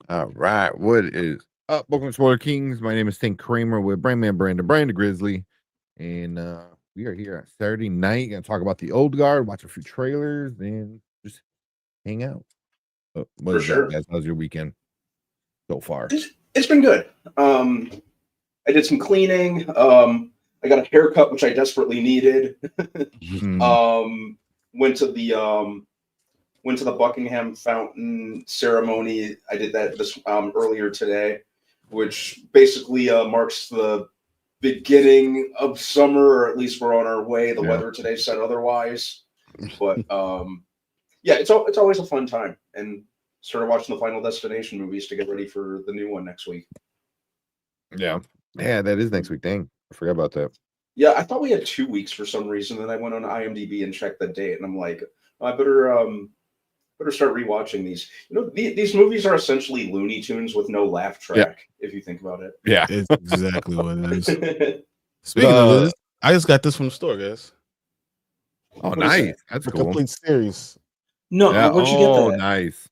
All right, what is up? Welcome to Spoiler Kings. My name is St. Kramer with Brandman Brandon Grizzly, and we are here on Saturday night. Gonna talk about the old guard, watch a few trailers, and just hang out. What For is that, sure. guys? How's your weekend so far? It's been good. I did some cleaning. I got a haircut, which I desperately needed. Mm, um, went to the went to the Buckingham Fountain ceremony. I did that this earlier today, which basically marks the beginning of summer, or at least we're on our way. The yeah, weather today said otherwise, but yeah, it's always a fun time. And started watching the Final Destination movies to get ready for the new one next week. yeah, yeah. That is next week. Dang, I forgot about that. Yeah, I thought we had 2 weeks for some reason. Then I went on IMDb and checked the date, and I'm like, I better start rewatching these. These movies are essentially Looney Tunes with no laugh Yeah, track, if you think about yeah. It's exactly what it is. it. Speaking of The this, I just got this from the store, guys. oh, What is nice. that? That's The cool. complete series. No, Yeah. where'd you get Oh, that? nice.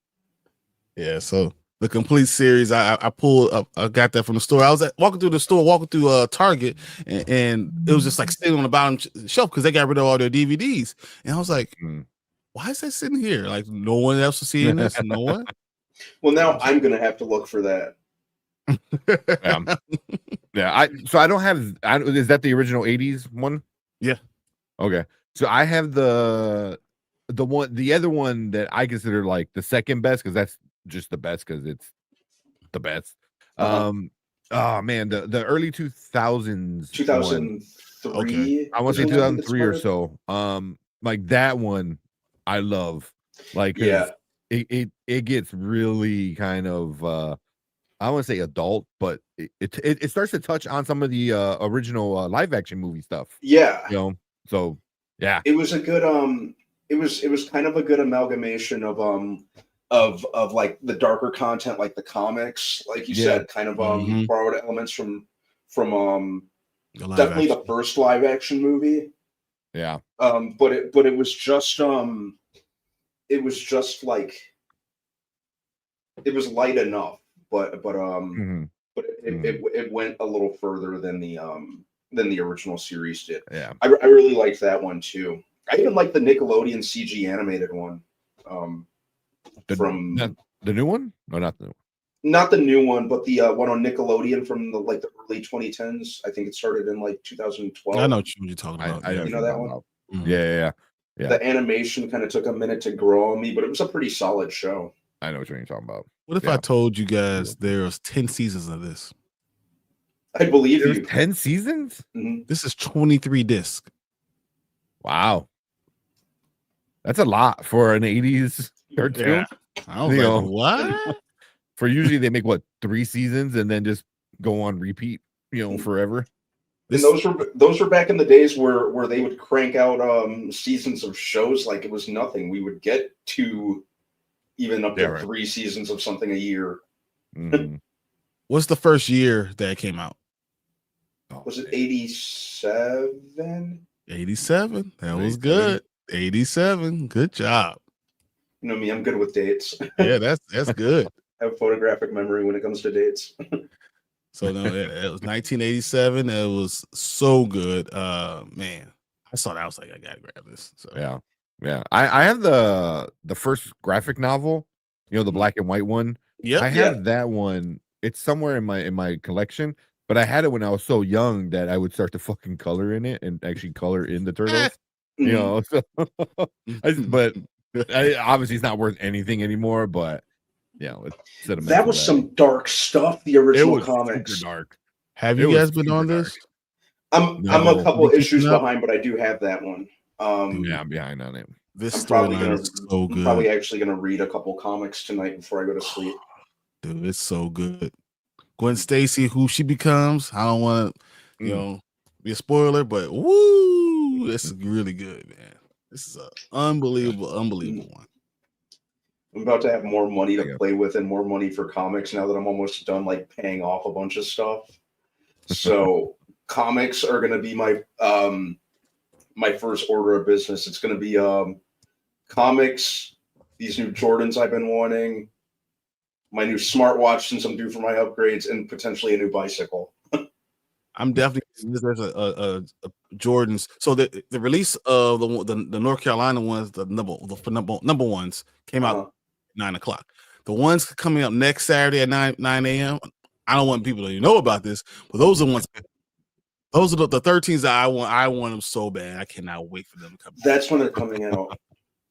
Yeah, so the complete series, I pulled up, I got that from the store. I was walking through Target, and it was just like sitting on the bottom shelf because they got rid of all their DVDs. And I was like, Mm. why is that sitting here? Like no one else is seeing this? No one? Well, now I'm gonna have to look for that. Yeah. Yeah, I don't have. Is that the original '80s one? Yeah. Okay, so I have the other one that I consider like the second best because that's just the best because it's the best. Uh-huh. Oh man, the early 2000s one. 2003 I want is to say when I think it 2003 or started. so. Like that one, I love, like, Yeah, because it gets really kind of I want to say adult, but it starts to touch on some of the original live action movie stuff, yeah. you know. So yeah, It was a good it was kind of a good amalgamation of like the darker content, like the comics, like you yeah, said, kind of Mhm. borrowed elements from The live definitely the action. first live action movie. yeah. But it was just like it was light enough, Hmm. but Hmm. it went a little further than the original series did. Yeah. I really liked that one too. I even like the Nickelodeon CG animated one. Um, Not from the new one? No, not the new not the new one, but the one on Nickelodeon from the early 2010s. I think it started in like I 2012. know what you're talking one. about. I know Yeah. what You know you're that talking one? about. Mhm. Yeah. The animation kind of took a minute to grow on me, but it was a pretty solid show. I know what you're talking about. What if I Yeah. told you guys there's 10 seasons of this? I believe There's you. 10 seasons. Mhm. This is 23 discs. Wow, that's a lot for an '80s cartoon. I was You like, know, what? for usually they make what 3 seasons and then just go on repeat, forever. And This those were back in the days where they would crank out seasons of shows like it was nothing. We would get to even up Yeah, to right. 3 seasons of something a year. Mhm. what's the first year that it came out? Oh, Was it man. 87? 87. That was 87? good. 87. Good job. You know me, I'm good with dates. Yeah, that's good. I have photographic memory when it comes to dates. So no, it was 1987. It was so good. Man, I saw that. I was like, I gotta grab this. So Yeah. I have the first graphic novel, the Mhm. black and white one. yep. I Yeah. have that one. It's somewhere in my collection, but I had it when I was so young that I would start to fucking color in it and actually color in the turtles. Mhm. So but obviously it's not worth anything anymore, but it's That sentimental was value. some dark stuff, the It original was super comics. dark. Have It you was guys been super on dark. this? I'm a No. couple You issues keeping up? behind, but I do have that one. Dude, Yeah, I'm behind on it. This I'm probably storyline is so I'm probably good. actually gonna read a couple comics tonight before I go to sleep. Dude, it's so good. Gwen Stacy, who she becomes, I don't want to, be a spoiler, but woo, this is really good, man. This is an unbelievable one. I'm about to have more money to Yeah. play with and more money for comics now that I'm almost done like paying off a bunch of stuff. So comics are gonna be my first order of business. It's gonna be comics, these new Jordans I've been wanting, my new smartwatch since I'm due for my upgrades, and potentially a new bicycle. I'm definitely there's a Jordans. So the release of the North Carolina ones, the number ones came out 9:00. The ones coming up next Saturday at 9 a.m. I don't want people to know about this, but those are the ones. Those are the 13s that I want. I want them so bad. I cannot wait for them to come. That's when they're coming out.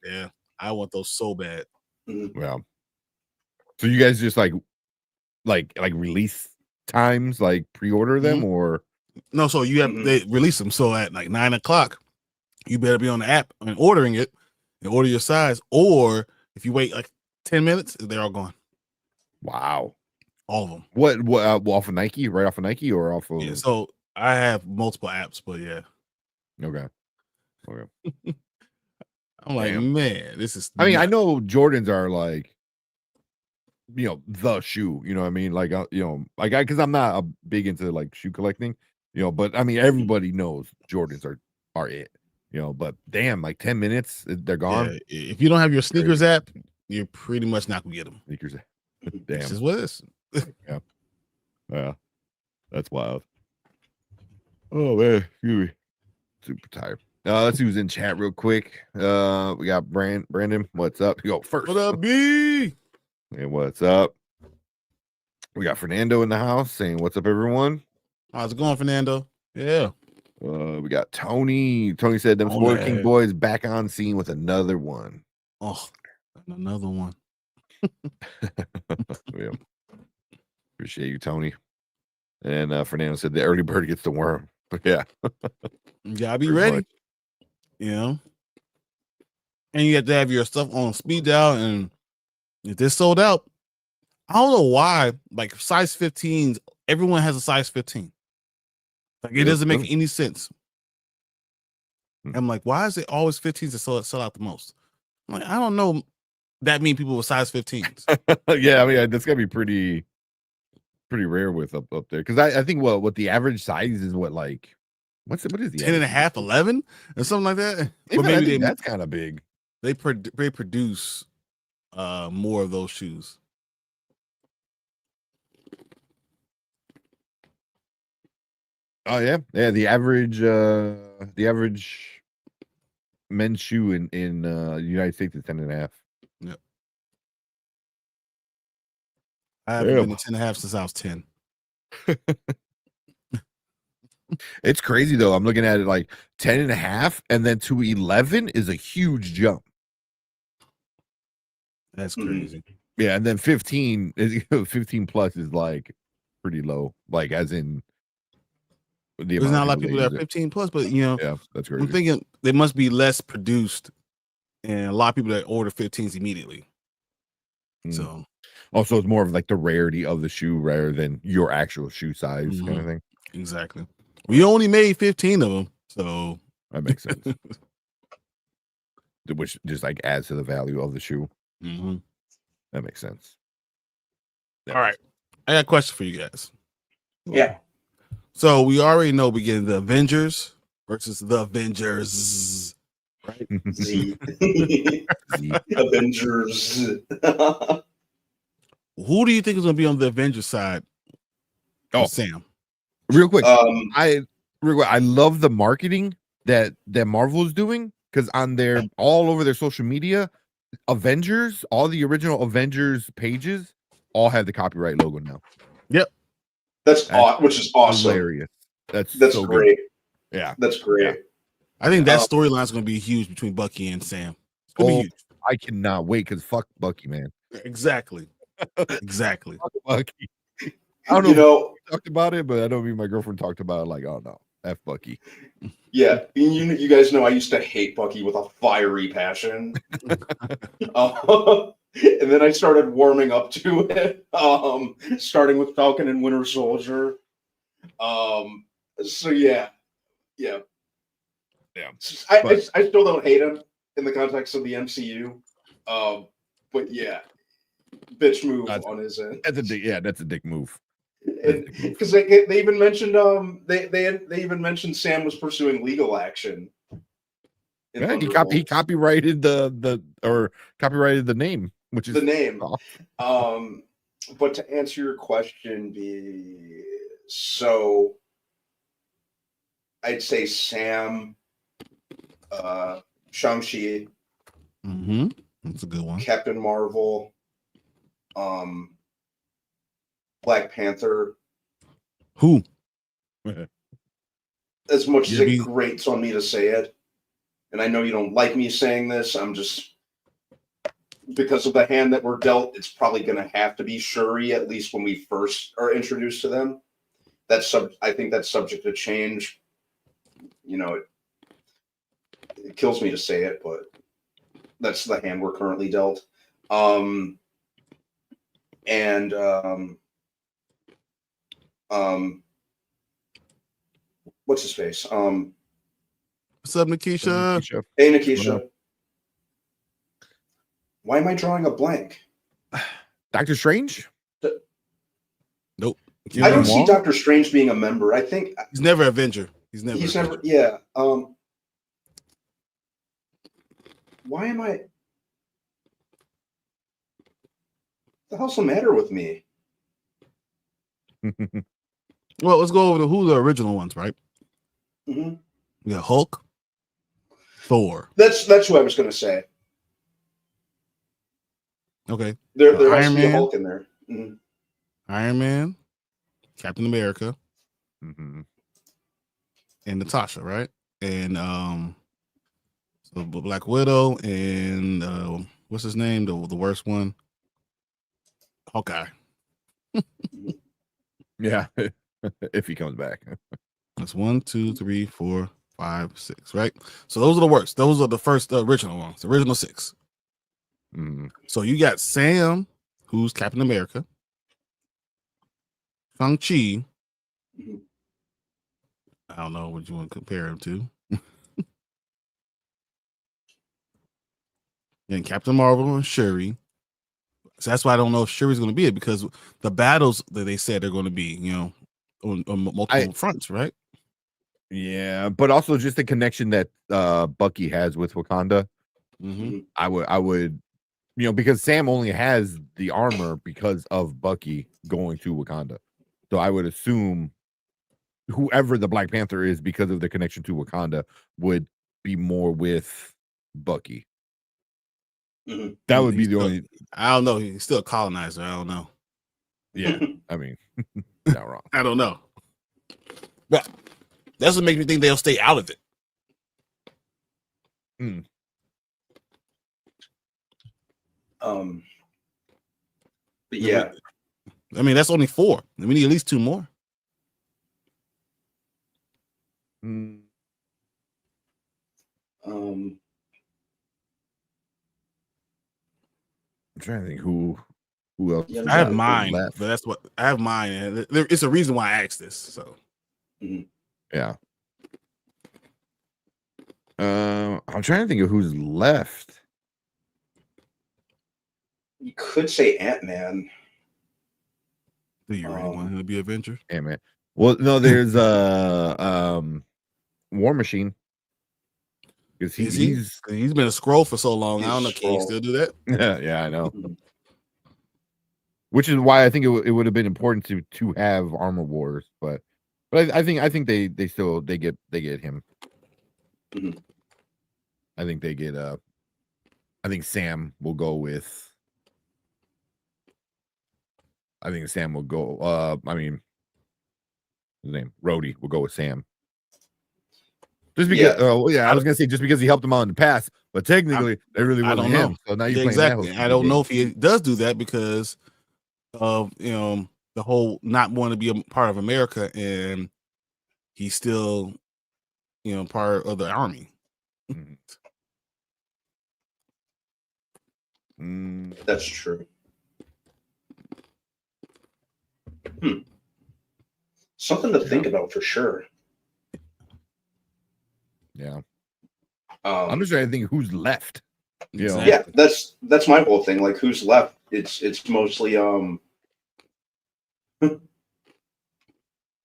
Yeah, I want those so bad. Well, so you guys just like release times, like pre-order them, or no? So you have they release them. So at like 9:00, you better be on the app and ordering it and order your size. Or if you wait like 10 minutes, they're all gone. Wow, all of them. What off of Nike? Right off of Nike or off of? Yeah, so I have multiple apps, but yeah. Okay. I'm like, man, this is. I mean, I know Jordans are like, the shoe. You know what I mean? Like, because I'm not big into like shoe collecting. But I mean, everybody knows Jordans are it. But damn, like 10 minutes, they're gone. Yeah, if you don't have your sneakers app, you're pretty much not gonna get them. Sneakers. Damn, this is what it is. Yeah, that's wild. Oh man, super tired. Let's see who's in chat real quick. We got Brandon. What's up? You go first. What up, B? Hey, what's up? We got Fernando in the house saying, "What's up, everyone?" How's it going, Fernando? Yeah. We got Tony. Tony said, "Them Spoiler King boys back on scene with another one." Oh, another one. Yeah. Appreciate you, Tony. And Fernando said, "The early bird gets the worm." Yeah. You gotta be ready. And you have to have your stuff on speed dial. And if they're sold out, I don't know why. Like size 15s, everyone has a size 15. Like it doesn't make any sense. I'm like, why is it always 15s that sell out the most? I'm like, I don't know that many people with size 15s. Yeah, I mean that's gotta be pretty rare with up there. Because I think what the average size is what is the 10 and a half, 11 or something like that. Or maybe that's kind of big. They produce more of those shoes. Oh yeah. The average men's shoe in the United States is 10 and a half. Yep. I haven't been to 10 and a half since I was 10. It's crazy though. I'm looking at it like 10 and a half and then to 11 is a huge jump. That's crazy. Yeah, and then 15 plus is like pretty low. Like as in there's not a lot of people that are 15 plus, but yeah, that's crazy. I'm thinking they must be less produced and a lot of people that order 15s immediately. So also it's more of like the rarity of the shoe rather than your actual shoe size kind of thing. Exactly. We only made 15 of them, so that makes sense. Which just like adds to the value of the shoe. That makes sense. All right, I got a question for you guys. Yeah. So we already know we get the Avengers versus the Avengers, right? The Avengers. Who do you think is going to be on the Avengers side? Oh, Sam. Real quick, I love the marketing that Marvel is doing because on their all over their social media, Avengers, all the original Avengers pages, all have the copyright logo now. Yep, that's which is awesome. Hilarious. That's so great. Good. Yeah, that's great. Yeah. I think that storyline is going to be huge between Bucky and Sam. It's going to be huge. I cannot wait because fuck Bucky, man. Exactly. Exactly. Fuck Bucky. I don't know. We talked about it, but I know me and my girlfriend talked about it. Like, oh no, F Bucky. Yeah, you guys know I used to hate Bucky with a fiery passion, and then I started warming up to it. Starting with Falcon and Winter Soldier. So yeah. I still don't hate him in the context of the MCU. But yeah, bitch move on his end. That's a dick move. Because they even mentioned they even mentioned Sam was pursuing legal action. Yeah, he copyrighted the name, which is the name. But to answer your question, so I'd say Sam, Shang-Chi, Mm-hmm. That's a good one. Captain Marvel, Black Panther. Who? As much as Yeah, it grates on me to say it, and I know you don't like me saying this, I'm just, because of the hand that we're dealt, it's probably going to have to be Shuri, at least when we first are introduced to them. I think that's subject to change. You know, it kills me to say it, but that's the hand we're currently dealt. What's his face? What's up, Nikisha? Hey, Nikisha. Why am I drawing a blank? Doctor Strange? Nope. I don't see Doctor Strange being a member. I think he's never Avenger. He's never. Yeah. Why am I? The hell's the matter with me? Well, let's go over who the original ones, right? Mm-hmm. We got Hulk, Thor. That's who I was going to say. Okay. There has to be a Hulk in there. Mm-hmm. Iron Man, Captain America, and Natasha, right? And so Black Widow and what's his name? The worst one, Hawkeye. Yeah, if he comes back. That's 1, 2, 3, 4, 5, 6, right? So those are the worst. Those are the first original ones, the original 6. So you got Sam, who's Captain America, Shang-Chi. I don't know what you want to compare him to. And Captain Marvel and Shuri. So that's why I don't know if Shuri's going to be it, because the battles that they said are going to be, on multiple fronts, right? Yeah, but also just the connection that Bucky has with Wakanda. Mm-hmm. I would, because Sam only has the armor because of Bucky going to Wakanda. So I would assume whoever the Black Panther is, because of the connection to Wakanda, would be more with Bucky. Mm-hmm. That would be the only. I don't know. He's still a colonizer. I don't know. Yeah, I mean, not wrong. I don't know. But that's what makes me think they'll stay out of it. But yeah. I mean, that's only 4. We need at least 2 more. I'm trying to think who else. I have mine, but that's what I have mine, and it's a reason why I asked this. So, yeah. I'm trying to think of who's left. You could say Ant-Man. Do you really want him to be Avenger? Ant-Man. Well, no, there's War Machine. Because he's been a scroll for so long. I don't know. Can he still do that? Yeah, I know. Which is why I think it would have been important to have Armor Wars, but I think they get him. Mm-hmm. I think they get I think Sam will go with. I think Sam will go. I mean, his name Rhodey will go with Sam. Just because, I was gonna say just because he helped him out in the past, but technically they really wasn't him. So now you're exactly. I don't know if he does do that because of the whole not wanting to be a part of America, and he's still part of the army. That's true. Something to think about for sure. Yeah. I'm just trying to think who's left. Exactly. Yeah, that's my whole thing. Like, who's left? It's mostly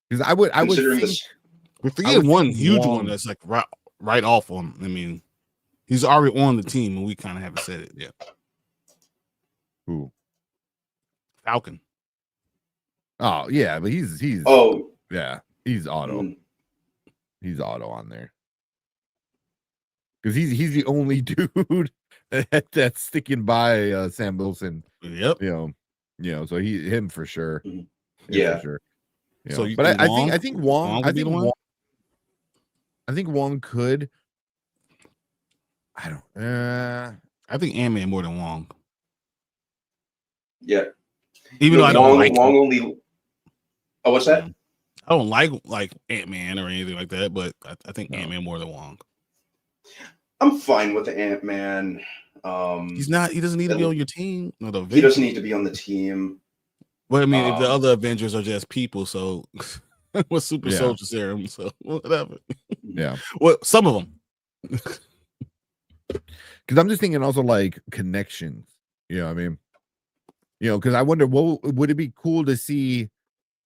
because I would think we forget one huge one that's like right off on. I mean, he's already on the team, and we kind of haven't said it yet. Who? Falcon. Oh yeah, but he's Oh, yeah, he's auto. mm, He's auto on there because he's the only dude that's sticking by Sam Wilson. Yep. You know, so him for sure. mhm. Him for Yeah. sure. You So know, you but think I Wong? think Wong Wong I would be the think one? Wong I think Wong could. I don't. I think Ant-Man more than Wong. Yeah. Even though I don't like Wong only. Oh, what's that? I don't like Ant-Man or anything like that, but I think No. Ant-Man more than Wong. I'm fine with Ant-Man. He doesn't need to be on your team. No, the He doesn't Avengers. need to be on the team. But I mean, if the other Avengers are just people, so with super Yeah. soldier serum, so whatever. Yeah. Well, some of them. Because I'm just thinking also like connections. You know what I mean? You know, because I wonder, what would it be cool to see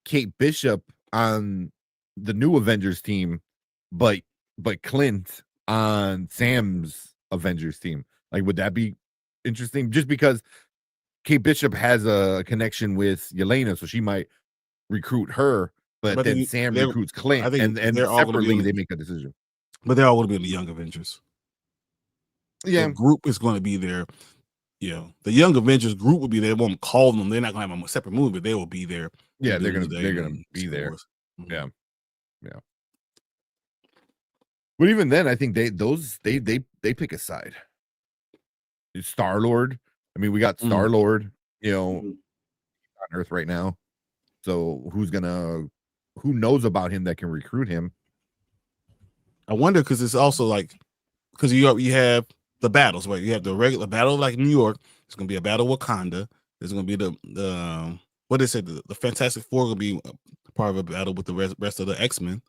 Kate Bishop on the new Avengers team, but Clint on Sam's Avengers team? Like, would that be interesting? Just because Kate Bishop has a connection with Yelena, so she might recruit her, but then Sam recruits Clint, I think and they're all gonna be separately on they make a decision. But they're all going to be in the Young Avengers. Yeah, The group is going to be there. You know, the Young Avengers group will be there. They won't call them. They're not going to have a separate movie, but they will be there. yeah, they're Doomsday gonna and be there. Wars. Mhm. Yeah. But even then, I think they pick a side. It's Star-Lord. I mean, we got Star-Lord, you know, on Earth right now. So who knows about him that can recruit him? I wonder, because it's also like, because you have the battles, right? You have the regular battle like New York. It's going to be a battle Wakanda. There's going to be the what they said, the Fantastic Four will be part of a battle with the rest of the X-Men.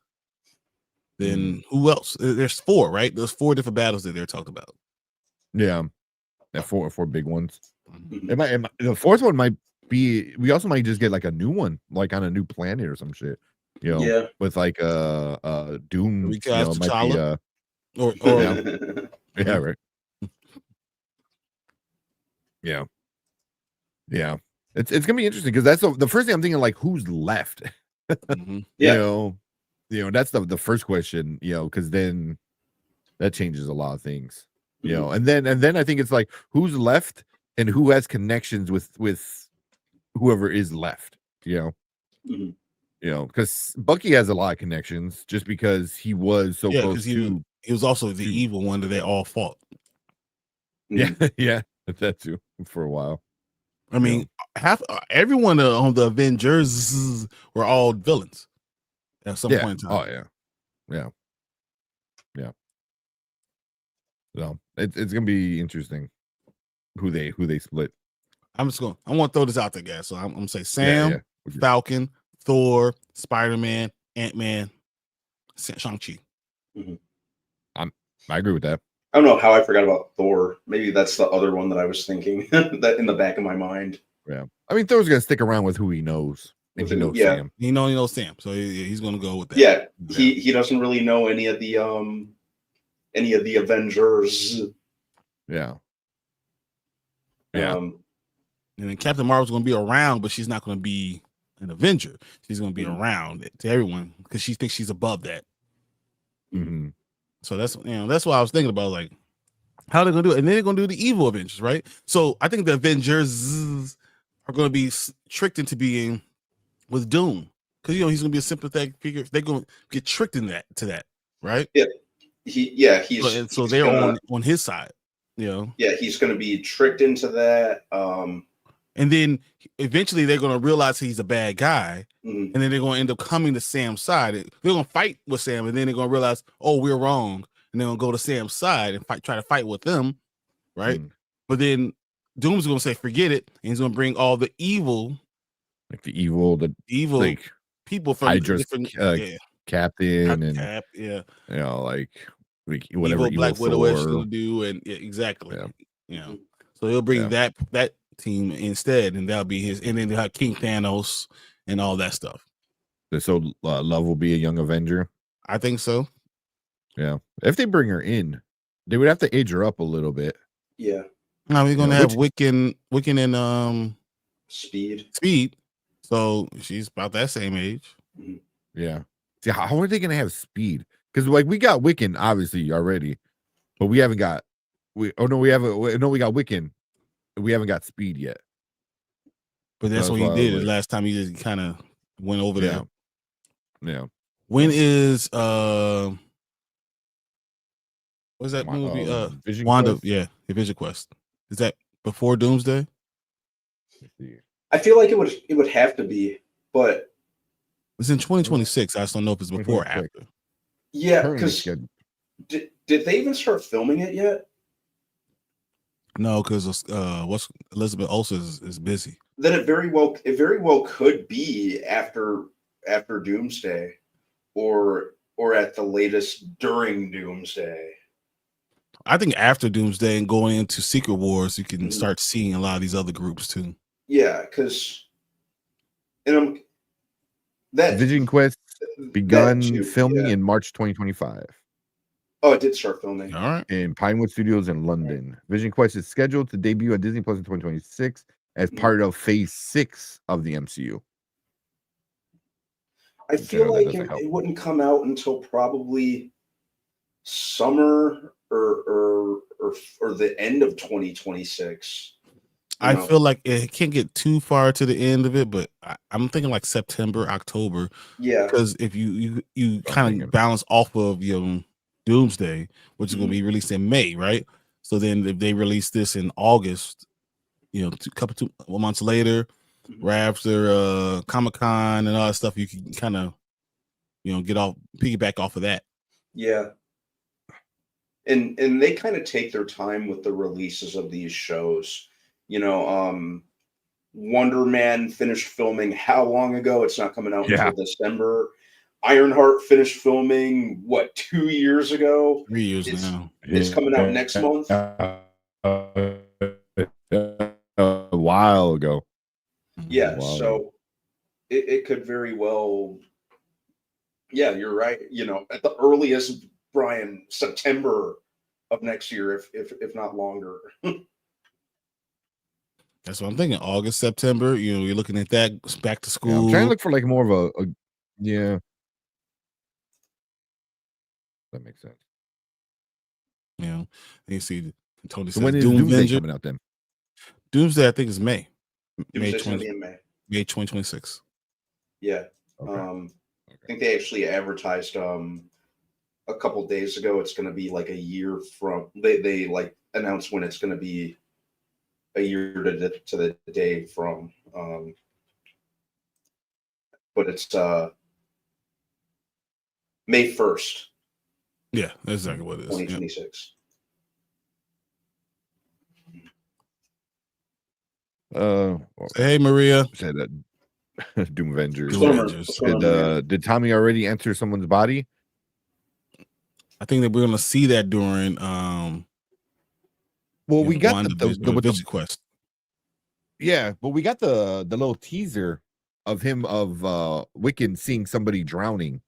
Then who else? There's 4, right? There's 4 different battles that they're talked about. Yeah, that 4 big ones. Mhm. It might, the 4th one might be. We also might just get like a new one, like on a new planet or some shit. You know, Yeah. with like Doom. You know, it might be or yeah, right. Yeah. Yeah. It's gonna be interesting because that's the first thing I'm thinking, like, who's left? Yeah. You know, that's the first question, you know, because then that changes a lot of things. You know, and then I think it's like who's left and who has connections with whoever is left, you know. Mhm. You know, because Bucky has a lot of connections just because he was so close to. He was also the evil one that they all fought. Yeah, yeah, that too for a while. I mean, everyone on the Avengers were all villains at some point in time. Oh yeah. So it's gonna be interesting who they split. I want to throw this out there, guys. So I'm gonna say Sam, Yeah. Falcon, Thor, Spider-Man, Ant-Man, Shang-Chi. I agree with that. I don't know how I forgot about Thor. Maybe that's the other one that I was thinking that in the back of my mind. Yeah, I mean Thor's gonna stick around with who he knows, and he knows Sam. He knows Sam, so he's gonna go with that. Yeah, he doesn't really know any of the Avengers. Yeah. And then Captain Marvel's gonna be around, but she's not gonna be an Avenger. She's gonna be around to everyone because she thinks she's above that. Mm-hmm. So that's what I was thinking about, like how they're gonna do it, and then they're gonna do the evil Avengers, right? So I think the Avengers are gonna be tricked into being with Doom because he's gonna be a sympathetic figure. They're gonna get tricked in that, right? Yeah, he's so they're on his side, you know. Yeah, he's gonna be tricked into that. And then eventually they're going to realize he's a bad guy. And then they're going to end up coming to Sam's side. They're going to fight with Sam. And then they're going to realize, oh, we're wrong. And they're going to go to Sam's side and try to fight with them. Right. But then Doom's going to say, forget it. And he's going to bring all the evil. Like the evil like people from Hydra's captain and Cap, you know, like whatever evil Black Widow is going to do. And exactly. Yeah. You know, so he'll bring that team instead, and that'll be his. And then they'll have King Thanos and all that stuff. So Love will be a young Avenger. I think so. Yeah, if they bring her in, they would have to age her up a little bit. Yeah. Now we're gonna have Wiccan and Speed. So So she's about that same age. Yeah. See, how are they gonna have speed? Because like we got Wiccan obviously already, but we haven't got we got Wiccan. We haven't got speed yet. But that's So what he did the last time. He just kind of went over that. Yeah. When is what's that movie? Vision Wanda. Quest? Yeah, the Vision Quest. Is that before Doomsday? Let's see. I feel like it would have to be, but It's in 2026. I just don't know if it's before or after. Yeah, Currently because scheduled. did they even start filming it yet? No, because what's Elizabeth Olsen is busy. Then it very well could be after Doomsday, or at the latest during Doomsday. I think after Doomsday and going into Secret Wars, you can start seeing a lot of these other groups too. Yeah, because that Vision Quest begun filming in March 2025. Oh, it did start filming. All right. In Pinewood Studios in London. Vision Quest is scheduled to debut on Disney Plus in 2026 as part of Phase 6 of the MCU. I feel like it wouldn't come out until probably summer or the end of 2026. I feel like it can't get too far to the end of it, but I'm thinking like September, October. Yeah. Because if you kind of balance off of Doomsday, which is going to be released in May, right? So then if they release this in August, two months later, right after Comic-Con and all that stuff, you can kind of piggyback off of that. Yeah. And they kind of take their time with the releases of these shows. Wonder Man finished filming how long ago? It's not coming out until December. Ironheart finished filming 2 years ago? 3 years now. It's coming out next month. A while ago. Yeah, so it could very well. Yeah, you're right. At the earliest, Brian, September of next year, if not longer. That's what I'm thinking. August, September. You're looking at that back to school. Yeah, I'm trying to look for like more of a yeah. That makes sense. You see, Tony So says when is Doomsday coming out then? Doomsday, I think, is May. May 2026. Yeah. Okay. I think they actually advertised a couple days ago. It's going to be like a year from they like announced when it's going to be a year to the day from. But it's May 1st. Yeah, that's exactly what it is. 2026. Hey, Maria. Said that Doom Avengers. Avengers. Did Tommy already enter someone's body? I think that we're gonna see that during well, we got the Vision Quest. Yeah, but we got the little teaser of him of Wiccan seeing somebody drowning.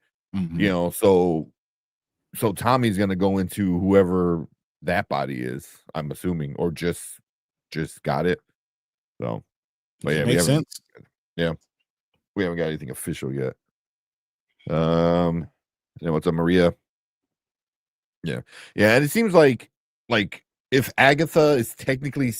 So Tommy's gonna go into whoever that body is, I'm assuming, or just got it. So, but yeah, makes sense. Yeah, we haven't got anything official yet. What's up, Maria? Yeah, and it seems like if Agatha is technically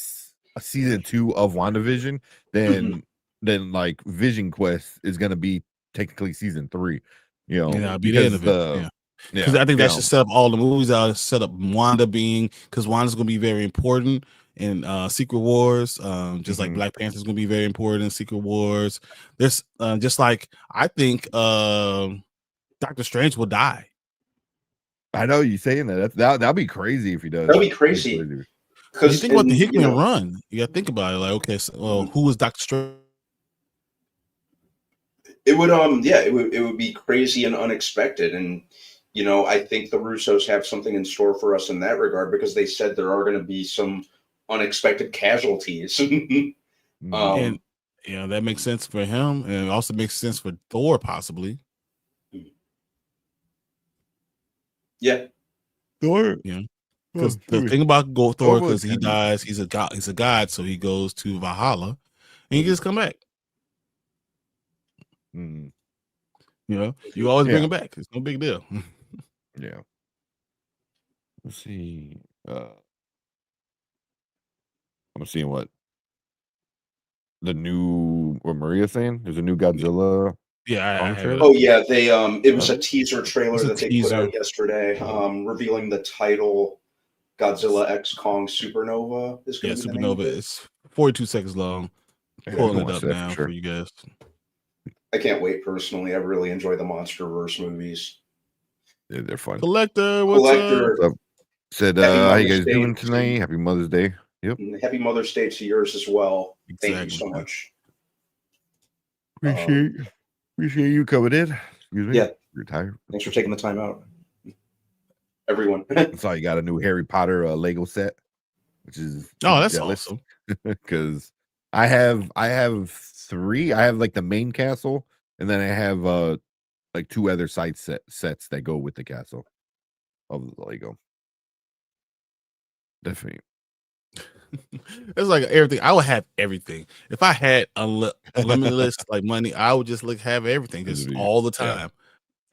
a season 2 of WandaVision, then like Vision Quest is gonna be technically season 3. Be the end of it. Because I think that should set up all the movies out. Set up Wanda because Wanda's going to be very important in Secret Wars. Just like Black Panther's going to be very important in Secret Wars. There's just like I think Doctor Strange will die. I know you saying that. That'll be crazy if he does. That'll be crazy. Because you think about the Hickman run, you got to think about it. Like, okay, so who is Doctor Strange? It would it would be crazy and unexpected, and I think the Russos have something in store for us in that regard because they said there are going to be some unexpected casualties. And that makes sense for him, and it also makes sense for Thor possibly. Yeah, Thor. Yeah, because the thing about Thor, because he dies, he's a god. He's a god, so he goes to Valhalla, and he just come back. Mm, You know, you always bring Yeah. them back. It's no big deal. yeah. Let's see. I'm seeing what Maria's saying. There's a new Godzilla Yeah, I Kong have it trailer. up. Oh yeah, they it was a teaser It's trailer a that they put teaser. out yesterday, revealing the title Godzilla X Kong Supernova is Yeah, going to be the name of Supernova. it. It's 42 seconds long. Yeah, I Pulling can it watch up that for now sure. for you guys. I can't wait personally. I really enjoy the MonsterVerse movies. Yeah, they're fun. Collector, what's Collector, What's up? Said, Happy how you Mother's guys Day doing to tonight? you. Happy Mother's Day. Yep. And Happy Mother's Day to yours as well. Thank you Exactly. so much. Appreciate you coming in. Excuse me. Yeah. You're tired. Thanks for taking the time out, everyone. I saw you got a new Harry Potter Lego set, which is Oh, that's jealous awesome. because I have 3. I have like the main castle, and then I have like 2 other side sets that go with the castle of the Lego. Definitely. It's like everything. I would have everything. If I had limitless like money, I would just have everything just all the time.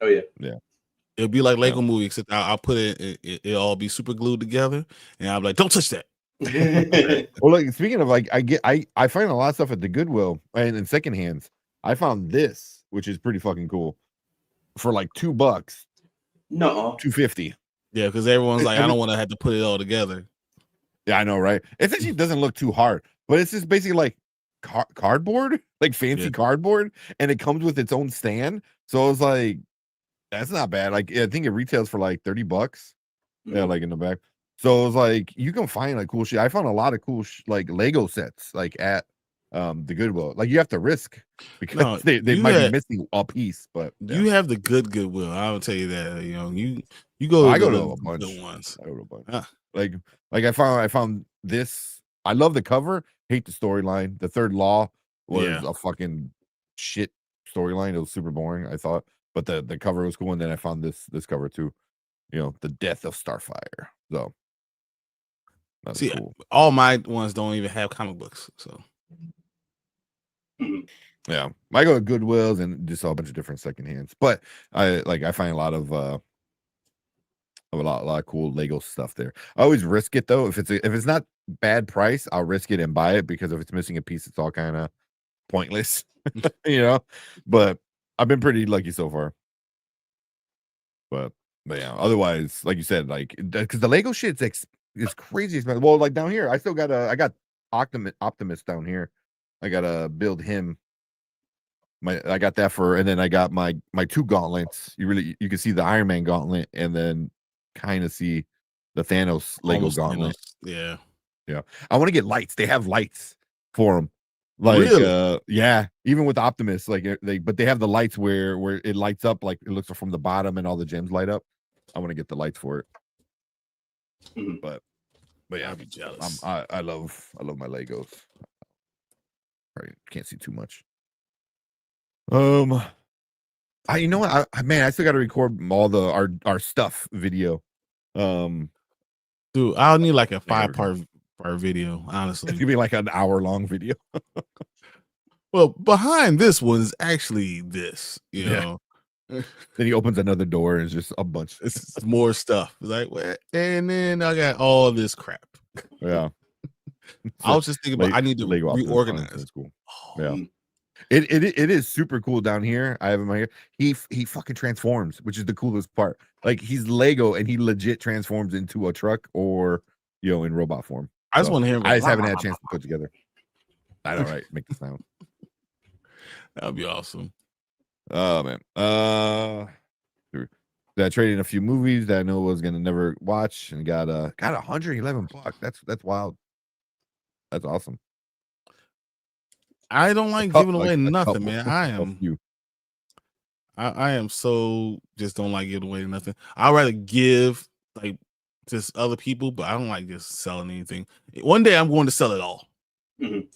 Oh yeah. It'll be like Lego movie, except I'll put it'll all be super glued together, and I'll be like, don't touch that. Well, like speaking of like, I find a lot of stuff at the Goodwill and in secondhands. I found this, which is pretty fucking cool, for like $2, No. $2.50. Yeah, because everyone's like, I Every- don't want to have to put it all together. Yeah, I know, right? It actually doesn't look too hard, but it's just basically like cardboard, like fancy cardboard, and it comes with its own stand. So I was like, that's not bad. Like, I think it retails for like $30. Yeah, like in the back. So it was like you can find like cool shit. I found a lot of cool like Lego sets like at the Goodwill. Like you have to risk because they might be missing a piece, but you have the Goodwill. I will tell you that. You know, you go. I go to to a bunch. Ones. I go to a bunch. Like I found this. I love the cover. Hate the storyline. The Third Law was a fucking shit storyline. It was super boring, I thought. But the cover was cool, and then I found this cover too. You know, the death of Starfire. So that's cool. All my ones don't even have comic books. So yeah, I go to Goodwills and just saw a bunch of different secondhands. But I find a lot of a lot of cool Lego stuff there. I always risk it though. If it's not bad price, I'll risk it and buy it because if it's missing a piece, it's all kind of pointless, you know. But I've been pretty lucky so far. But yeah, otherwise, like you said, like because the Lego shit's it's crazy expensive. Well, like down here, I got Optimus down here. I gotta build him. I got that and then I got my 2 gauntlets. You can see the Iron Man gauntlet and then kind of see the Thanos Lego gauntlet. Thanos. Yeah. I want to get lights. They have lights for them. Like really? Yeah, even with Optimus, like but they have the lights where it lights up, like it looks from the bottom and all the gems light up. I want to get the lights for it. But yeah, I'd be jealous. I love my Legos. Right, can't see too much. You know what? I still got to record all our stuff video. Dude, I'll need like a 5-part video. Honestly, it's gonna be like an hour-long video. Well, behind this one is actually this. You know. Then he opens another door and it's just a bunch. It's more stuff. It's like, and then I got all this crap. Yeah. I was just thinking about I need to reorganize. That's cool. Yeah. It is super cool down here. I have him right here. He fucking transforms, which is the coolest part. Like he's Lego and he legit transforms into a truck or in robot form. I just want to hear him. I just haven't had a chance to put together. I know, right? Make the sound. That would be awesome. Oh man. I traded in a few movies that I know I was gonna never watch and got $111. That's wild. That's awesome. I don't like giving away nothing, man. I am so just don't like giving away nothing. I'd rather give like just other people, but I don't like just selling anything. One day I'm going to sell it all. You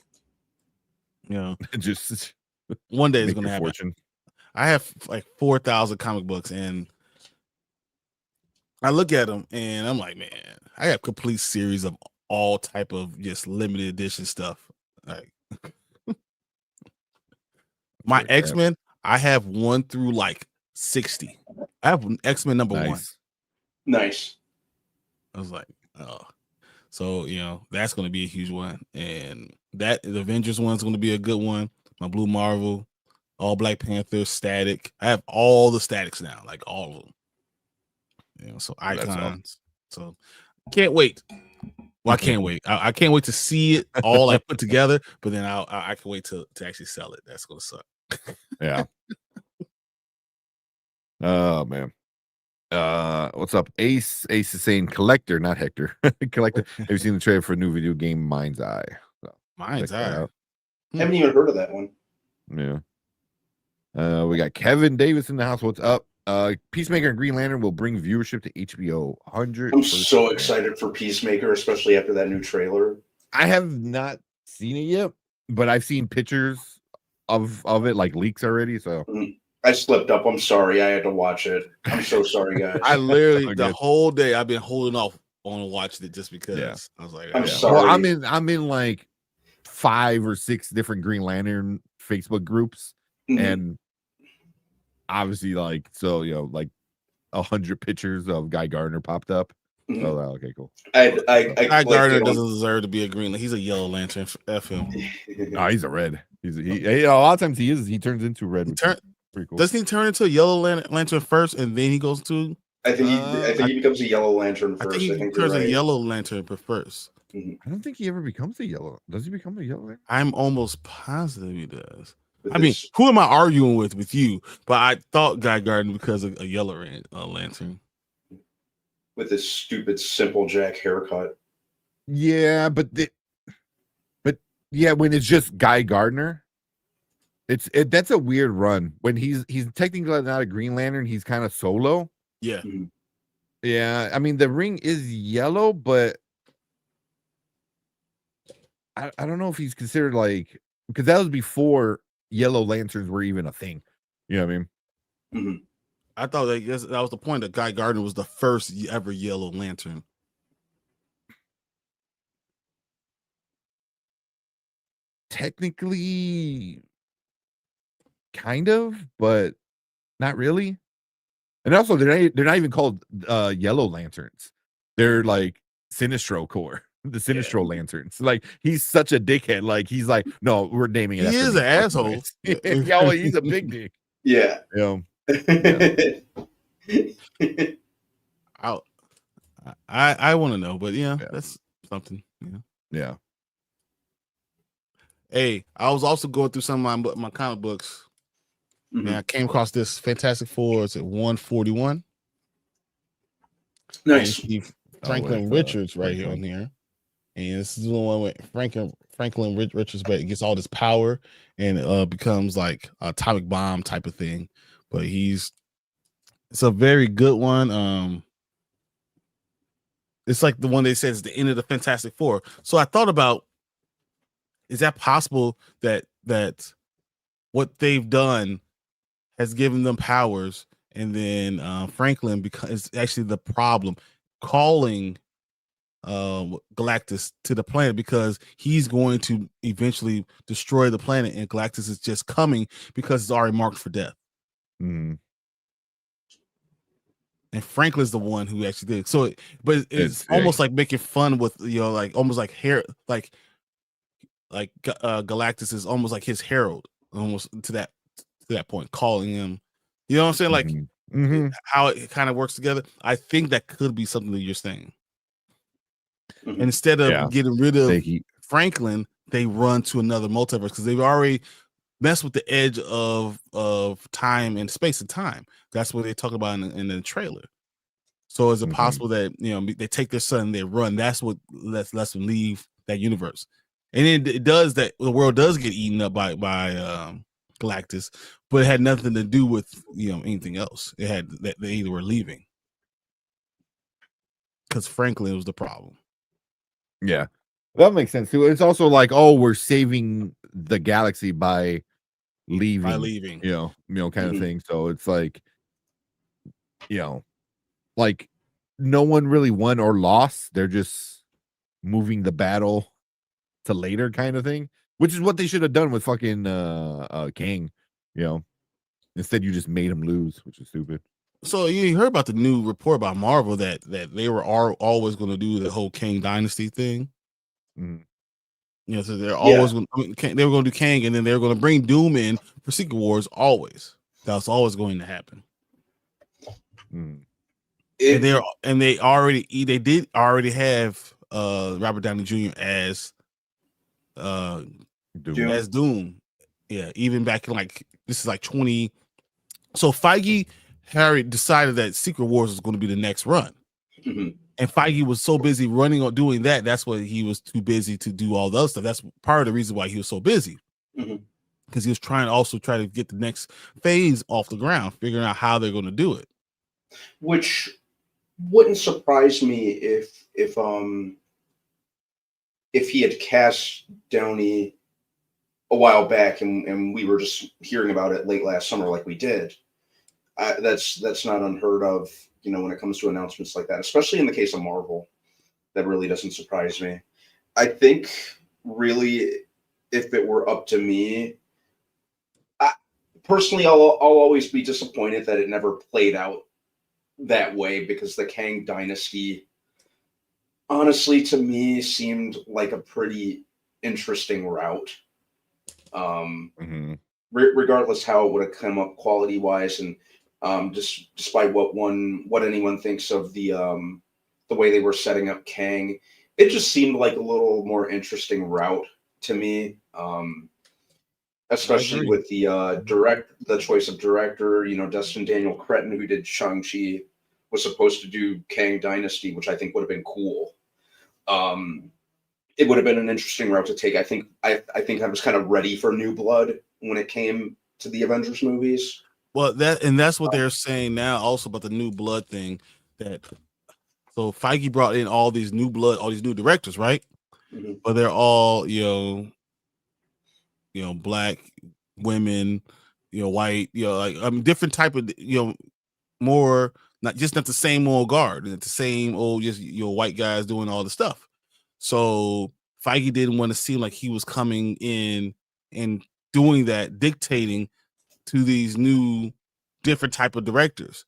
know, just one day it's going to happen. Fortune. I have like 4,000 comic books, and I look at them, and I'm like, man, I have complete series of all type of just limited edition stuff. Like my X-Men, I have 1 through like 60. I have X-Men number 1. Nice. I was like, oh. So, that's going to be a huge one. And the Avengers one's going to be a good one. My Blue Marvel, all Black Panther, Static. I have all the Statics now, like all of them. So icons. Awesome. So can't wait. Well, I can't wait. I can't wait to see it all like put together, but then I can wait to actually sell it. That's going to suck. Yeah. Oh, man. What's up? Ace is saying collector, not Hector. Collector. Have you seen the trailer for a new video game, Mind's Eye? So, Mind's Eye. Haven't even heard of that one. Yeah. We got Kevin Davis in the house. What's up? Peacemaker and Green Lantern will bring viewership to HBO 100. I'm so excited for Peacemaker, especially after that new trailer. I have not seen it yet, but I've seen pictures of it, like leaks already. So I slipped up. I'm sorry. I had to watch it. I'm so sorry, guys. I literally the whole day I've been holding off on watching it just because I was like, I'm sorry. Well, I'm in like 5 or 6 different Green Lantern Facebook groups, and obviously, like, so like 100 pictures of Guy Gardner popped up. Oh, okay, cool. Guy Gardner doesn't deserve to be a Green. He's a Yellow Lantern. F him. No, he's a red. A lot of times he turns into red. Pretty cool. Doesn't he turn into a Yellow Lantern first, and then he goes to? I think he becomes a Yellow Lantern first. I think he turns a Yellow Lantern first. I don't think he ever becomes a yellow. Does he become a Yellow Lantern? I'm almost positive he does. I mean, who am I arguing with you? But I thought Guy Gardner because of a Yellow Lantern. With his stupid Simple Jack haircut. Yeah, but yeah, when it's just Guy Gardner, that's a weird run. When he's technically not a Green Lantern, he's kind of solo. Yeah. Yeah, I mean the ring is yellow, but I don't know if he's considered like, because that was before Yellow Lanterns were even a thing. You know what I mean? I thought that was the point, that Guy Gardner was the first ever Yellow Lantern. Technically, kind of, but not really. And also, they're not even called Yellow Lanterns. They're like Sinestro Corps, the Sinestro Lanterns. Like, he's such a dickhead. Like, he's like, no, we're naming it. He is an asshole. Yeah, he's a big dick. Yeah. I want to know, but that's something. Yeah. Hey, I was also going through some of my comic books. And I came across this Fantastic Four. It's at 141. Nice. Franklin Richards right here on here. And this is the one with Franklin Richards, but it gets all this power and becomes like an atomic bomb type of thing. But it's a very good one. It's like the one they said is the end of the Fantastic Four. So I thought about, is that possible that what they've done has given them powers, and then Franklin is actually the problem, calling Galactus to the planet because he's going to eventually destroy the planet, and Galactus is just coming because it's already marked for death. And Franklin's the one who actually did. So, but it's almost like making fun with, like almost like hair, like Galactus is almost like his herald, almost to that point, calling him. You know what I'm saying? Like how it kind of works together. I think that could be something that you're saying. And instead of getting rid of Franklin, they run to another multiverse because they've already messed with the edge of time and space and time. That's what they talk about in the trailer. So is it possible that they take their son and they run? That's what lets them leave that universe. And it does that. The world does get eaten up by Galactus, but it had nothing to do with anything else. It had that they either were leaving because Franklin was the problem. Yeah, that makes sense too. It's also like, oh, we're saving the galaxy by leaving. Kind of thing. So it's like, like no one really won or lost. They're just moving the battle to later, kind of thing, which is what they should have done with fucking King. Instead, you just made him lose, which is stupid. So you heard about the new report by Marvel that they were always going to do the whole Kang Dynasty thing. Mhm. You know, so they're always going. They were going to do Kang, and then they were going to bring Doom in for Secret Wars. Always, that's always going to happen. Mhm. And they did already have Robert Downey Jr. as Doom. Yeah, even back in this is 20. So Harry decided that Secret Wars was going to be the next run. Mm-hmm. And Feige was so busy running or doing that. That's why he was too busy to do all the other stuff. That's part of the reason why he was so busy. Because he was trying to get the next phase off the ground, figuring out how they're going to do it. Which wouldn't surprise me if he had cast Downey a while back and we were just hearing about it late last summer like we did. That's not unheard of, when it comes to announcements like that, especially in the case of Marvel. That really doesn't surprise me. I think really, if it were up to me, personally, I'll always be disappointed that it never played out that way, because the Kang Dynasty, honestly, to me, seemed like a pretty interesting route. Regardless how it would have come up quality wise, and despite what anyone thinks of the way they were setting up Kang, it just seemed like a little more interesting route to me. Especially with the choice of director, Destin Daniel Cretton, who did Shang-Chi, was supposed to do Kang Dynasty, which I think would have been cool. It would have been an interesting route to take. I think I was kind of ready for new blood when it came to the Avengers movies. Well, that's what they're saying now also about the new blood thing. So Feige brought in all these new blood, all these new directors, right? Mm-hmm. But they're all, black women, white, different type of, more, not the same old guard, the same old, just, white guys doing all the stuff. So Feige didn't want to seem like he was coming in and doing that, dictating to these new different type of directors.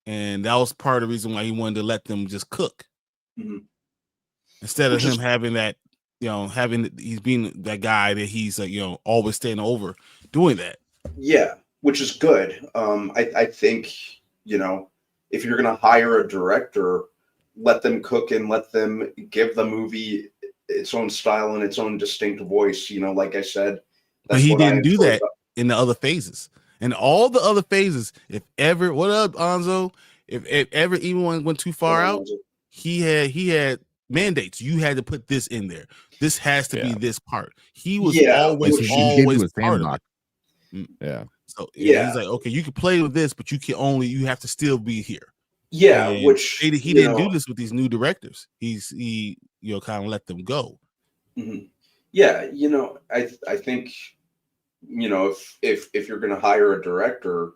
And that was part of the reason why he wanted to let them just cook. Mm-hmm. Instead of him having that, he's being that guy that he's always staying over doing that. Yeah, which is good. I think, if you're going to hire a director, let them cook and let them give the movie its own style and its own distinct voice. Like I said, but he didn't do that in the other phases. And all the other phases, if ever, what up, Anzo? If ever anyone went too far out, he had mandates. You had to put this in there. This has to be this part. He was always part of it. Yeah. So he's like, okay, you can play with this, but you have to still be here. Yeah, and which he didn't do this with these new directors. He kind of let them go. Mm-hmm. Yeah, I think, if you're going to hire a director,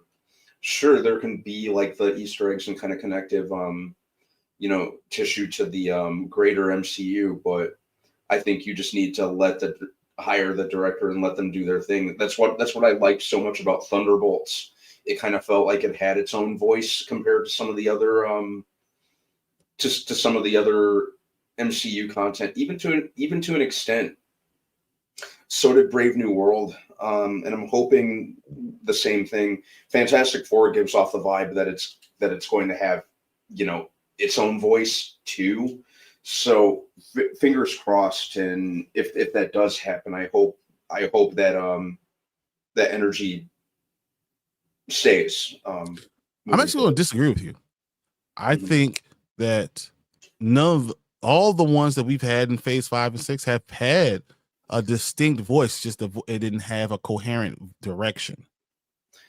sure, there can be like the Easter eggs and kind of connective tissue to the greater MCU, but I think you just need to hire the director and let them do their thing. That's what I liked so much about Thunderbolts. It kind of felt like it had its own voice compared to some of the other to some of the other MCU content, even to an extent. So did Brave New World, and I'm hoping the same thing. Fantastic Four gives off the vibe that it's going to have, its own voice too. So fingers crossed, and if that does happen, I hope that that energy stays. I'm actually going to disagree with you. I think that all the ones that we've had in Phase 5 and 6 have had a distinct voice, just it didn't have a coherent direction.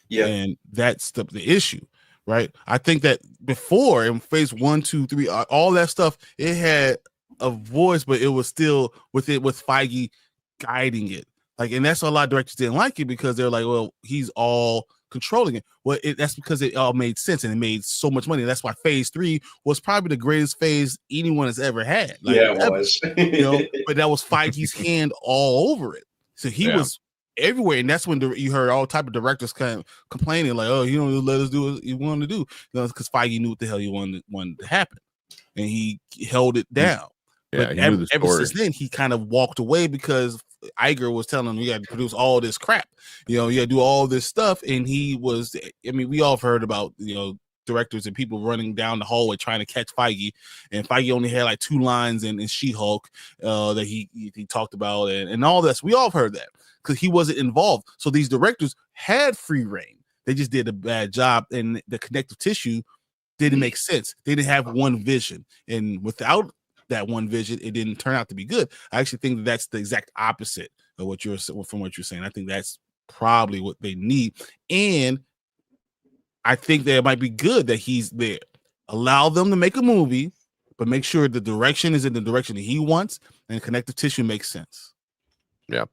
Yeah, and that's the issue, right? I think that before in Phase 1, 2, 3, all that stuff, it had a voice, but it was still with Feige guiding it. And that's why a lot of directors didn't like it, because they're like, well, he's all controlling it. Well, that's because it all made sense and it made so much money. That's why Phase 3 was probably the greatest phase anyone has ever had. It was. But that was Feige's hand all over it. So he was everywhere, and that's when you heard all type of directors kind of complaining, like, "Oh, you don't let us do what you wanted to do," because Feige knew what the hell he wanted to happen, and he held it down. But he knew the ever story. since then, he kind of walked away because Iger was telling him, "You got to produce all this crap, you got to do all this stuff," and he was. I mean, we all have heard about directors and people running down the hallway trying to catch Feige, and Feige only had like 2 lines in She-Hulk that he talked about, and all this. We all have heard that because he wasn't involved. So these directors had free reign. They just did a bad job, and the connective tissue didn't make sense. They didn't have one vision, and without that one vision, it didn't turn out to be good. I actually think that that's the exact opposite of what you're saying. I think that's probably what they need, and I think that it might be good that he's there. Allow them to make a movie, but make sure the direction is in the direction that he wants, and connective tissue makes sense. Yeah.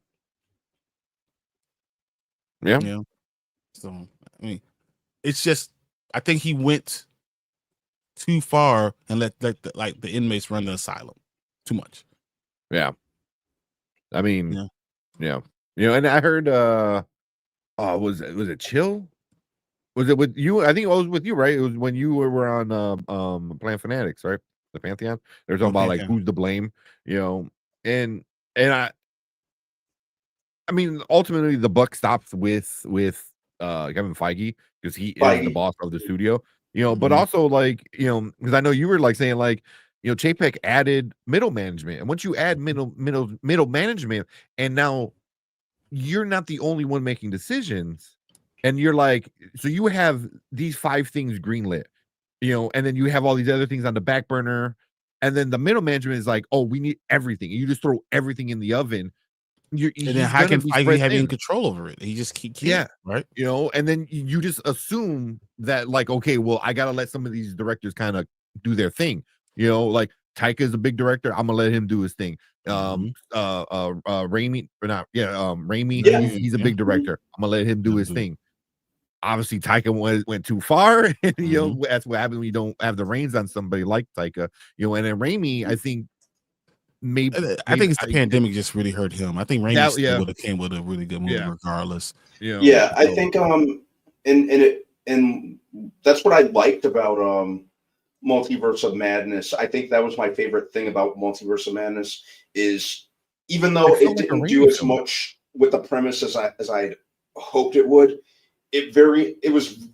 So I mean, it's just I think he went too far and let the inmates run the asylum too much. Yeah. I mean, yeah. And I heard was it Chill? Was it with you? I think it was with you, right? It was when you were on Plan Fanatics, right? The Pantheon. They're talking about like who's to blame, and I mean ultimately the buck stops with Kevin Feige because he is the boss of the studio, but also like, because I know you were like saying like, Chapek added middle management, and once you add middle management, and now you're not the only one making decisions. And you're like, so you have these 5 things greenlit, and then you have all these other things on the back burner. And then the middle management is like, oh, we need everything. You just throw everything in the oven. And then how can Feige have any control over it? He just keeps right? And then you just assume that like, okay, well, I got to let some of these directors kind of do their thing. Like Taika is a big director. I'm going to let him do his thing. Raimi, or not, Raimi, he's a big director. I'm going to let him do his thing. Obviously Taika went too far, and that's what happens when you don't have the reins on somebody like Taika, and then Raimi, I think I think it's the pandemic just really hurt him. I think Raimi would have came with a really good movie regardless. I think and that's what I liked about Multiverse of Madness. I think that was my favorite thing about Multiverse of Madness is even though it didn't do as much with the premise as I hoped it would. It was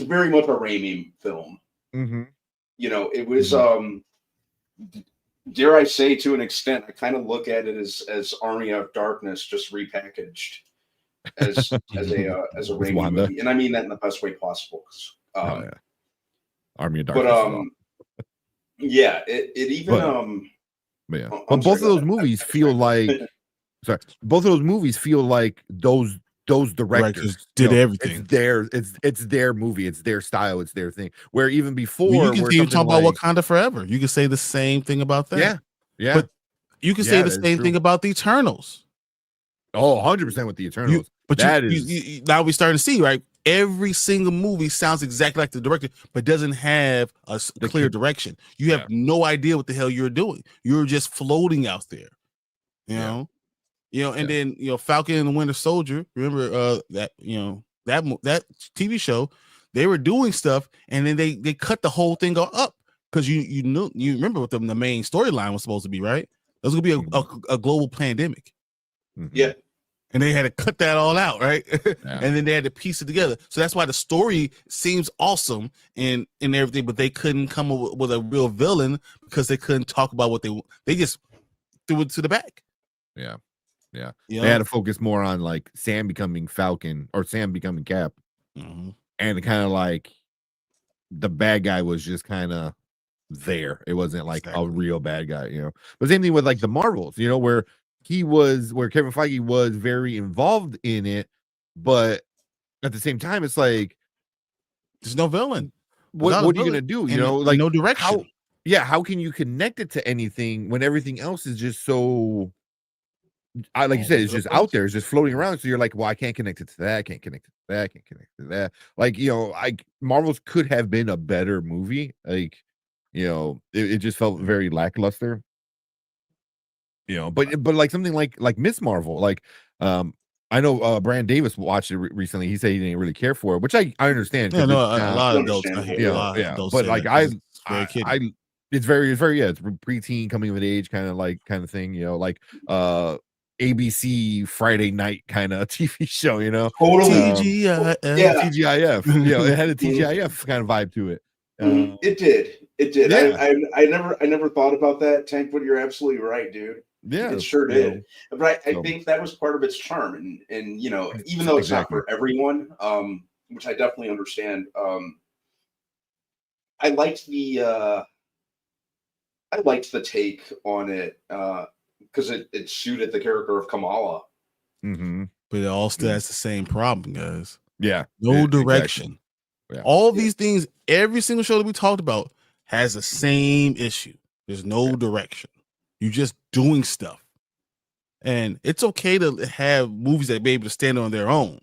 very much a Raimi film. It was dare I say, to an extent, I kind of look at it as Army of Darkness just repackaged as a Raimi movie, and I mean that in the best way possible. Army of Darkness. But it even but both of those movies feel like both of those movies feel like those directors did everything. It's their movie, it's their style, it's their thing. Where even before, you can even talk about Wakanda Forever. You can say the same thing about that. Yeah. But you can say the same thing about the Eternals. Oh, 100% with the Eternals. Now we're starting to see, right? Every single movie sounds exactly like the director, but doesn't have a clear direction. You have no idea what the hell you're doing. You're just floating out there, you know. And then Falcon and the Winter Soldier. Remember that that TV show? They were doing stuff, and then they cut the whole thing up because you remember what the main storyline was supposed to be, right? It was gonna be a global pandemic. Yeah, and they had to cut that all out, right? And then they had to piece it together. So that's why the story seems awesome and everything, but they couldn't come up with a real villain because they couldn't talk about what they just threw it to the back. Yeah. They had to focus more on like Sam becoming Falcon or Sam becoming Cap. And kind of like the bad guy was just kind of there. It wasn't like a real bad guy, But same thing with like the Marvels, where Kevin Feige was very involved in it, but at the same time, it's like there's no villain. What are you gonna do? Like no direction. How can you connect it to anything when everything else is just so like you said, it's just out there, it's just floating around. So you're like, well, I can't connect it to that, I can't connect it to that, I can't connect it to that. Like, Marvel's could have been a better movie. Like, it just felt very lackluster. But like something like Miss Marvel, like I know Brand Davis watched it recently. He said he didn't really care for it, which I understand. Yeah, no, It's a not, lot of adults. I hear a yeah, lot of yeah. adults But say like that 'cause it's very kiddie. it's very, yeah, it's preteen coming of age kind of thing, like ABC Friday night kind of TV show, Totally. TGIF. Yeah. TGIF, it had a TGIF kind of vibe to it. It did. It did. Yeah. I never thought about that, Tank, but you're absolutely right, dude. Yeah, It sure did. But I think that was part of its charm. And even though it's not for everyone, which I definitely understand, I liked the take on it because it suited the character of Kamala. Mm-hmm. But it all still has the same problem, guys. Yeah. No direction. Exactly. Yeah. All these things, every single show that we talked about has the same issue. There's no direction. You're just doing stuff. And it's okay to have movies that be able to stand on their own,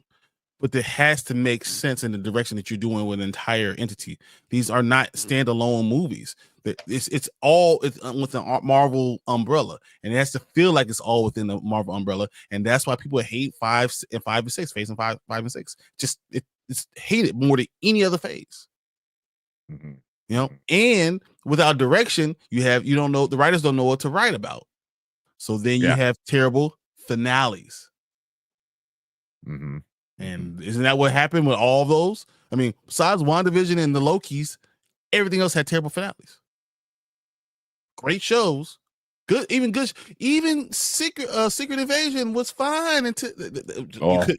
but it has to make sense in the direction that you're doing with an entire entity. These are not standalone movies. It's all with the Marvel umbrella, and it has to feel like it's all within the Marvel umbrella. And that's why people hate 5 and 6, Phase 5 and 6. Just it's hated more than any other phase. Mm-hmm. And without direction, you don't know, the writers don't know what to write about. So then you have terrible finales. Mm-hmm. And isn't that what happened with all those? I mean, besides WandaVision and the Lokis, everything else had terrible finales. Great shows, even Secret Invasion was fine until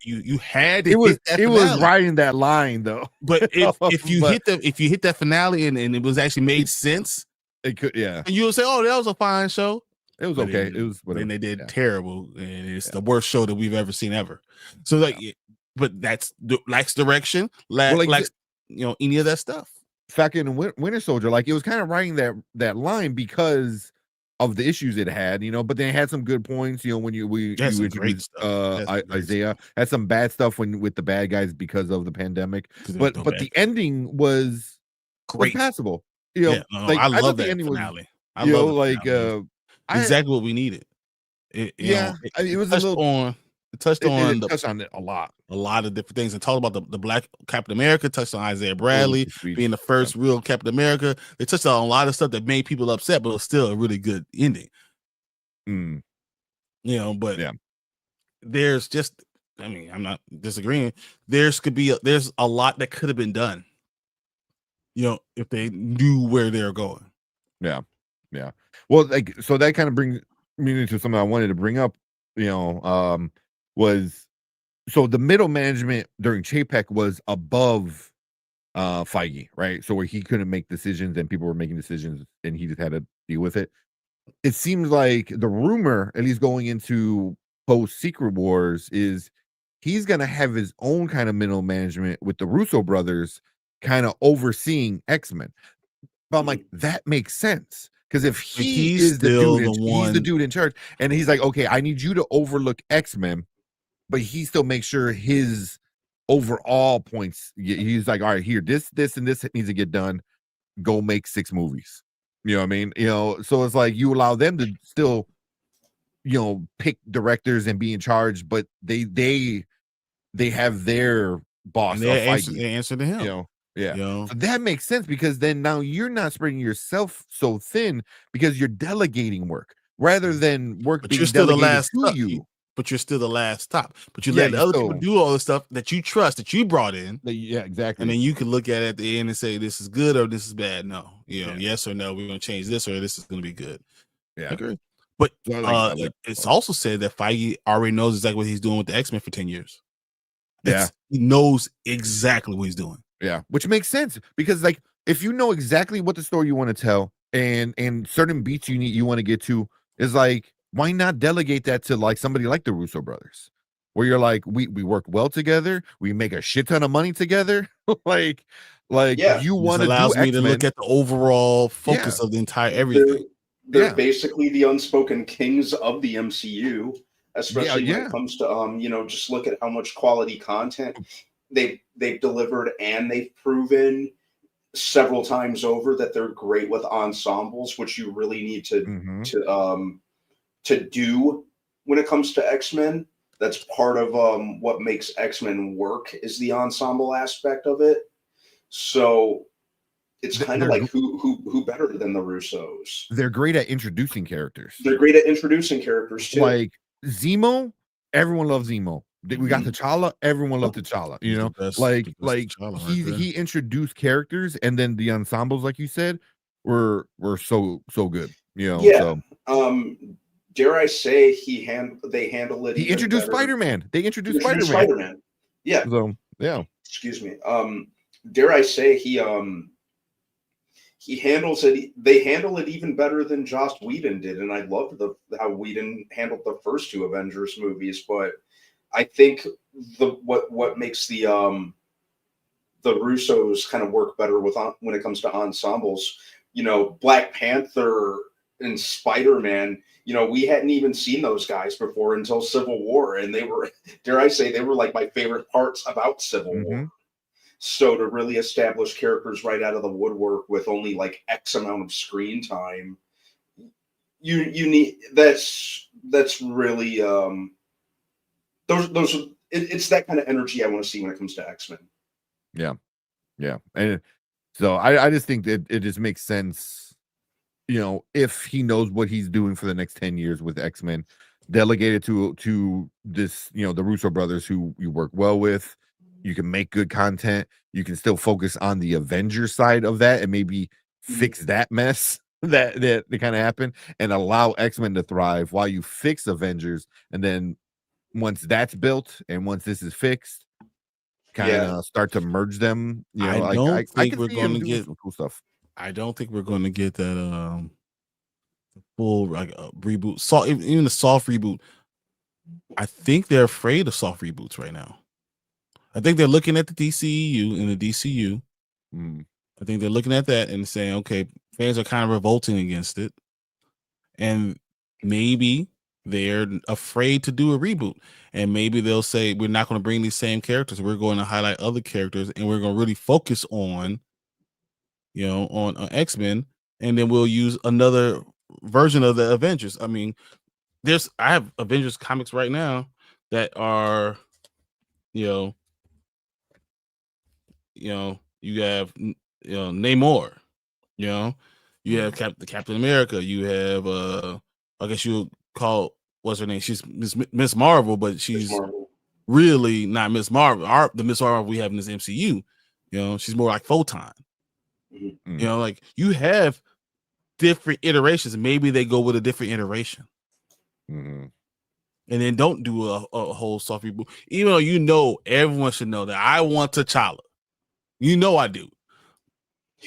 you had to. It was riding that line though. But if you hit that finale and it was actually made sense, it could, yeah. And you'll say, "Oh, that was a fine show." It was okay. It was whatever. Then they did terrible, and it's the worst show that we've ever seen ever. So but that's lacks direction, lacks any of that stuff. Falcon and Winter Soldier, it was kind of riding that line because of the issues it had, but then it had some good points. When you introduced Isaiah, had some bad stuff with the bad guys because of the pandemic, but the ending was great, passable. I love that finale. I love exactly what we needed. It was a little. It touched on it a lot of different things, and talked about the Black Captain America. Touched on Isaiah Bradley being the first real Captain America. They touched on a lot of stuff that made people upset, but it was still a really good ending. But there's just, I'm not disagreeing. There's a lot that could have been done. If they knew where they're going. Yeah. Well, so that kind of brings me into something I wanted to bring up. Was so the middle management during Chapek was above Feige, right? So where he couldn't make decisions and people were making decisions and he just had to deal with it. It seems like the rumor, at least going into post Secret Wars, is he's gonna have his own kind of middle management with the Russo brothers kind of overseeing X-Men. But I'm like, that makes sense. Because if he's the dude in charge, and he's like, okay, I need you to overlook X-Men, but he still makes sure his overall points. He's like, all right, here, this, and this needs to get done. Go make 6 movies. You know what I mean? So it's like you allow them to still, pick directors and be in charge, but they have their boss. They answer to him. Yeah. So that makes sense because then now you're not spreading yourself so thin because you're delegating work rather than work being delegated to you. But you're still the last stop. But you let the other people do all the stuff that you trust, that you brought in. Yeah, exactly. And then you can look at it at the end and say, this is good or this is bad. No. Yes or no, we're going to change this or this is going to be good. Yeah. I agree. But it's also said that Feige already knows exactly what he's doing with the X-Men for 10 years. He knows exactly what he's doing. Yeah, which makes sense because if you know exactly what the story you want to tell and certain beats you want to get to, is why not delegate that to somebody like the Russo brothers, where you're we work well together, we make a shit ton of money together, you want to allows do me X-Men. To look at the overall focus of the entire everything. They're basically the unspoken kings of the MCU, especially when it comes to just look at how much quality content they've delivered, and they've proven several times over that they're great with ensembles, which you really need to do when it comes to X-Men. that's part of what makes X-Men work is the ensemble aspect of it. So it's kind of like who better than the Russos? They're great at introducing characters. They're great at introducing characters too. Like Zemo, everyone loves Zemo. We got T'Challa, everyone loved T'Challa. You know, he introduced characters, and then the ensembles, like you said, were so good. You know, yeah. So. Dare I say they handle it. He introduced Spider-Man. They introduced Spider-Man. Yeah. So yeah. Excuse me. Dare I say he handles it. They handle it even better than Joss Whedon did, and I loved how Whedon handled the first two Avengers movies. But I think what makes the Russos kind of work better when it comes to ensembles. You know, Black Panther and Spider-Man. You know, we hadn't even seen those guys before until Civil War, and they were, dare I say, they were like my favorite parts about Civil War. So to really establish characters right out of the woodwork with only like X amount of screen time, you need that's really it's that kind of energy I want to see when it comes to X-Men. Yeah, and so I just think that it just makes sense. You know, if he knows what he's doing for the next 10 years with X-Men, delegated to this, you know, the Russo brothers who you work well with, you can make good content. You can still focus on the Avengers side of that and maybe fix that mess that kind of happened and allow X-Men to thrive while you fix Avengers. And then once that's built and once this is fixed, kind of start to merge them. You know, I think we're going to get some cool stuff. I don't think we're going to get that full reboot. Even the soft reboot. I think they're afraid of soft reboots right now. I think they're looking at the DCEU and the DCU. I think they're looking at that and saying, okay, fans are kind of revolting against it. And maybe they're afraid to do a reboot. And maybe they'll say, we're not going to bring these same characters. We're going to highlight other characters and we're going to really focus on, you know, on X-Men, and then we'll use another version of the Avengers. I mean, I have Avengers comics right now that are, you know, you have, you know, Namor, you know, you have Captain America, you have, I guess you would call, what's her name? She's Miss Marvel, but she's really not Miss Marvel. The Miss Marvel we have in this MCU, you know, she's more like Photon. You know, like you have different iterations. Maybe they go with a different iteration, and then don't do a whole soft reboot. Even though you know everyone should know that I want T'Challa, you know I do,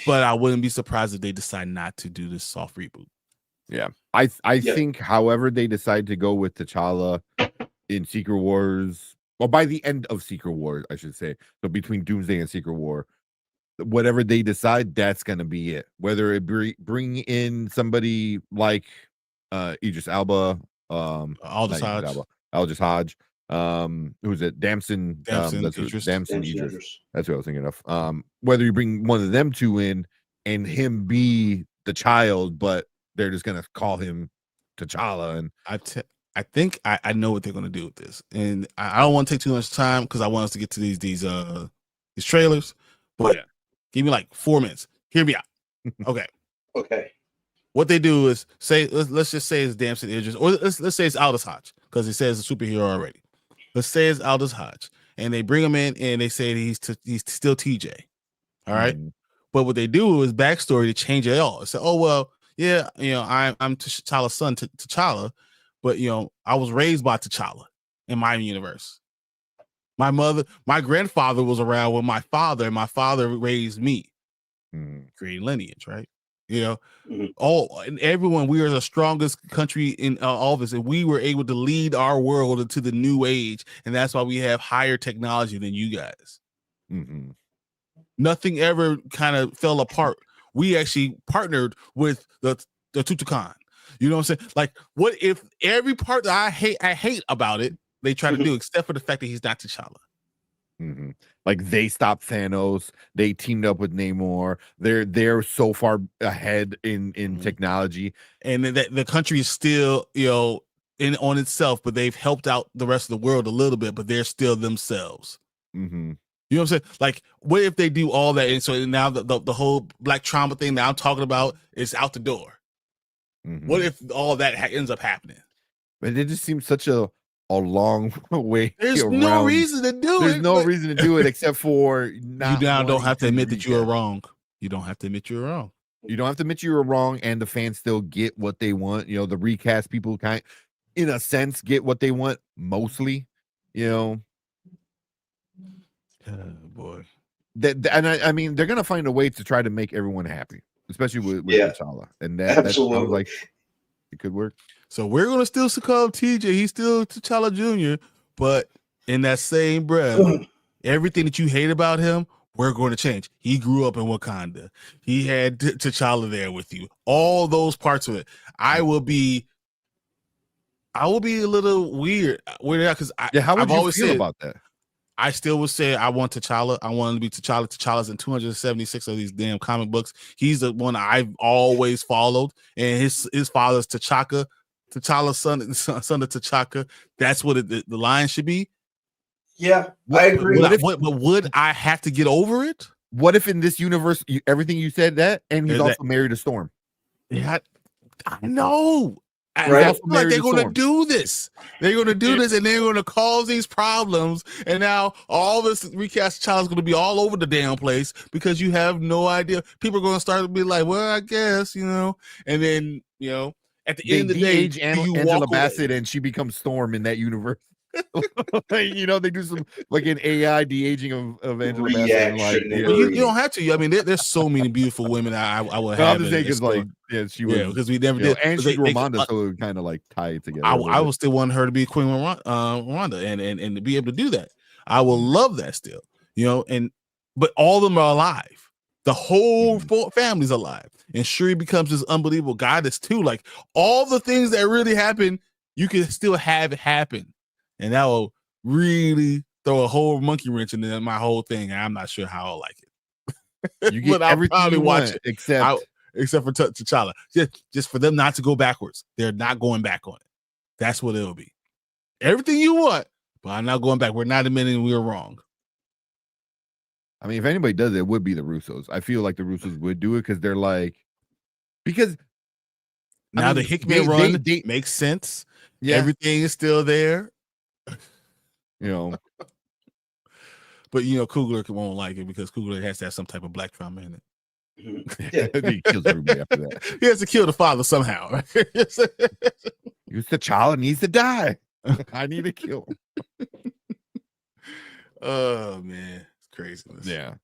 but I wouldn't be surprised if they decide not to do this soft reboot. Yeah, I think, however, they decide to go with T'Challa in Secret Wars, well, by the end of Secret Wars, I should say, so between Doomsday and Secret War. Whatever they decide, that's going to be it. Whether it bring in somebody like Idris Elba, Aldous Hodge, who's it? Damson Idris. That's what I was thinking of. Whether you bring one of them two in and him be the child, but they're just going to call him T'Challa. And I think I know what they're going to do with this, and I don't want to take too much time because I want us to get to these trailers, but. Yeah. Give me like 4 minutes. Hear me out. Okay. Okay. What they do is say, let's just say it's Damson Idris, or let's say it's Aldous Hodge, because it says a superhero already. Let's say it's Aldous Hodge, and they bring him in and they say he's still TJ. All right. But what they do is backstory to change it all. Say, oh well, yeah, you know, I'm T'Challa's son, T'Challa, but you know, I was raised by T'Challa in my universe. My grandfather was around with my father, and my father raised me, creating lineage, right? You know, and everyone, we are the strongest country in all this, and we were able to lead our world into the new age, and that's why we have higher technology than you guys. Nothing ever kind of fell apart. We actually partnered with the Tutankhamun. You know what I'm saying? Like, what if every part that I hate about it, they try to do, except for the fact that he's not T'Challa. Like they stopped Thanos, they teamed up with Namor. They're so far ahead in technology, and the country is still, you know, on itself, but they've helped out the rest of the world a little bit, but they're still themselves. Mm-hmm. You know what I'm saying? Like, what if they do all that? And so now the whole black trauma thing that I'm talking about is out the door. Mm-hmm. What if all that ends up happening? But it just seems such a long way. There's no reason to do it. There's no reason to do it except for you now don't have to admit that you were wrong. You don't have to admit you were wrong. You don't have to admit you were wrong, and the fans still get what they want. You know, the recast people in a sense, get what they want mostly. You know, boy. And I mean, they're gonna find a way to try to make everyone happy, especially with T'Challa, and that sounds like it could work. So we're gonna still call TJ. He's still T'Challa Jr., but in that same breath, everything that you hate about him, we're going to change. He grew up in Wakanda. He had T'Challa there with you. All those parts of it. I will be a little weirded out because how would you feel about that? I still would say I want T'Challa. I want him to be T'Challa. T'Challa's in 276 of these damn comic books. He's the one I've always followed, and his father's T'Chaka. T'Challa's son of T'Chaka. That's what the line should be. Yeah, I agree. But would I have to get over it? What if in this universe, everything you said and he's also married to Storm? Yeah, I know. Right? I feel like they're going to do this. They're going to do this, and they're going to cause these problems. And now all this recast child is going to be all over the damn place because you have no idea. People are going to start to be like, "Well, I guess," and then at the end of the day, Angela Bassett and she becomes Storm in that universe. They do some like an AI de-aging of Angela Bassett. Like, you don't have to. I mean, there's so many beautiful women I would have. I'm just saying she was because we never did. And she's Ramonda, so it kind of like tie it together. I would still want her to be Queen Rwanda and to be able to do that. I will love that still. But all of them are alive. The whole family's alive, and Shuri becomes this unbelievable goddess too. Like all the things that really happen, you can still have it happen. And that will really throw a whole monkey wrench into my whole thing. And I'm not sure how I'll like it. You get everything you want, except for T'Challa. Just for them not to go backwards. They're not going back on it. That's what it'll be. Everything you want, but I'm not going back. We're not admitting we were wrong. I mean, if anybody does it would be the Russos. I feel like the Russos would do it because now the Hickman run makes sense. Yeah. Everything is still there. But Coogler won't like it because Coogler has to have some type of black trauma in it. He kills everybody after that. He has to kill the father somehow. Right? The child needs to die. I need to kill him. Oh man, it's craziness. Yeah.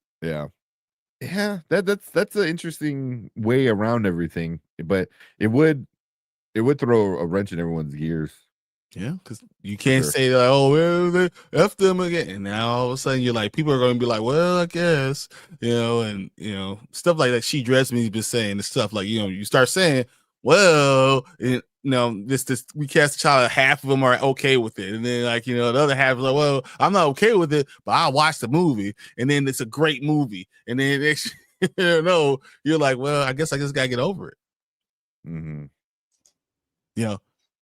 That's an interesting way around everything, but it would throw a wrench in everyone's gears. Yeah, because you can't say like, "Oh, well, they F them again," and now all of a sudden you're like, people are going to be like, "Well, I guess," and stuff like that. She Dressed Me's been saying the stuff like, you start saying, "Well, this we cast a child, half of them are okay with it," and then the other half is like, "Well, I'm not okay with it, but I watched the movie, and then it's a great movie," and then you're like, "Well, I guess I just gotta get over it." Mm-hmm.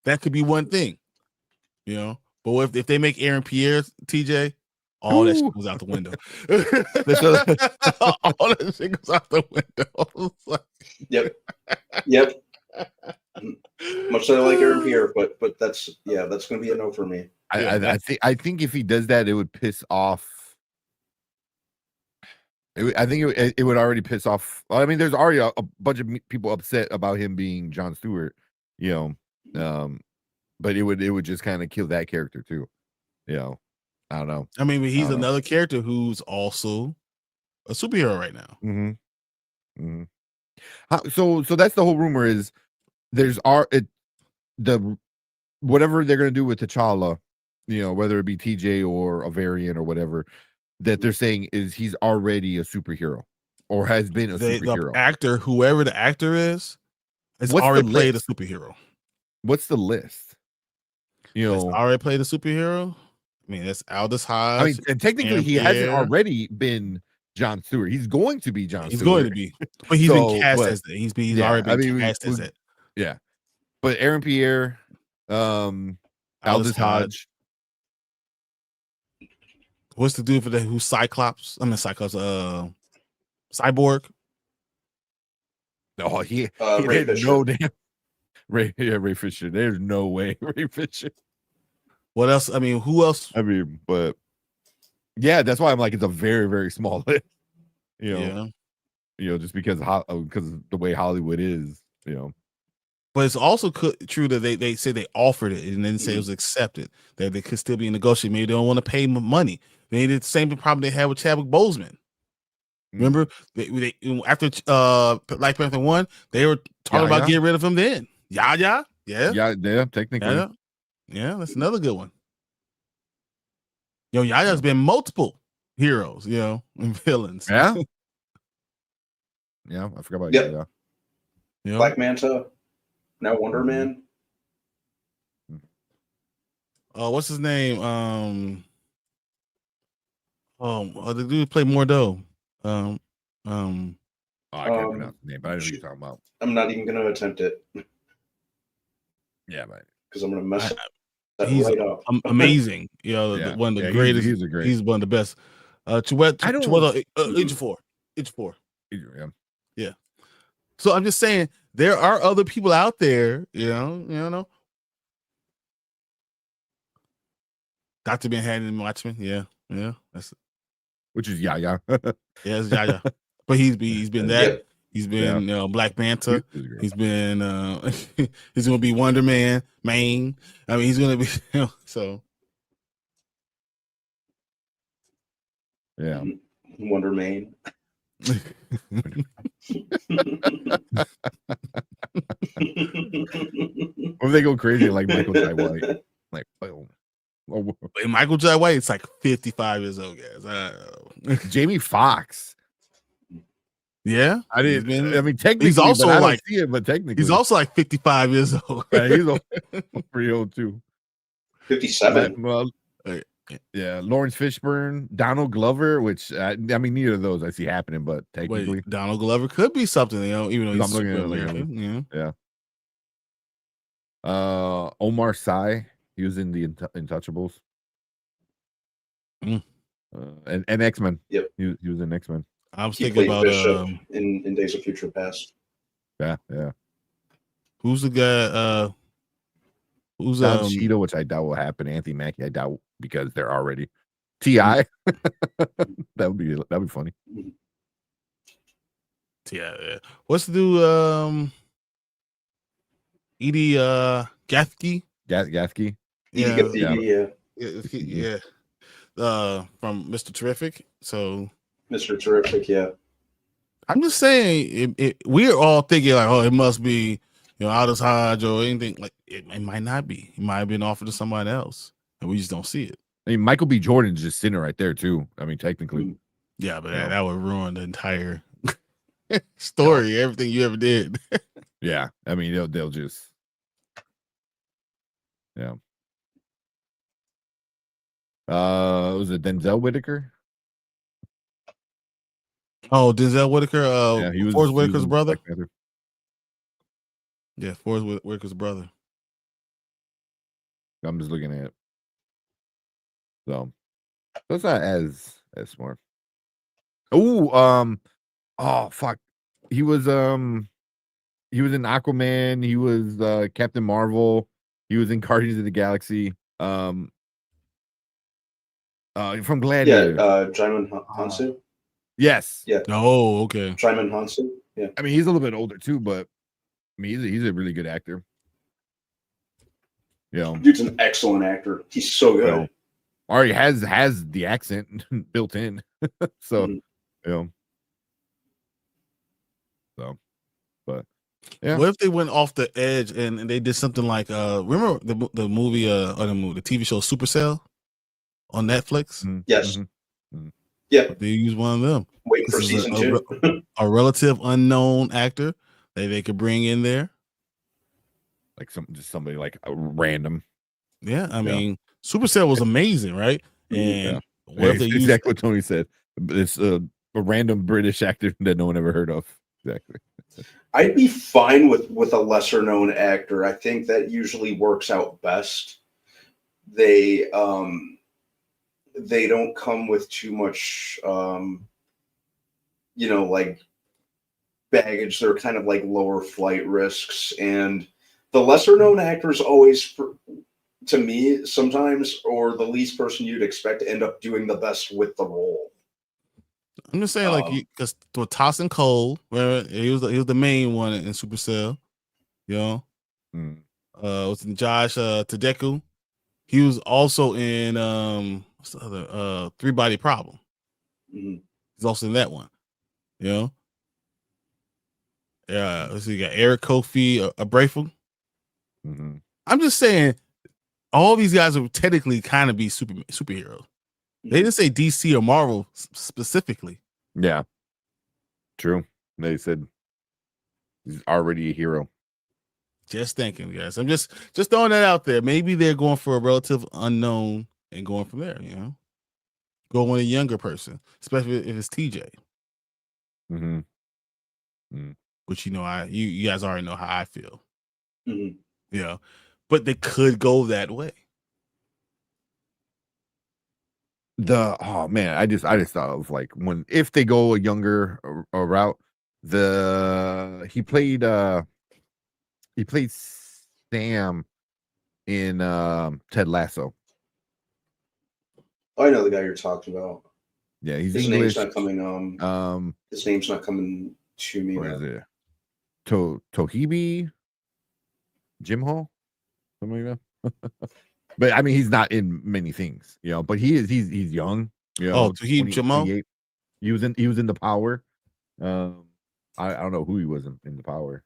That could be one thing. But if they make Aaron Pierre TJ, all that shit goes out the window. All that shit goes out the window. Yep. Much as I like Aaron Pierre, but that's going to be a no for me. I think if he does that, it would piss off. I think it would already piss off. I mean, there's already a bunch of people upset about him being Jon Stewart. But it would just kind of kill that character too. I don't know. I mean, but he's another character who's also a superhero right now. Mm-hmm. Mm-hmm. So that's the whole rumor is there's whatever they're gonna do with T'Challa, whether it be TJ or a variant or whatever, that they're saying is he's already a superhero or has been a superhero. The actor, whoever the actor is, has already played a superhero. What's the list? Already played a superhero. I mean, that's Aldous Hodge. I mean, and technically, he hasn't already been Jon Stewart. He's going to be Jon Stewart. He's going to be, but he's been cast as that. He's already been cast as that. Yeah, but Aaron Pierre, Aldous Hodge. What's the dude for that? Who's Cyclops? I mean Cyclops. Cyborg. Oh, he Ray there's Fisher. no damn Ray Fisher. There's no way Ray Fisher. What else? I mean, who else? I mean, but yeah, that's why I'm like it's a very very small list. Just because of the way Hollywood is. But it's also true that they say they offered it and then say it was accepted, that they could still be negotiating. Maybe they don't want to pay money. Maybe it's the same problem they had with Chadwick Boseman. Remember, they after Black Panther 1, they were talking about getting rid of him then. Yeah, technically. Yeah, that's another good one. Yaya's been multiple heroes, and villains. Yeah. Yeah, I forgot about Yaya. Black Manta. Now Wonder Man. What's his name? The dude who played Mordo. I can't pronounce the name, but I know what you're talking about. I'm not even going to attempt it. Yeah, man. Because I'm going to mess that he's right up. Amazing. One of the greatest. He's one of the best. Chiwetel Ejiofor. Yeah. So I'm just saying there are other people out there, Dr. Manhattan and Watchmen, yeah, that's it. Which is Yaya. Yeah, it's Yaya. But he's been that. Yeah. He's been Black Manta. He's been he's gonna be Wonder Man, Maine. I mean, he's gonna be so. Yeah, Wonder Maine. What if they go crazy like Michael Jai White? Like, Michael Jai White, it's like 55 years old, guys. Jamie Foxx. Yeah, I mean, technically, he's also I like, don't see it, but technically, he's also like 55 years old. Yeah, he's pretty old too. 57. Well, yeah, Lawrence Fishburne, Donald Glover, which I mean, neither of those I see happening, but technically, Donald Glover could be something, even though he's looking at it yeah. Omar Sy, he was in the Untouchables. And X-Men. Yep, he was in X-Men. I was thinking about Bishop in Days of Future Past. Yeah. Who's the guy? Who's Don Cheadle, which I doubt will happen. Anthony Mackie, I doubt because they're already T.I. That would be funny. Yeah. What's the do? Edie Gathke. Gathke. Yeah. From Mr. Terrific. So Mr. Terrific, yeah. I'm just saying, we're all thinking like, oh, it must be, Aldous Hodge or anything. Like it might not be. It might have been offered to somebody else, and we just don't see it. I mean, Michael B. Jordan's just sitting right there too. I mean, technically. Yeah, but that would ruin the entire story, everything you ever did. Yeah, I mean, they'll just. Yeah. Was it Denzel Whitaker? Oh, Denzel Whitaker. Yeah, he was Forrest Whitaker's brother. Yeah, Forrest Whitaker's brother. I'm just looking at it. So it's not as smart. Oh, fuck. He was in Aquaman. He was Captain Marvel. He was in Guardians of the Galaxy. From Gladiator. Yeah, Djimon Hounsou. Yes. Yeah. Oh, okay. Djimon Hounsou. Yeah. I mean, he's a little bit older too, but I mean, he's a really good actor. Dude's an excellent actor. He's so good. Already has the accent built in. So, So, but yeah. What if they went off the edge and they did something like remember the movie or the TV show Supercell on Netflix? Yes. Mm-hmm. Yeah. They use one of them. Waiting for season 2. A relative unknown actor that they could bring in there. Like somebody like a random. Yeah, I mean, Supercell was amazing, right? And what if they exactly what Tony said. It's a random British actor that no one ever heard of. Exactly. I'd be fine with a lesser known actor. I think that usually works out best. They don't come with too much like baggage. They're kind of like lower flight risks, and the lesser known actors always, to me, sometimes, or the least person you'd expect to end up doing the best with the role. I'm just saying, like, because with Tossin Cole, where he was the main one in Supercell, you know. Was in Josh Tadeku. He was also in what's the other 3 Body Problem. Mm-hmm. He's also in that one, you know. Yeah, let's see, you got Eric Kofi, Abrafel. I'm just saying, all these guys would technically kind of be superheroes. They didn't say DC or Marvel specifically. Yeah, true. They said he's already a hero. Just thinking, guys. I'm just throwing that out there. Maybe they're going for a relative unknown and going from there. You know, go with a younger person, especially if it's TJ. Which you guys already know how I feel. Yeah, but they could go that way. Oh man, I just thought of like if they go a younger route, he played Sam in Ted Lasso. I know the guy you're talking about. Yeah, he's his English. name's not coming. His name's not coming to me. What is it? Tohebi Jim Hall, something like that. But I mean, he's not in many things, you know. But he's young, you know. Toheeb Jamal. He was in The Power. I don't know who he was in The Power.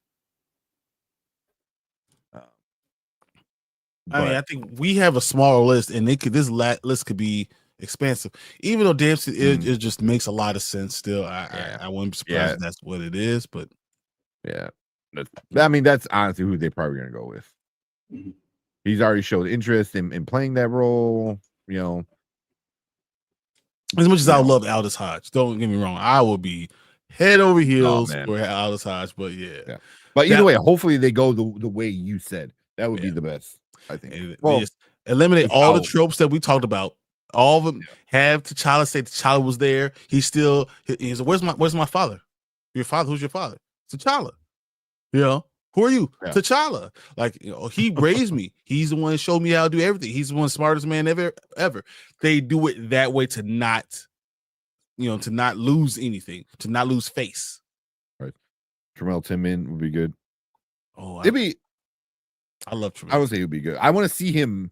I mean, I think we have a smaller list, and this list could be expansive. Even though Dempsey, it just makes a lot of sense. Still, I wouldn't be surprised if that's what it is. But yeah, I mean, that's honestly who they're probably gonna go with. He's already showed interest in playing that role. You know, as much as I love Aldous Hodge, don't get me wrong, I will be head over heels for Aldous Hodge. But yeah. But either way, hopefully they go the way you said. That would be the best, I think. Just eliminate all the tropes that we talked about. All of them have T'Challa say T'Challa was there. He's where's my father? Your father? Who's your father? T'Challa. You know, who are you? T'Challa. Like, you know, he raised me. He's the one that showed me how to do everything. He's the one smartest man ever. They do it that way to not lose anything, to not lose face. Right. Tremel Timmon would be good. Oh, I love Tremel. I would say it would be good. I want to see him.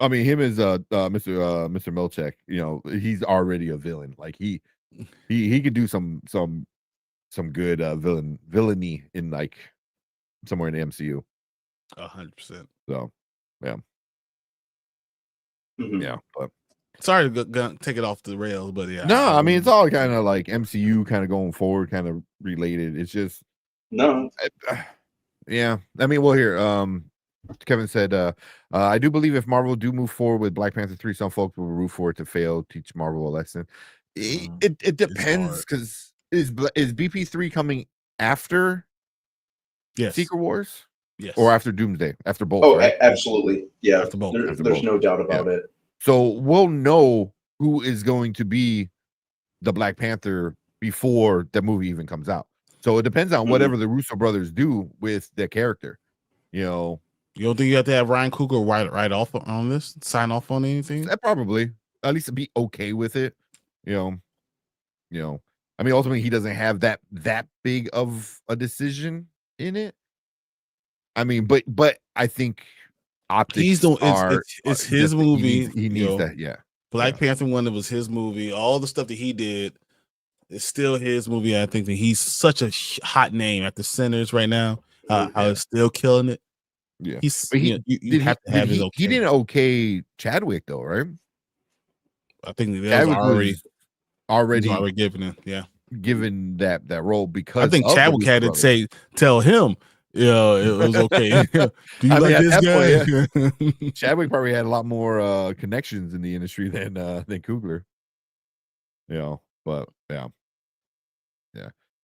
I mean, him as Mr. Milchek, you know, he's already a villain. Like he could do some good villainy in like somewhere in the MCU. 100%. So, yeah. Yeah, but sorry to take it off the rails, but yeah. No, I mean it's all kind of like MCU kind of going forward, kind of related. It's just yeah. I mean, well, here, Kevin said, I do believe if Marvel do move forward with Black Panther 3, some folks will root for it to fail, teach Marvel a lesson. It depends, because is BP3 coming after Secret Wars? Yes. Or after Doomsday? After both? Oh, right? absolutely. Yeah. After both. There's no doubt about it. So we'll know who is going to be the Black Panther before the movie even comes out. So it depends on whatever the Russo brothers do with their character. You know, you don't think you have to have Ryan Coogler write off on this, sign off on anything? Probably, at least be okay with it. You know. I mean, ultimately, he doesn't have that big of a decision in it. I mean, but I think optics it's his movie. He needs that. Yeah, Black Panther one, it was his movie. All the stuff that he did. It's still his movie. I think that he's such a hot name at the centers right now. How it's still killing it. Yeah, you have to have his okay. He didn't okay Chadwick though, right? I think that was already given it. Yeah, given that role because I think Chadwick had to tell him. Yeah, it was okay. Do you like this guy? Point, yeah. Chadwick probably had a lot more connections in the industry than Coogler. You know, but yeah.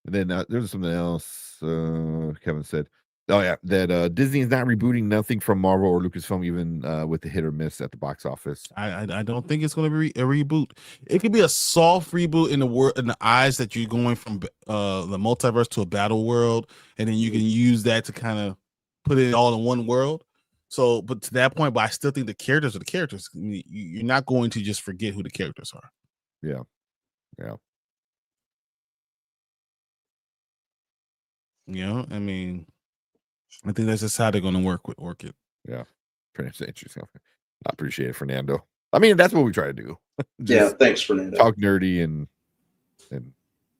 And then there's something else Kevin said. Oh yeah, that Disney is not rebooting nothing from Marvel or Lucasfilm, even with the hit or miss at the box office. I don't think it's going to be a reboot. It could be a soft reboot in the eyes that you're going from the multiverse to a battle world, and then you can use that to kind of put it all in one world. So, but to that point, but I still think the characters are the characters. You're not going to just forget who the characters are. Yeah. You know, I mean, I think that's just how they're going to work it. Yeah, pretty interesting. I appreciate it, Fernando. I mean, that's what we try to do. Yeah, thanks, Fernando. Talk nerdy and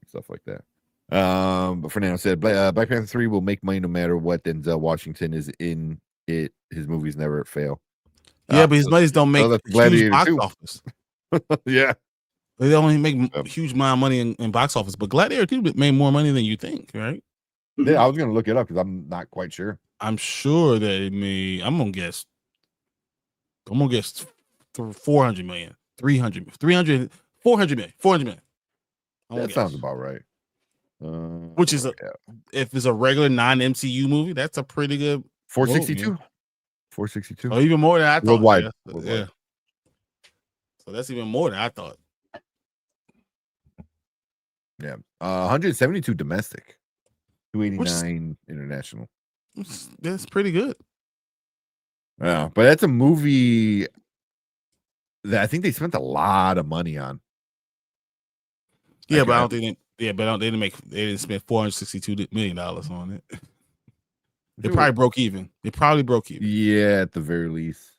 stuff like that. But Fernando said Black Panther 3 will make money no matter what. Denzel Washington is in it. His movies never fail. Yeah, but his movies don't make huge box office. Yeah. They only make huge amount of money in box office, but Gladiator 2 made more money than you think, right? Yeah, I was gonna look it up because I'm not quite sure. I'm sure that it may. I'm gonna guess 400 million, 300, 400 million, 400 million. That sounds about right. Which is if it's a regular non-MCU movie, that's a pretty good 462. 462. Oh, even more than I thought. Worldwide. Yeah. So that's even more than I thought. Yeah. 172 domestic. 289 international. That's pretty good. Yeah, but that's a movie that I think they spent a lot of money on. Yeah, but I don't think they didn't spend $462 million on it. They probably broke even. Yeah, at the very least.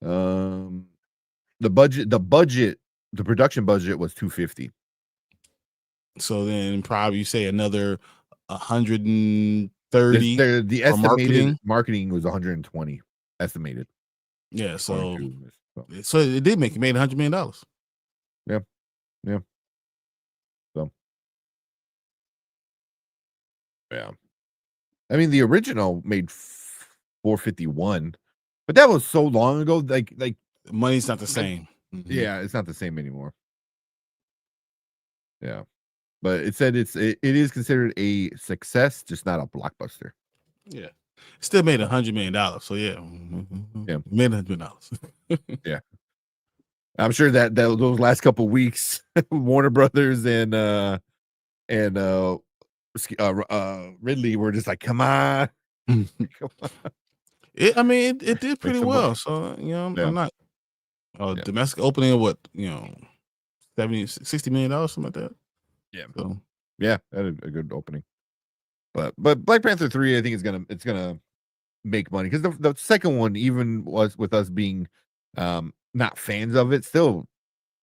The production budget was 250. So then probably you say another 130. The estimated marketing was 120 estimated. Yeah, so it made $100 million. Yeah. So yeah. I mean, the original made 451, but that was so long ago. Like money's not the same. Yeah, it's not the same anymore. Yeah, but it said it is considered a success, just not a blockbuster. Yeah, it still made $100 million. So yeah, made $100 million. Yeah, I'm sure that those last couple weeks, Warner Brothers and Ridley were just like, come on. Come on. It did pretty well. So I'm not domestic opening of what, $60 million, something like that. Yeah. So yeah, that is a good opening. But Black Panther 3, I think it's gonna make money because the second one, even was with us being not fans of it, still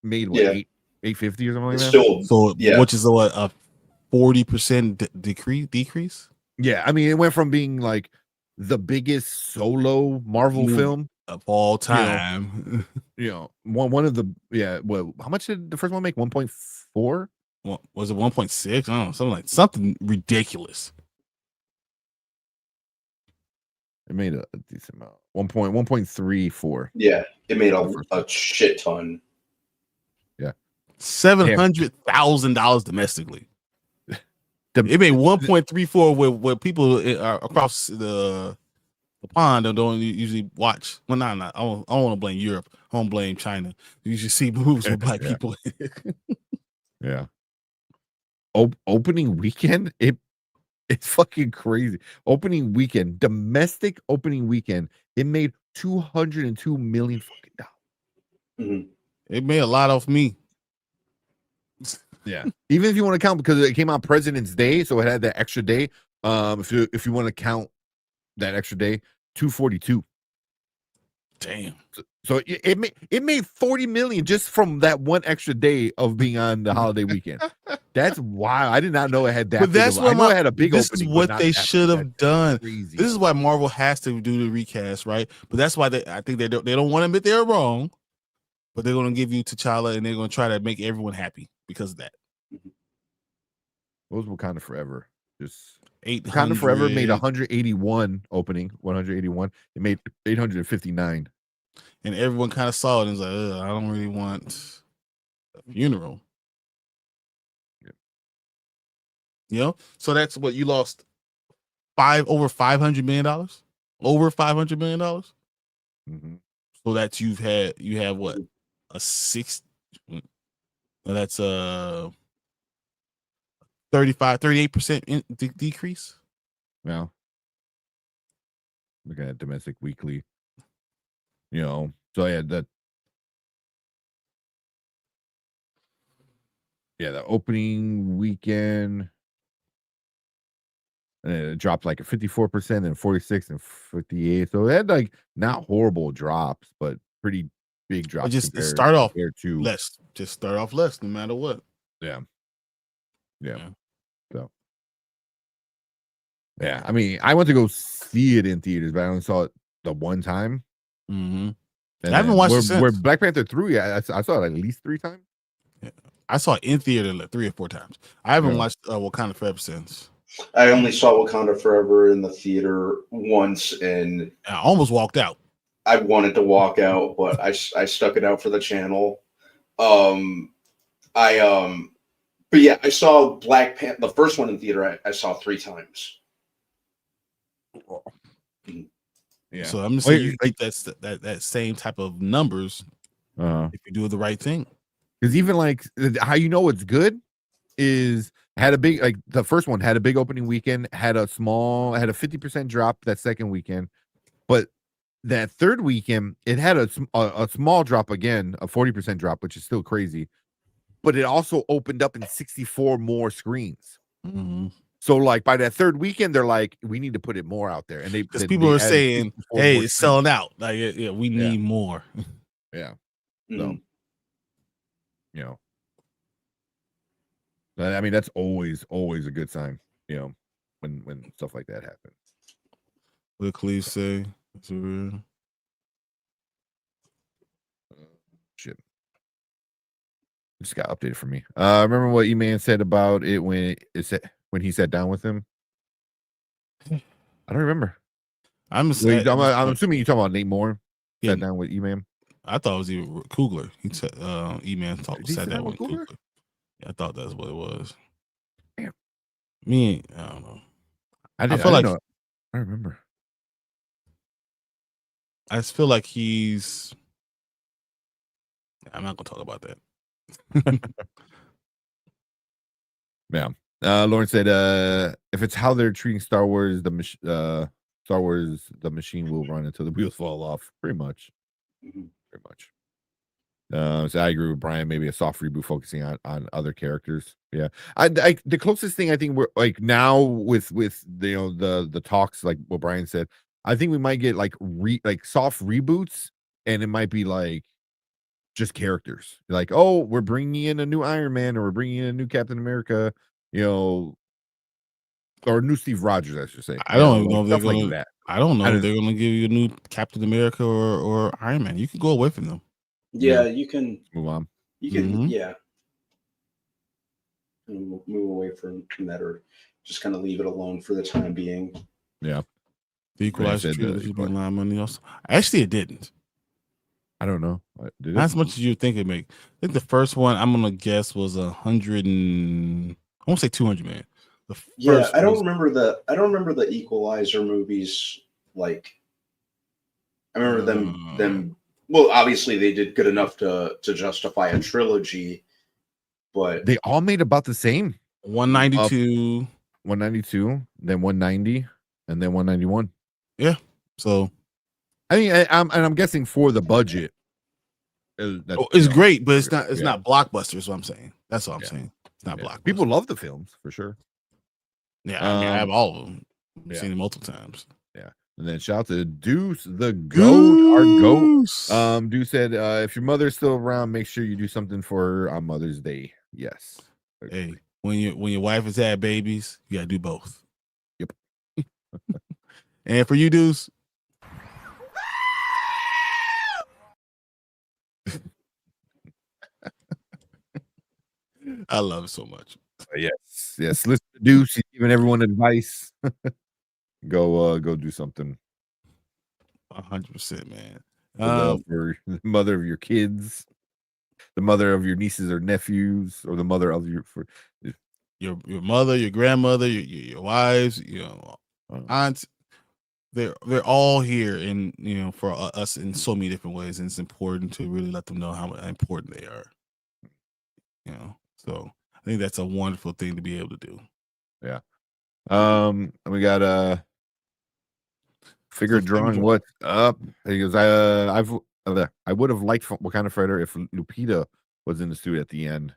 made what 850 or something like that. Which is a 40% decrease. Yeah, I mean, it went from being like the biggest solo Marvel film of all time. One of the Well, how much did the first one make? 1.4? Was it 1.6? I don't know, something ridiculous. It made a decent amount. 1.34. Yeah, it made a shit ton. Yeah, $700,000 domestically. It made 1.34 with people across the pond that don't usually watch. Well, I don't want to blame Europe. I don't blame China. You usually see movies with black people. Yeah. Opening weekend, it's fucking crazy. Opening weekend, domestic opening weekend, it made $202 million fucking dollars. It made a lot off me. Yeah, even if you want to count because it came out President's Day, so it had that extra day. If you want to count that extra day, 242. Damn. So it made 40 million just from that one extra day of being on the holiday weekend. That's wild. I did not know it had that. But that's what I had a big. This opening, is what they should have done. Crazy. This is why Marvel has to do the recast, right? But that's why I think they don't want to admit they're wrong. But they're going to give you T'Challa, and they're going to try to make everyone happy because of that. What was Wakanda Forever? Just 800. Wakanda Forever made 181 opening, 181. It made 859. And everyone kind of saw it and was like, I don't really want a funeral. You know, so that's what you lost over $500 million, over $500 million. Mhm. So that you have what a 6. That's 38% decrease. Yeah. Looking at domestic weekly, you know, so the opening weekend, and it dropped like a 54% and 46 and 58. So it had like not horrible drops, but pretty big drops Just compared start off to less. Just start off less, no matter what. Yeah. Yeah. So yeah, I mean, I went to go see it in theaters, but I only saw it the one time. Mm-hmm. And I haven't watched it where since. Black Panther 3, I saw it at least 3 times. Yeah. I saw it in theater like 3 or 4 times. I haven't watched Wakanda Forever since. I only saw Wakanda Forever in the theater once, and I almost walked out. I wanted to walk out, but I stuck it out for the channel. But yeah, I saw Black Panther, the first one in theater. I saw 3 times. Yeah. So I'm just saying you keep that same type of numbers if you do the right thing. Because even like how you know it's good is had a big, like the first one had a big opening weekend, had a 50% drop that second weekend, but that third weekend it had a small drop again, a 40% drop, which is still crazy, but it also opened up in 64 more screens. Mm-hmm. So like by that third weekend, they're like, we need to put it more out there, and because people are saying, "Hey, it's selling out. Like, yeah, we need more." Yeah. Mm-hmm. So, you know, I mean, that's always a good sign, you know, when stuff like that happens. What did Cleve say? It's real. Shit. Just got updated for me. Remember what E-Man said about it when he sat down with him? I don't remember. I'm assuming you're talking about Nate Moore. Yeah. Sat down with E-Man. I thought it was even Coogler. He said E-Man sat down with Coogler. Yeah, I thought that's what it was. Damn. Me, I don't know. I feel like know. I remember. I just feel like he's. I'm not gonna talk about that. Yeah. Lauren said, if it's how they're treating Star Wars, the machine will run until the wheels fall off. Pretty much. Pretty much. So I agree with Brian. Maybe a soft reboot focusing on other characters. Yeah, the closest thing I think we're like now with the talks, like what Brian said. I think we might get like soft reboots, and it might be like just characters. Like, oh, we're bringing in a new Iron Man, or we're bringing in a new Captain America, or new Steve Rogers, I should say. I don't even know if they're going gonna. I don't know if they're gonna give you a new Captain America or Iron Man. You can go away from them. Yeah, you can move on. You can, move away from that, or just kind of leave it alone for the time being. Yeah. The Equalizer trilogy made a lot of money also. Actually, it didn't. I don't know. Not as much as you think it make. I think the first one I'm gonna guess was 100 and I won't say 200 million. I don't remember the Equalizer movies. Like, I remember them. Well, obviously they did good enough to justify a trilogy, but they all made about the same. 192, 192, then 190, and then 191. Yeah. So, I mean, I'm guessing for the budget, it's great, but it's not blockbuster. Is what I'm saying. That's all I'm saying. It's not blockbuster. People love the films for sure. Yeah, I mean, I have all of them. I've seen them multiple times. Yeah. And then shout out to Deuce, the GOAT, our GOAT. Deuce said, if your mother's still around, make sure you do something for her on Mother's Day. Yes. Hey, when your wife has had babies, you gotta do both. Yep. And for you, Deuce. I love it so much. Yes. Listen to Deuce. He's giving everyone advice. Go do something. 100%, man. For the mother of your kids, the mother of your nieces or nephews, or the mother of your your mother, your grandmother, your wives, aunts. They're all here, and for us in so many different ways, and it's important to really let them know how important they are. So I think that's a wonderful thing to be able to do. Yeah. And we got figure drawing what's up. He goes, I would have liked Wakanda Forever if Lupita was in the suit at the end.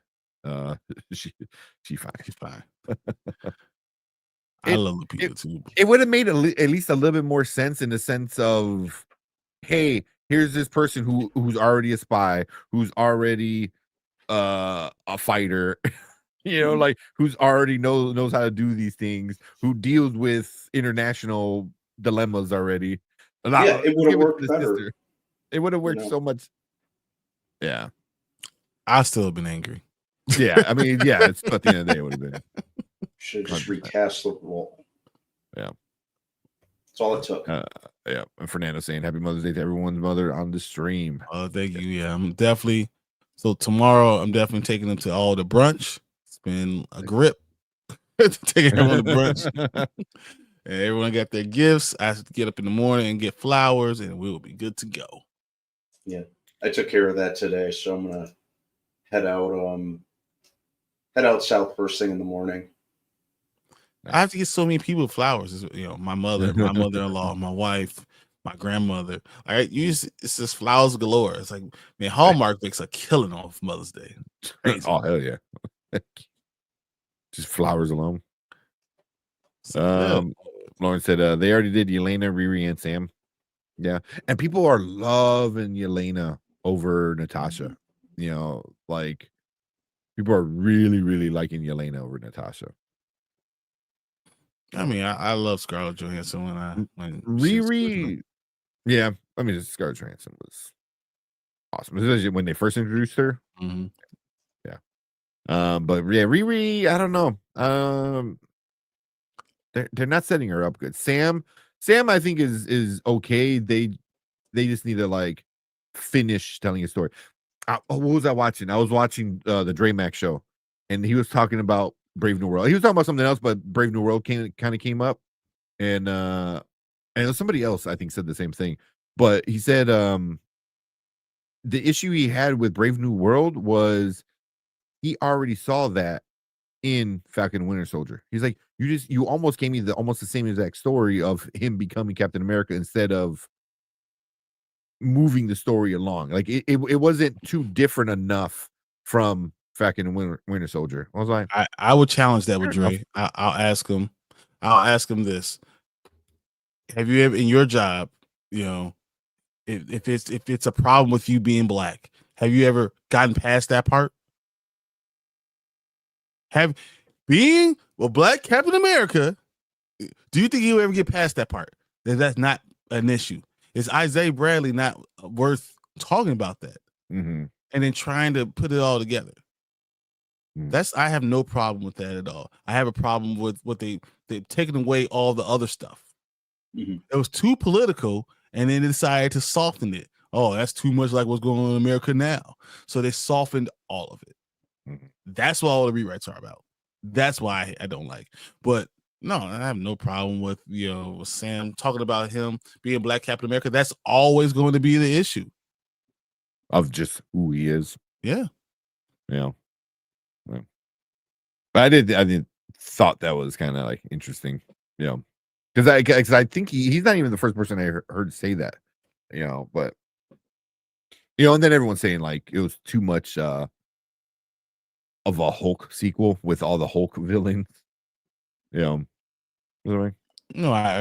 She's fine. I love Lupita too. It would have made at least a little bit more sense, in the sense of, hey, here's this person who's already a spy, who's already a fighter, like who's already knows how to do these things, who deals with international dilemmas already. Yeah, it would have worked better. Sister. It would have worked so much. Yeah. I still have been angry. Yeah, I mean, yeah, it's at the end of the day, it would have been. Should have just recast the role. Yeah. That's all it took. Yeah. And Fernando saying happy Mother's Day to everyone's mother on the stream. Oh, thank you. Yeah, I'm definitely. So tomorrow, I'm definitely taking them to all the brunch. It's been a grip taking everyone to brunch. And everyone got their gifts. I have to get up in the morning and get flowers, and we'll be good to go. Yeah, I took care of that today, so I'm gonna head out south first thing in the morning. I have to get so many people flowers. My mother, my mother-in-law, my wife, my grandmother. It's just flowers galore. It's like, man, Hallmark makes a killing off Mother's Day. Crazy. Oh, hell yeah. Just flowers alone. Lauren said they already did Yelena, Riri, and Sam. Yeah. And people are loving Yelena over Natasha. Like people are really, really liking Yelena over Natasha. I mean, I love Scarlett Johansson when Riri. Yeah, I mean, Scarlett Johansson was awesome, especially when they first introduced her. Mm-hmm. Yeah. But yeah, Riri, I don't know. They're not setting her up good. Sam, I think is okay. They just need to like finish telling a story. What was I watching? I was watching the Dre Max show, and he was talking about Brave New World. He was talking about something else, but Brave New World kind of came up, and somebody else I think said the same thing. But he said the issue he had with Brave New World was he already saw that in Falcon and Winter Soldier. He's like, you almost gave me almost the same exact story of him becoming Captain America instead of moving the story along. Like it wasn't too different enough from Falcon and Winter Soldier. I was like, I would challenge that with Dre. I'll ask him. I'll ask him this: have you ever, in your job, if it's a problem with you being black, have you ever gotten past that part? Being black Captain America, do you think you'll ever get past that part? That's not an issue. Is Isaiah Bradley not worth talking about that? Mm-hmm. And then trying to put it all together. I have no problem with that at all. I have a problem with what they've taken away all the other stuff. Mm-hmm. It was too political, and then they decided to soften it. Oh, that's too much like what's going on in America now. So they softened all of it. Mm-hmm. That's what all the rewrites are about. That's why I don't like. But no, I have no problem with Sam talking about him being Black Captain America. That's always going to be the issue of just who he is. Yeah. But I did thought that was kind of like interesting, because I think he's not even the first person I heard say that, but and then everyone's saying like it was too much of a Hulk sequel with all the Hulk villains. No, I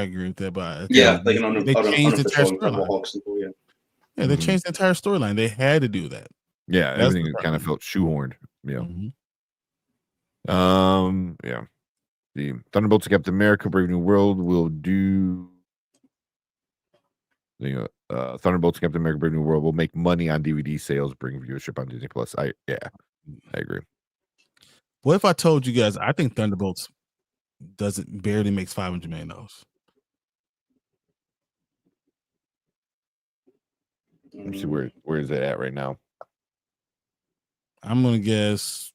agree with that, but they changed the entire storyline. Yeah, they changed the entire storyline. They had to do that. Yeah, everything kind of felt shoehorned. The Thunderbolts of Captain America, Brave New World will do. Thunderbolts of Captain America, Brave New World will make money on DVD sales, bring viewership on Disney Plus. I agree. What if I told you guys I think Thunderbolts barely makes $500 million? Let me see where is it at right now. I'm gonna guess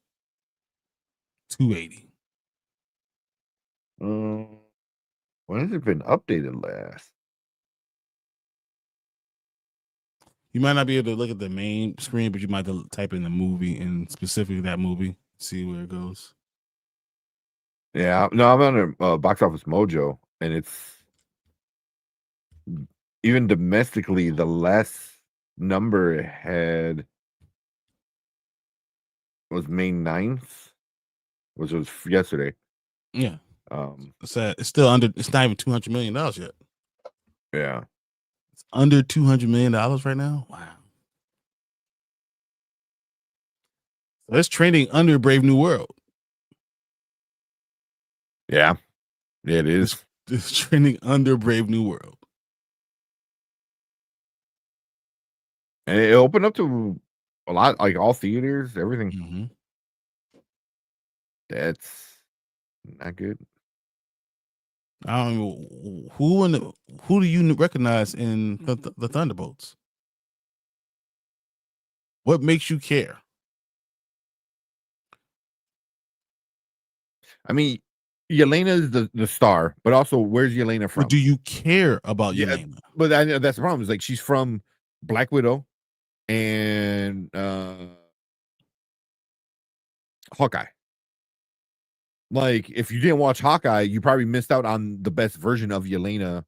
280. When has it been updated last? You might not be able to look at the main screen, but you might have to type in the movie and specifically that movie, see where it goes. Yeah, no, I'm on Box Office Mojo, and it's even domestically the last number it had was May 9th, which was yesterday. Yeah. It's still under. It's not even $200 million yet. Yeah. It's under $200 million right now. Wow. So it's trending under Brave New World. Yeah, it is. It's trending under Brave New World. And it opened up to a lot, like all theaters, everything. Mm-hmm. That's not good. I don't know who do you recognize in the Thunderbolts? What makes you care? I mean, Yelena is the star, but also where's Yelena from? Or do you care about Yeah, Yelena? but that's the problem. Is like she's from Black Widow and Hawkeye. Like, if you didn't watch Hawkeye, you probably missed out on the best version of Yelena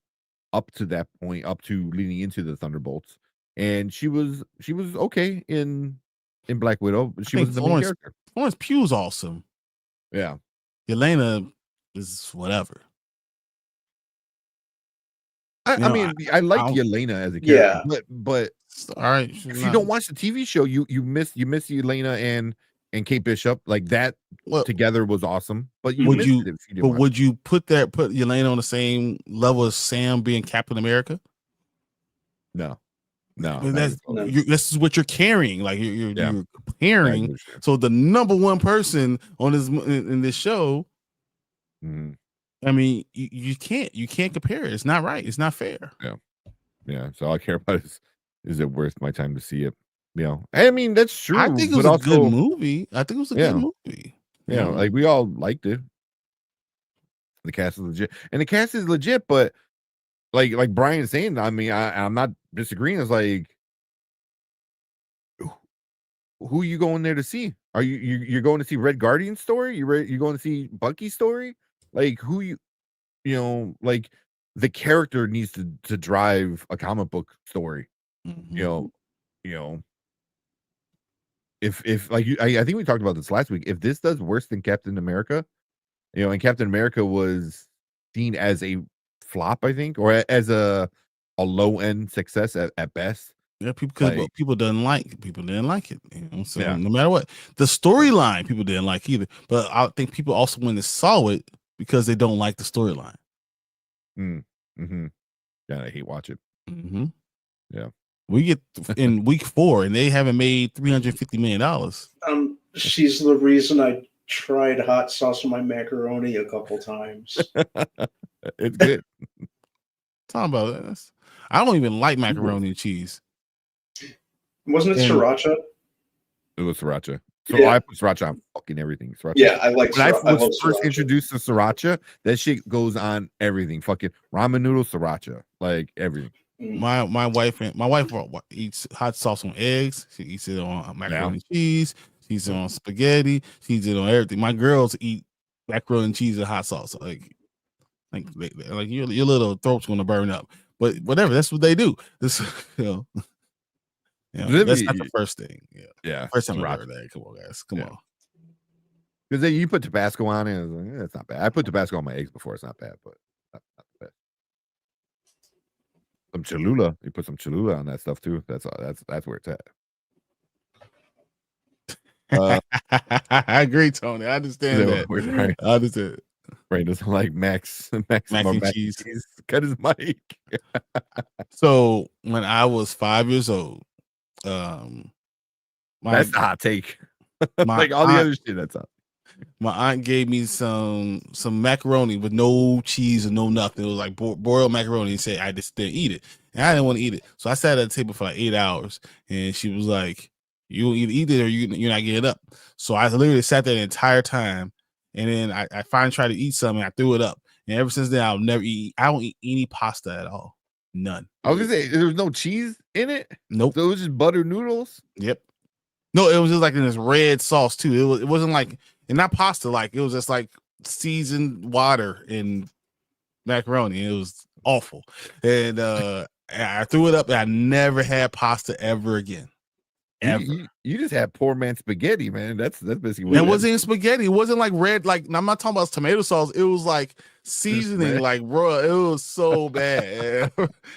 up to that point, up to leading into the Thunderbolts. And she was okay in Black Widow, but she wasn't the main character. Florence Pugh's awesome. Yeah. Yelena is whatever. I mean, I liked Yelena as a character, but all right. If you don't watch the TV show, you miss Yelena and Kate Bishop. Like that together was awesome. But would you put Yelena on the same level as Sam being Captain America? No. This is what you're carrying. Like you're comparing. Right, sure. So the number one person on this in this show. Mm-hmm. I mean, you can't compare it. It's not right. It's not fair. Yeah. So all I care about is it worth my time to see it? You know, I mean that's true. I think it was a good movie. I think it was a good movie. Yeah, like we all liked it. The cast is legit, and the cast is legit. But like Brian's saying, I mean, I'm not disagreeing. It's like, who are you going there to see? Are you're going to see Red Guardian's story? You're going to see Bucky's story? Like who you like the character needs to drive a comic book story. Mm-hmm. You know. If like I think we talked about this last week. If this does worse than Captain America, and Captain America was seen as a flop, I think, or as a low end success at best. Yeah, people didn't like it. So no matter what, the storyline people didn't like either. But I think people also went and saw it because they don't like the storyline. Mm-hmm. Yeah, I hate watch it. Mm-hmm. Yeah. We get in week 4 and they haven't made $350 million. She's the reason I tried hot sauce on my macaroni a couple times. It's good. Talking about this. I don't even like macaroni and cheese. Wasn't it sriracha? It was sriracha. So I put sriracha on fucking everything. Sriracha. Yeah, I like when I was first introduced to sriracha, that shit goes on everything. Fucking ramen noodles, sriracha. Like everything. My wife eats hot sauce on eggs. She eats it on macaroni and cheese. She eats it on spaghetti. She eats it on everything. My girls eat macaroni and cheese and hot sauce. Like your little throat's gonna burn up. But whatever, that's what they do. This that's not the first thing. Yeah. First time I heard that. Come on, guys. Come on. Because then you put Tabasco on it, and it's not bad. I put Tabasco on my eggs before. It's not bad, but not bad. Some Cholula. You put some Cholula on that stuff too. That's where it's at. I agree, Tony. I understand that. Right. I understand. Right, doesn't like Max and cheese. Cut his mic. So when I was 5 years old, that's a hot take. Like all the other shit, that's hot. My aunt gave me some macaroni with no cheese and no nothing. It was like boiled macaroni. And said I just didn't eat it, and I didn't want to eat it. So I sat at the table for like 8 hours, and she was like, "You either eat it or you're not getting up." So I literally sat there the entire time and then I finally tried to eat something. I threw it up, and ever since then I'll never eat. I don't eat any pasta at all. None. I was gonna say there was no cheese in it. Nope. So it was just butter noodles. Yep. No, it was just like in this red sauce too. It wasn't like, and not pasta. Like it was just like seasoned water and macaroni. It was awful, and I threw it up. And I never had pasta ever again. Ever. You just had poor man spaghetti, man. That's basically what it wasn't even spaghetti. It wasn't like red. Like I'm not talking about tomato sauce. It was like seasoning. Like bro, it was so bad.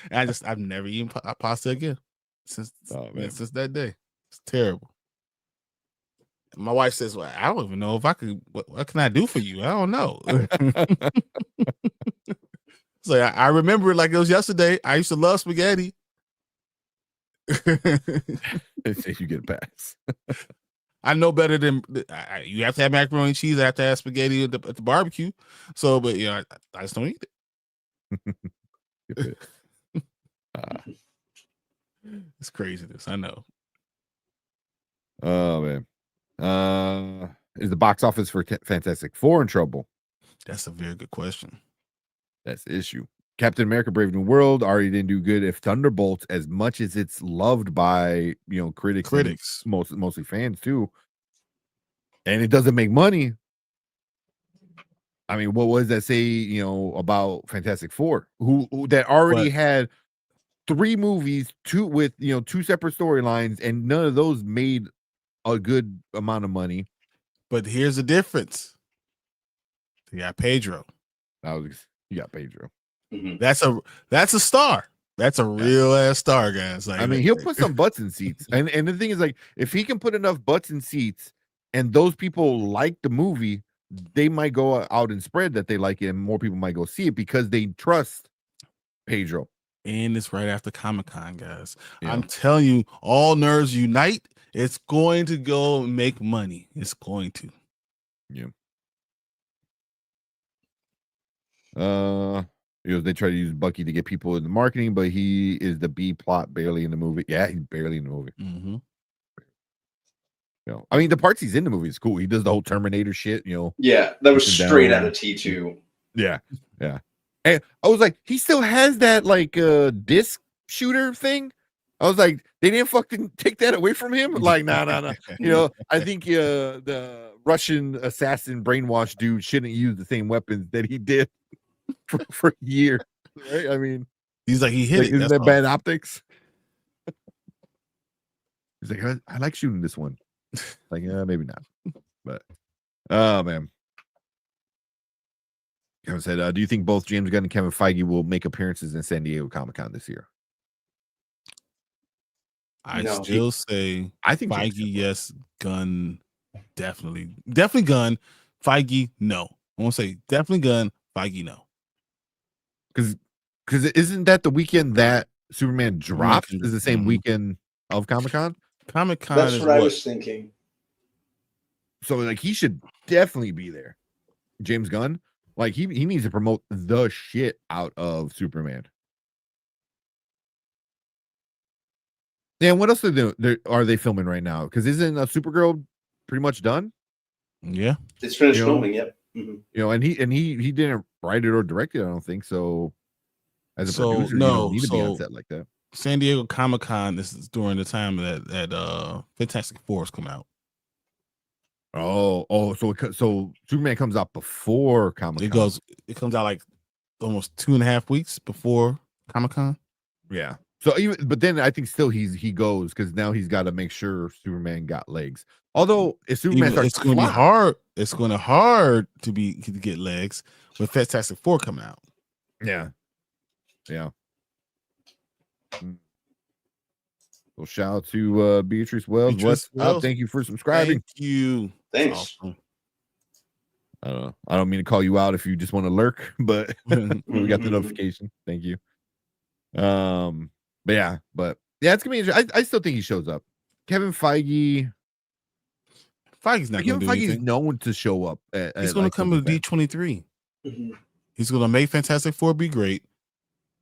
And I've never eaten pasta again since that day. It's terrible. My wife says, "Well, I don't even know if I could. What can I do for you? I don't know." So I remember it like it was yesterday. I used to love spaghetti. You get a pass. I know better than you have to have macaroni and cheese. I have to have spaghetti at the barbecue. So, but I just don't eat it. It's craziness. I know. Oh man. Is the box office for Fantastic Four in trouble? That's a very good question. That's the issue. Captain America: Brave New World already didn't do good. If Thunderbolts, as much as it's loved by critics, mostly fans too, and it doesn't make money. I mean, what was that say? About Fantastic Four, who that already had 3 movies, 2 separate storylines, and none of those made a good amount of money. But here's the difference. You got Pedro. You got Pedro. Mm-hmm. That's a star. That's a real ass star, guys. Like, I mean, he'll put some butts in seats, and the thing is, like, if he can put enough butts in seats, and those people like the movie, they might go out and spread that they like it, and more people might go see it because they trust Pedro. And it's right after Comic-Con, guys. Yeah. I'm telling you, all nerds unite. It's going to go make money. It's going to. Yeah. They try to use Bucky to get people in the marketing, but he is the B plot, barely in the movie. Yeah, he's barely in the movie. Mm-hmm. I mean, the parts he's in the movie is cool. He does the whole Terminator shit. Yeah, that was straight out of T2. Yeah. And I was like, he still has that like disc shooter thing. I was like, they didn't fucking take that away from him. Like, no. I think the Russian assassin brainwash dude shouldn't use the same weapons that he did for years. Right? I mean, he's like, he hit it. Isn't that bad optics? He's like, I like shooting this one. Like, maybe not. But, oh man. Kevin said, do you think both James Gunn and Kevin Feige will make appearances in San Diego Comic-Con this year? I still say I think Feige, yes. Gunn, definitely Gunn. Feige, no. I won't say definitely Gunn. Feige, no. Because isn't that the weekend that Superman drops? Is the same weekend of Comic-Con? Comic-Con. That's what I was thinking. So like he should definitely be there. James Gunn, like he needs to promote the shit out of Superman. Yeah, what else are they filming right now? Because isn't Supergirl pretty much done? Yeah, it's finished filming. Yep. Mm-hmm. And he didn't write it or direct it. I don't think so. As a producer, you don't need to be on set like that. San Diego Comic-Con. This is during the time that Fantastic Four come out. So Superman comes out before Comic-Con. It comes out like almost 2.5 weeks before Comic-Con. Yeah. So but then I think still he goes because now he's got to make sure Superman got legs. Although if Superman starts, it's going to be hard. It's going to hard to get legs with Fantastic Four coming out. Yeah. Well, shout out to Beatrice Wells. What's up? Thank you for subscribing. Thank you. Thanks. Awesome. I don't mean to call you out if you just want to lurk, but we got the notification. Thank you. But yeah, it's gonna be interesting. I still think he shows up. Kevin Feige's not going to do anything. Known to show up. He's going to come to D23. Mm-hmm. He's going to make Fantastic Four be great.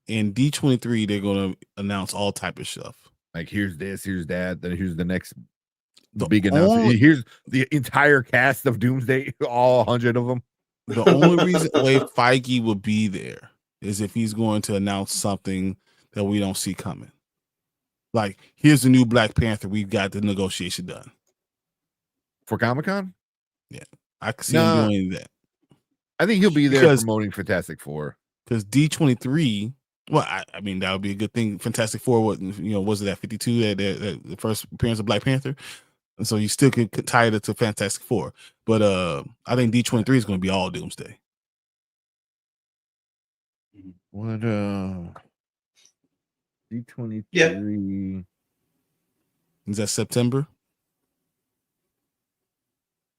In D23, they're going to announce all type of stuff. Like here's this, here's that, then here's the next big announcement. Here's the entire cast of Doomsday, all 100 of them. The only reason why Feige would be there is if he's going to announce something that we don't see coming. Like, here's the new Black Panther. We've got the negotiation done For Comic-Con? Yeah, I can see him doing that. I think he'll be there promoting Fantastic Four. Because D23, well, I mean, that would be a good thing. Fantastic Four, was it at 52, the first appearance of Black Panther? And so you still could tie it to Fantastic Four. But I think D23 is going to be all Doomsday. What D23? Yeah. Is that September?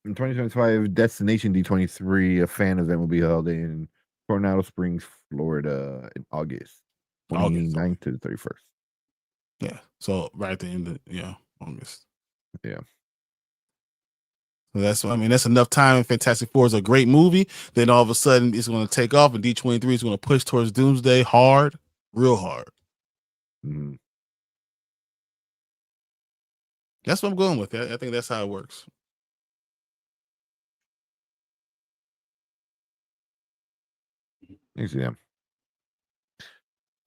In 2025, Destination D23, a fan event will be held in Coronado Springs, Florida in August 29th to the 31st. Yeah. So right at the end of August. Yeah. So that's enough time. Fantastic Four is a great movie. Then all of a sudden it's going to take off, and D23 is going to push towards Doomsday hard, real hard. Mm-hmm. That's what I'm going with. I think that's how it works. Yeah.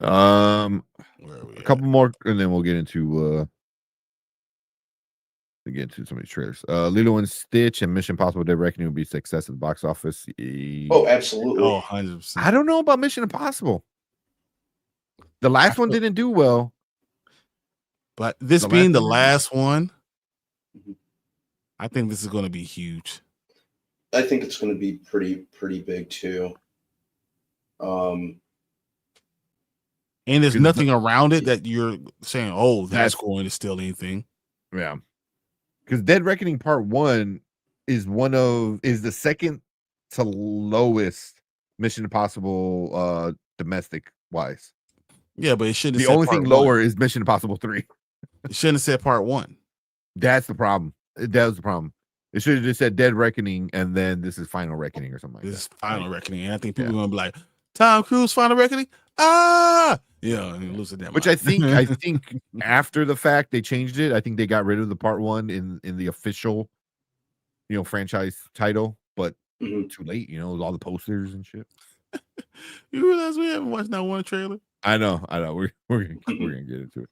A couple more, and then we'll get into some of these trailers. Lilo and Stitch and Mission Impossible: Dead Reckoning will be a success at the box office. Oh, absolutely. Oh, 100%. I don't know about Mission Impossible. The last one didn't do well. But this being the last one, I think this is going to be huge. I think it's going to be pretty big too. And there's nothing around it that you're saying, oh, that's going to steal anything. Yeah. Because Dead Reckoning Part 1 is the second to lowest Mission Impossible domestic wise. Yeah, but it shouldn't have The only thing lower is Mission Impossible 3. It shouldn't have said Part 1. That's the problem. That was the problem. It should have just said Dead Reckoning and then this is Final Reckoning or something like that. This is Final Reckoning. And I think people are going to be like, Tom Cruise, Final Reckoning? Ah! Yeah, and lose that. Which I think after the fact they changed it. I think they got rid of the Part 1 in the official, franchise title, but too late, with all the posters and shit. You realize we haven't watched that one trailer? I know. We're gonna get into it.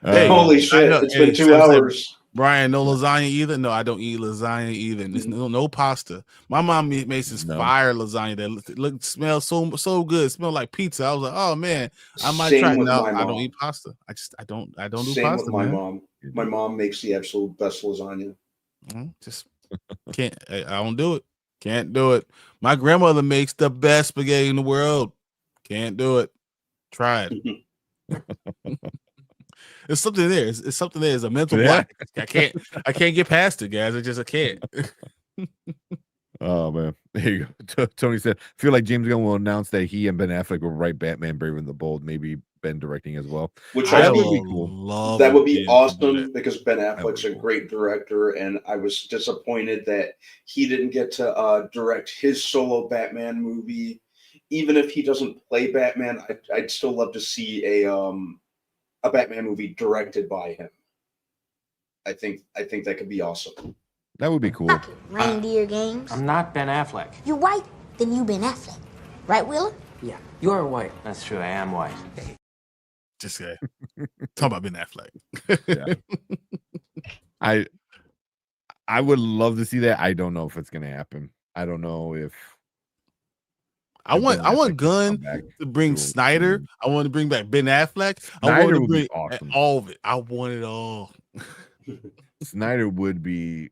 Hey, holy shit! It's been 2 hours. Brian, no lasagna either. No, I don't eat lasagna either. And there's no pasta. My mom makes this fire lasagna that smells so good. It smells like pizza. I was like, oh man, I might try it now. I don't eat pasta. I don't do Same pasta. With my mom. My mom makes the absolute best lasagna. Just can't. I don't do it. Can't do it. My grandmother makes the best spaghetti in the world. Can't do it. Try it. It's something there. It's something there. It's a mental block. I can't get past it, guys. I can't. Oh man. There you go. Tony said, I feel like James Gunn will announce that he and Ben Affleck will write Batman Brave and the Bold, maybe Ben directing as well. Which I would be cool. That would be awesome because Ben Affleck's a great director, and I was disappointed that he didn't get to direct his solo Batman movie. Even if he doesn't play Batman, I'd still love to see a Batman movie directed by him. I think that could be awesome. That would be cool. Reindeer games. I'm not Ben Affleck. You're white, then you Ben Affleck. Right, Wheeler? Yeah, you're white. That's true, I am white. Just talk about Ben Affleck. Yeah. I would love to see that. I don't know if it's gonna happen. I don't know if I want Gunn to bring Snyder. I want to bring back Ben Affleck. I want to bring all of it. I want it all. Snyder would be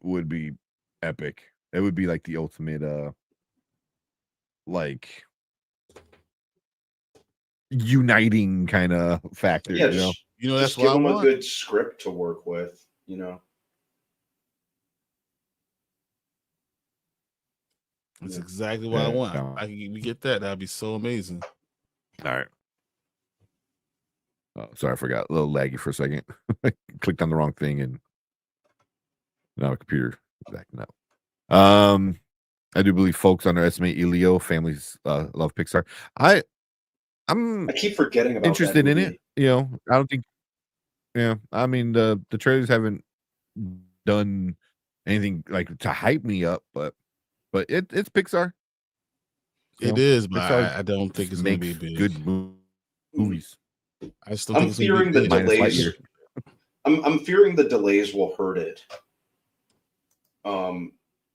epic. It would be like the ultimate like uniting kind of factor. Yeah, that's give him a good script to work with. That's exactly what I want. We get that. That'd be so amazing. All right. Oh, sorry, I forgot. A little laggy for a second. I clicked on the wrong thing and now my computer is acting up. I do believe folks underestimate Elio. Families love Pixar. I keep forgetting about interested in it. I don't think. Yeah, I mean the trailers haven't done anything like to hype me up, but it's Pixar. It is, but Pixar I don't think it's going to be makes big. good movies. I still I'm think it's going to fearing be the big. Minus delays. Lightyear. I'm fearing the delays will hurt it.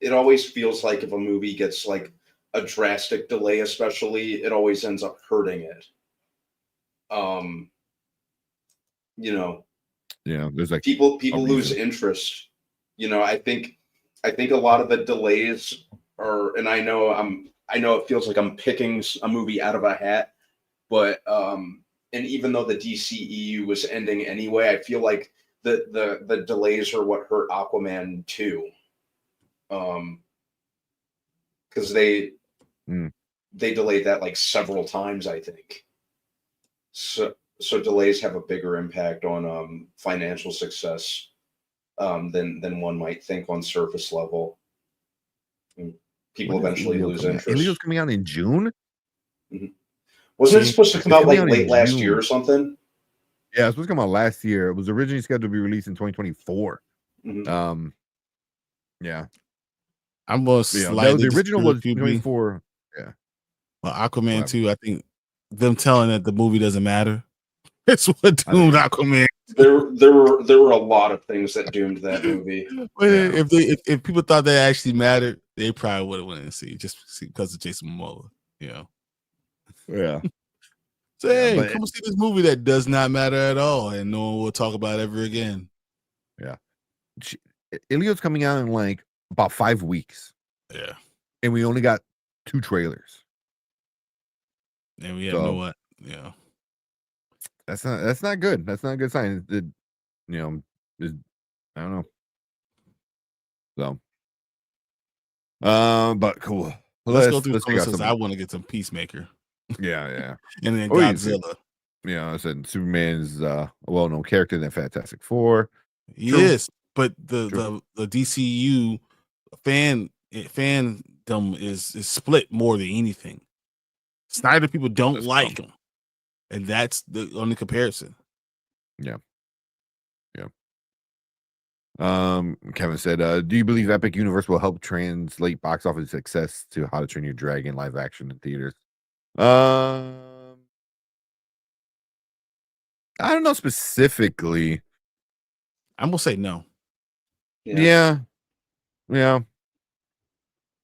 It always feels like if a movie gets like a drastic delay, especially, it always ends up hurting it. You know, Yeah, there's like people a lose reason. interest. You know, I think a lot of the delays are, and I know it feels like I'm picking a movie out of a hat, but and even though the DCEU was ending anyway, I feel like the delays are what hurt Aquaman too. Because they delayed that like several times, I think. So delays have a bigger impact on financial success than one might think on surface level. And people When is eventually Elio lose coming out? Elio's interest. coming out in June? Wasn't it See, supposed to come It's out coming like out in late last year June. or something? Yeah, it's supposed to come out last year. It was originally scheduled to be released in 2024. Mhm. Yeah. I'm going to slightly the original was disagree with you, B. 2024. Yeah. Well, Aquaman Wow. 2, I think them telling that the movie doesn't matter. It's what doomed Aquaman. There were a lot of things that doomed that movie. But Yeah. if people thought that actually mattered, they probably would have went and see just because of Jason Momoa. You know. Yeah. So hey, but come see this movie that does not matter at all, and no one will talk about it ever again. Yeah. Elio's coming out in like about 5 weeks. Yeah. And we only got 2 trailers. And we have no what. Yeah. That's not good. That's not a good sign. I don't know. So but cool. Let's go through check out some. I want to get some Peacemaker. Yeah. And then Easy. Godzilla. I said Superman's a well-known character in the Fantastic Four. Yes, but the DCU fandom is split more than anything. Snyder people don't like him, and that's the only comparison. Yeah. Kevin said, do you believe Epic Universe will help translate box office success to How to Train Your Dragon live action in theaters? I don't know specifically. I'm gonna say no. Yeah.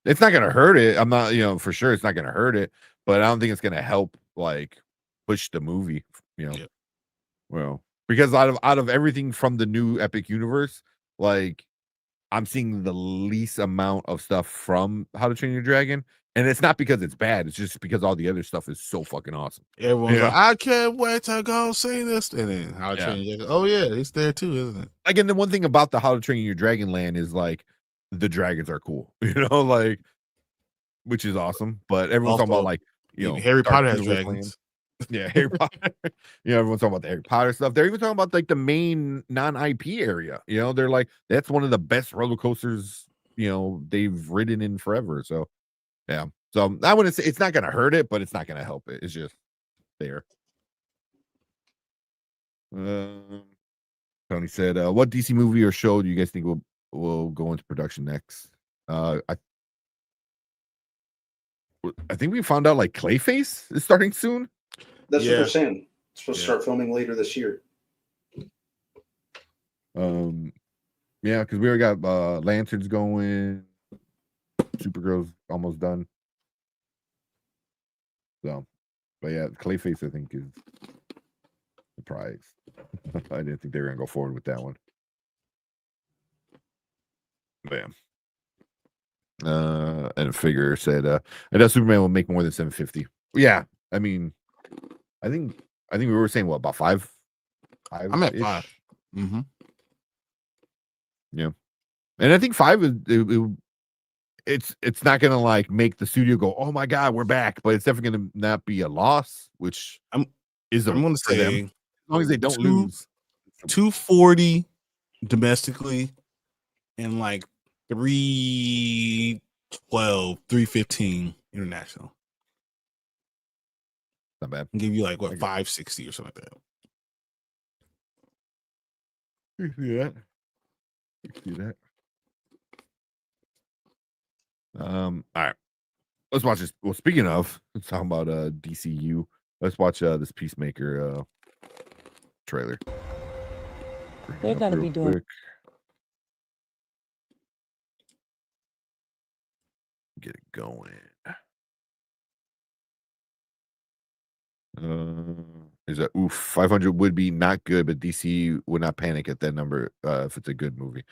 It's not gonna hurt it. I'm not, for sure it's not gonna hurt it, but I don't think it's gonna help like push the movie, Yeah. Well, because out of everything from the new Epic Universe, like I'm seeing the least amount of stuff from How to Train Your Dragon, and it's not because it's bad. It's just because all the other stuff is so fucking awesome. Everyone's like, I can't wait to go see this. And then How to Train Your Dragon. Oh yeah, it's there too, isn't it? Again, the one thing about the How to Train Your Dragon land is like the dragons are cool, like, which is awesome. But everyone's talking about like, Harry Potter has dragons. Land. Yeah, Harry Potter. Everyone's talking about the Harry Potter stuff. They're even talking about like the main non-IP area. They're like, that's one of the best roller coasters, they've ridden in forever. So yeah. So I wouldn't say it's not gonna hurt it, but it's not gonna help it. It's just there. Tony said, what DC movie or show do you guys think will go into production next? I think we found out like Clayface is starting soon. That's what they're saying. It's supposed to start filming later this year. Yeah, because we already got Lanterns going. Supergirl's almost done. So, but yeah, Clayface I think is the prize. I didn't think they were gonna go forward with that one. Bam. And a figure said, I know Superman will make more than 750. Yeah, I mean, I think we were saying what about 5? I'm at 5. Mm-hmm. Yeah, and I think 5 is it's not gonna like make the studio go, oh my god, we're back, but it's definitely gonna not be a loss, which I'm gonna say them, as long as they don't lose. 240 domestically and like 312, 315 international. Not bad. I'll give you like what 560 or something like that. You see that? See that? All right. Let's watch this. Well, speaking of, let's talk about DCU. Let's watch this Peacemaker trailer. Bring it They're up gonna real be doing quick. Get it going. Is that 500 would be not good, but DC would not panic at that number if it's a good movie.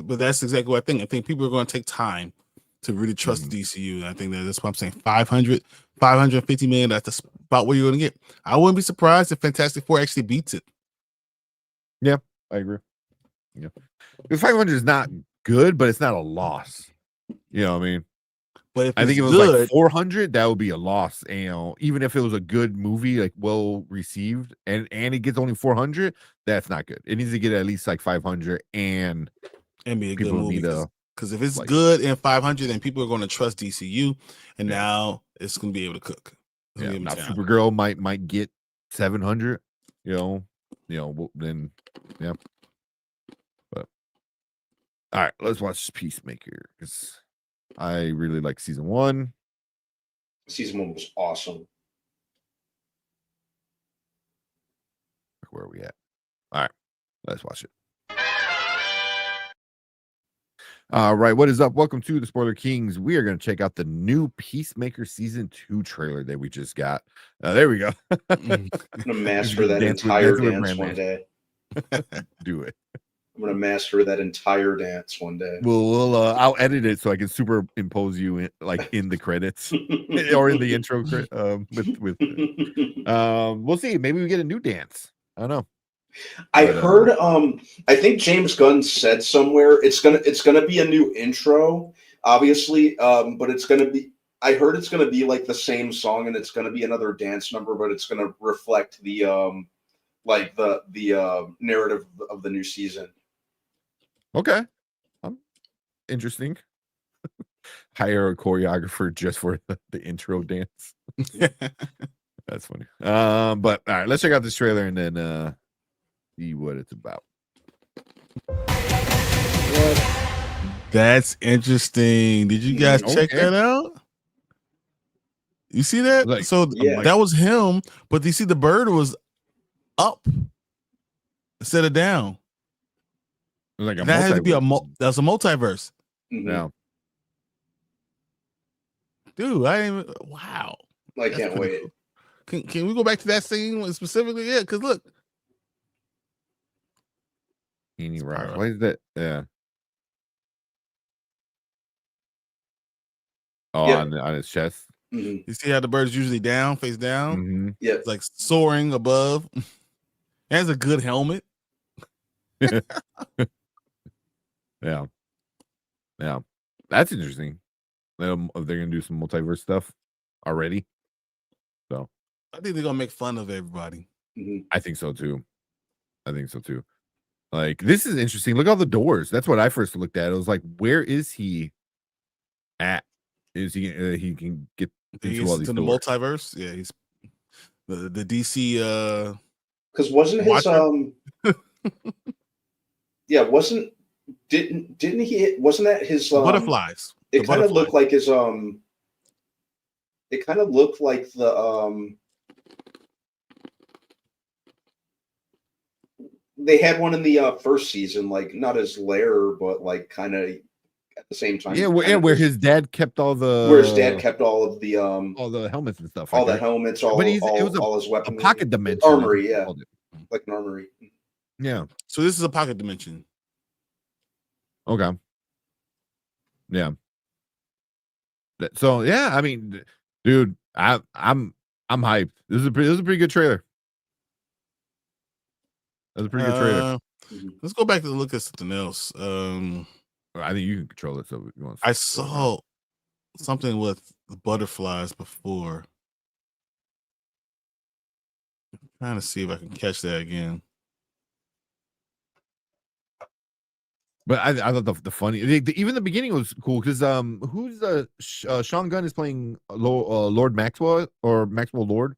But that's exactly what I think. I think people are going to take time to really trust the DCU. And I think that's what I'm saying. 550 million. That's about what you're going to get. I wouldn't be surprised if Fantastic Four actually beats it. Yeah, I agree. Yeah, because 500 is not good, but it's not a loss. You know what I mean? But if I think it's it was good, like 400, that would be a loss. And, you know, even if it was a good movie, like well received, and it gets only 400, that's not good. It needs to get at least like 500, and be a good people movie. need to Because if it's like good in 500, then people are going to trust DCU, and now it's going to be able to cook. yeah. Now Supergirl might get 700. Then yeah. But all right, let's watch Peacemaker because I really like season 1. Season 1 was awesome. Where are we at? All right, let's watch it. All right, what is up? Welcome to the Spoiler Kings. We are going to check out the new Peacemaker season 2 trailer that we just got. There we go. I'm gonna master that entire dance one day. Do it. I'm gonna master that entire dance one day. I'll edit it so I can superimpose you in the credits or in the intro. We'll see. Maybe we get a new dance. I don't know. I heard I think James Gunn said somewhere it's gonna be a new intro, obviously, but I heard it's gonna be like the same song and it's gonna be another dance number, but it's gonna reflect the narrative of the new season. Okay. Interesting. Hire a choreographer just for the intro dance. That's funny. But all right, let's check out this trailer and then see what it's about. That's interesting. Did you guys check that out? You see that? That was him, but you see the bird was up instead of down. It was like that had to be that's a multiverse. Mm-hmm. Dude, wow. I can't wait. Cool. Can we go back to that scene specifically? Yeah, because look. Rock. Why is that? Yeah. Oh, yeah. On his chest. Mm-hmm. You see how the bird's usually down, face down? Mm-hmm. Yeah. It's like soaring above. It has a good helmet. Yeah. That's interesting. They're gonna do some multiverse stuff already. So I think they're gonna make fun of everybody. Mm-hmm. I think so too. Like, this is interesting. Look at all the doors. That's what I first looked at. I was like, where is he at? Is he can get into all these the doors? Multiverse? Yeah, he's the DC because wasn't his didn't he wasn't that his butterflies? It kind of looked like his it kind of looked like the they had one in the first season, like not his lair, but like kind of at the same time. Yeah, where his dad kept all the all the helmets and stuff. All the helmets, all his weapons. A pocket dimension. Armory, yeah. Like an armory. Yeah. So this is a pocket dimension. Okay. Yeah. So yeah, I mean, dude, I'm hyped. This is a pretty good trailer. That's a pretty good trailer. Let's go back to look at something else. I think you can control it. So you want? I saw something with the butterflies before. I'm trying to see if I can catch that again. But I thought the funny, even the beginning was cool because who's Sean Gunn is playing Lord Maxwell or Maxwell Lord,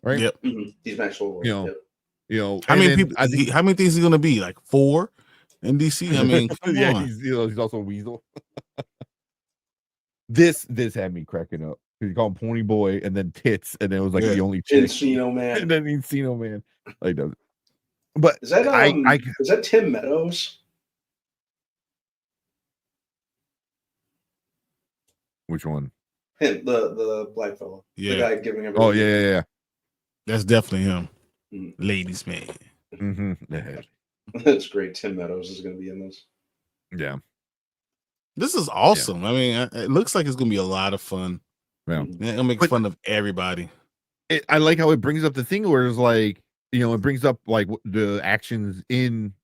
right? Yep, he's Maxwell Lord. You know, how many people? How many things is he gonna be? Like 4? in DC. I mean, come yeah, on. he's also a weasel. This had me cracking up. He called him Pony Boy and then Tits, and then it was like Yeah. the only chick. Encino Man. And then Encino Man. Like that. But Is that I is that Tim Meadows? which one? Him, the black fellow. Yeah. The guy giving everything. Oh yeah. That's definitely him. Mhm. Ladies man. Mm-hmm. That's great. Tim Meadows is going to be in this. Yeah. This is awesome. I mean, it looks like it's gonna be a lot of fun. Yeah. It'll make But- fun of everybody. I like how it brings up the thing where it's like, you know, it brings up like the actions in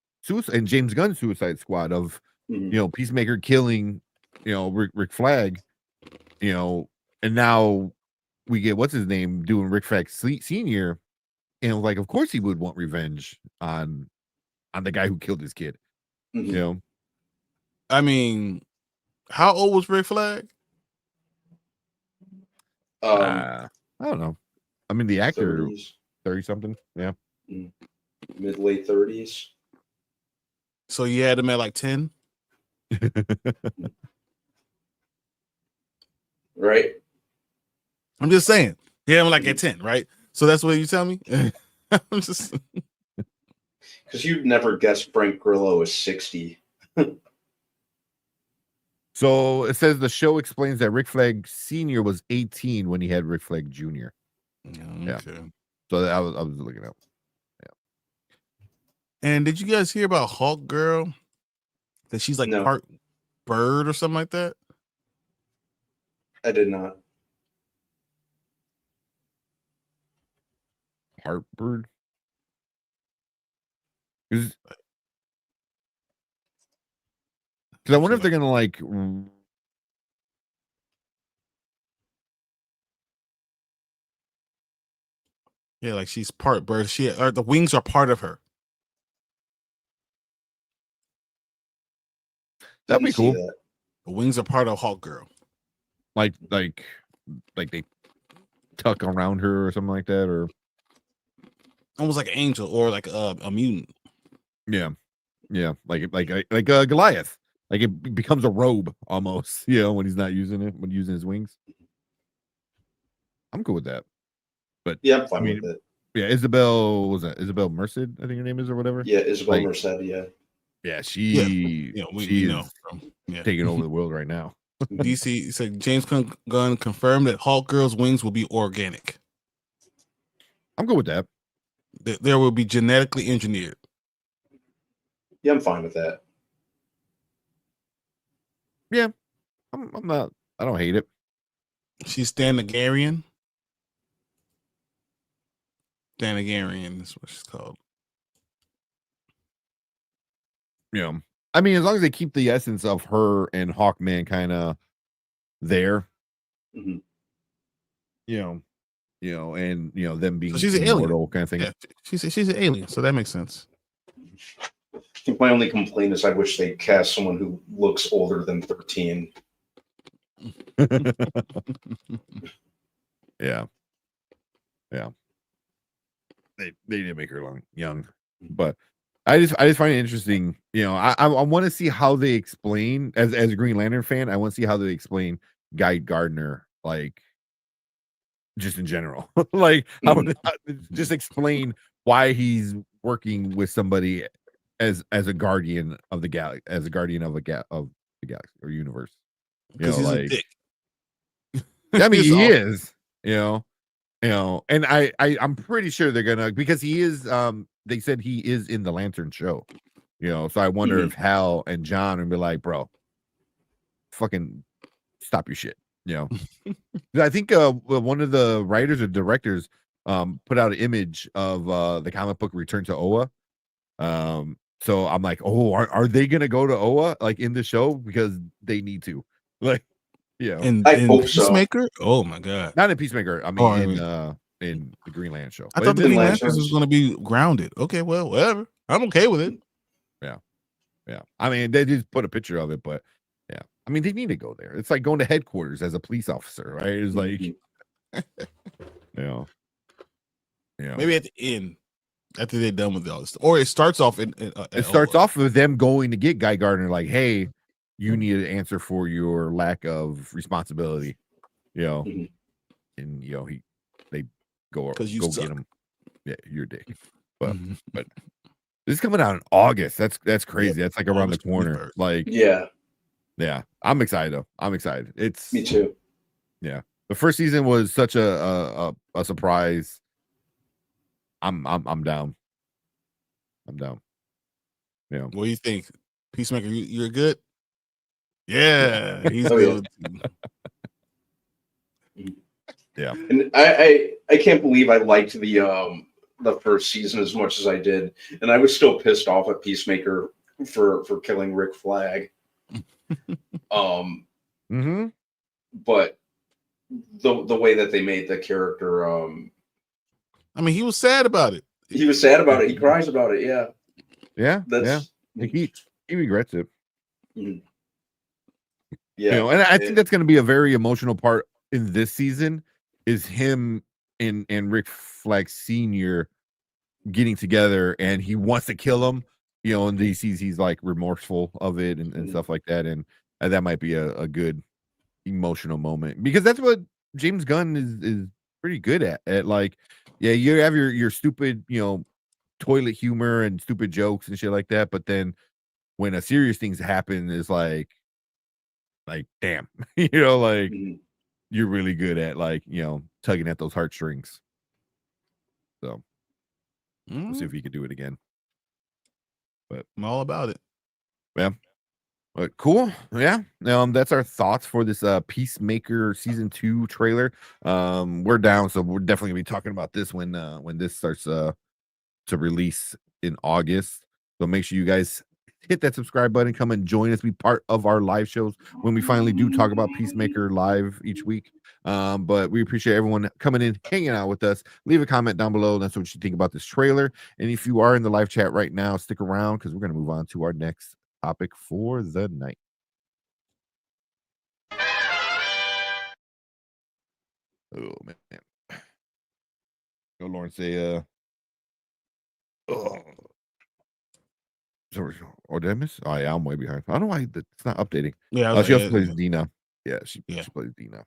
James Gunn's Suicide Squad of, Mhm. you know, Peacemaker killing, you know, Rick Flag, you know, and now we get what's his name doing Rick Flag Senior, and like, of course he would want revenge on the guy who killed his kid, Mhm. you know. I mean, how old was Rick Flag? I don't know. I mean, the actor 30s, 30 something, yeah. mid late 30s. So you had him at like 10? Right? I'm just saying. Yeah, I'm like at 10, right? So that's what you tell me? I'm just Because you'd never guess Frank Grillo is 60. So it says the show explains that Rick Flag Sr. was 18 when he had Rick Flag Jr. Yeah. Okay. So I was looking up. And did you guys hear about Hawk Girl? That she's like No. part bird or something like that? I did not. Heartbird. Because I wonder if they're gonna like. Yeah, like she's part bird. Or the wings are part of her. That'd be Didn't see cool. that. The wings are part of Hawk Girl. Like they tuck around her or something like that, or Almost like an angel or like a mutant. yeah, like Goliath. Like it becomes a robe almost, you know, when he's not using it, when using his wings. I'm cool with that. But Yeah, I'm fine I mean, with it. yeah, Isabel, was that Isabel Merced? I think her name is, or whatever. Yeah, Isabel like- Merced, yeah. Yeah, she We is taking over the world right now. DC said James Gunn confirmed that Hawk Girl's wings will be organic. I'm good with that. There will be genetically engineered. Yeah, I'm fine with that. I'm not. I don't hate it. She's Thanagarian. Thanagarian is what she's called. You know, I mean, as long as they keep the essence of her and Hawkman kind of there, Mhm. you know, and them being So she's an alien. immortal kind of thing. Yeah, she's an alien, so that makes sense. I think my only complaint is I wish they cast someone who looks older than 13. Yeah. They didn't make her young, but I just find it interesting. You know, I want to see how they explain as a Green Lantern fan. I want to see how they explain Guy Gardner, like just in general, like how just explain why he's working with somebody as a guardian of the galaxy, as a guardian of the galaxy or universe. You know, Because he's a like dick. I mean, He's he awful. is, and I'm pretty sure they're gonna, because he is, they said he is in the Lantern show, so I wonder if Hal and John would be like, bro, fucking stop your shit, 'Cause I think one of the writers or directors put out an image of the comic book Return to Oa. So I'm like, oh, are they gonna go to Oa like in the show, because they need to, like, And I hope so. Peacemaker? Oh my god. not in Peacemaker. I mean, in the Green Lantern show. I But thought the in Green Lanterns. Lanterns was going to be grounded. Okay, well, whatever. I'm okay with it. Yeah. I mean, they just put a picture of it, but yeah. I mean, they need to go there. It's like going to headquarters as a police officer, right? It's like, Mhm. yeah. Maybe at the end. After they're done with all this, or it starts off it starts off with them going to get Guy Gardner, like, hey, you need to answer for your lack of responsibility, you know, Mhm. and you know they go you go suck. get him. Yeah, you're a dick. But this is coming out in August. That's crazy. That's like around the August corner. 21st. Like, Yeah, I'm excited though. I'm excited. It's me too. Yeah, the first season was such a surprise. I'm down. I'm down. Yeah. What do you think, Peacemaker? You're good. Yeah, he's Oh, good. Yeah. And I can't believe I liked the first season as much as I did, and I was still pissed off at Peacemaker for killing Rick Flag. Mm-hmm. But the way that they made the character, I mean, he was sad about it. he was sad about it. He cries about it. Yeah, Yeah. that's He regrets it. yeah. You know, and I think that's going to be a very emotional part in this season is him and Rick Flag Sr. getting together, and he wants to kill him, you know, and he's like remorseful of it and stuff like that. And that might be a good emotional moment, because that's what James Gunn is pretty good at. Like, yeah, you have your stupid, you know, toilet humor and stupid jokes and shit like that, but then when a serious things happen, is like damn, you know, like you're really good at, like, you know, tugging at those heartstrings. So we'll see if he could do it again. But I'm all about it. Yeah. But cool. Yeah. That's our thoughts for this Peacemaker season 2 trailer. We're down, so we're definitely gonna be talking about this when this starts to release in August. So make sure you guys hit that subscribe button, come and join us, be part of our live shows when we finally do talk about Peacemaker live each week. But we appreciate everyone coming in, hanging out with us. Leave a comment down below. That's what you think about this trailer. And if you are in the live chat right now, stick around, because we're going to move on to our next topic for the night. Oh, man. Go, Lauren, say, oh. Sorry. Oh, did I miss? Oh, yeah, I'm way behind. I don't know why it's not updating. Yeah, She also plays Dina. Yeah, she plays Dina.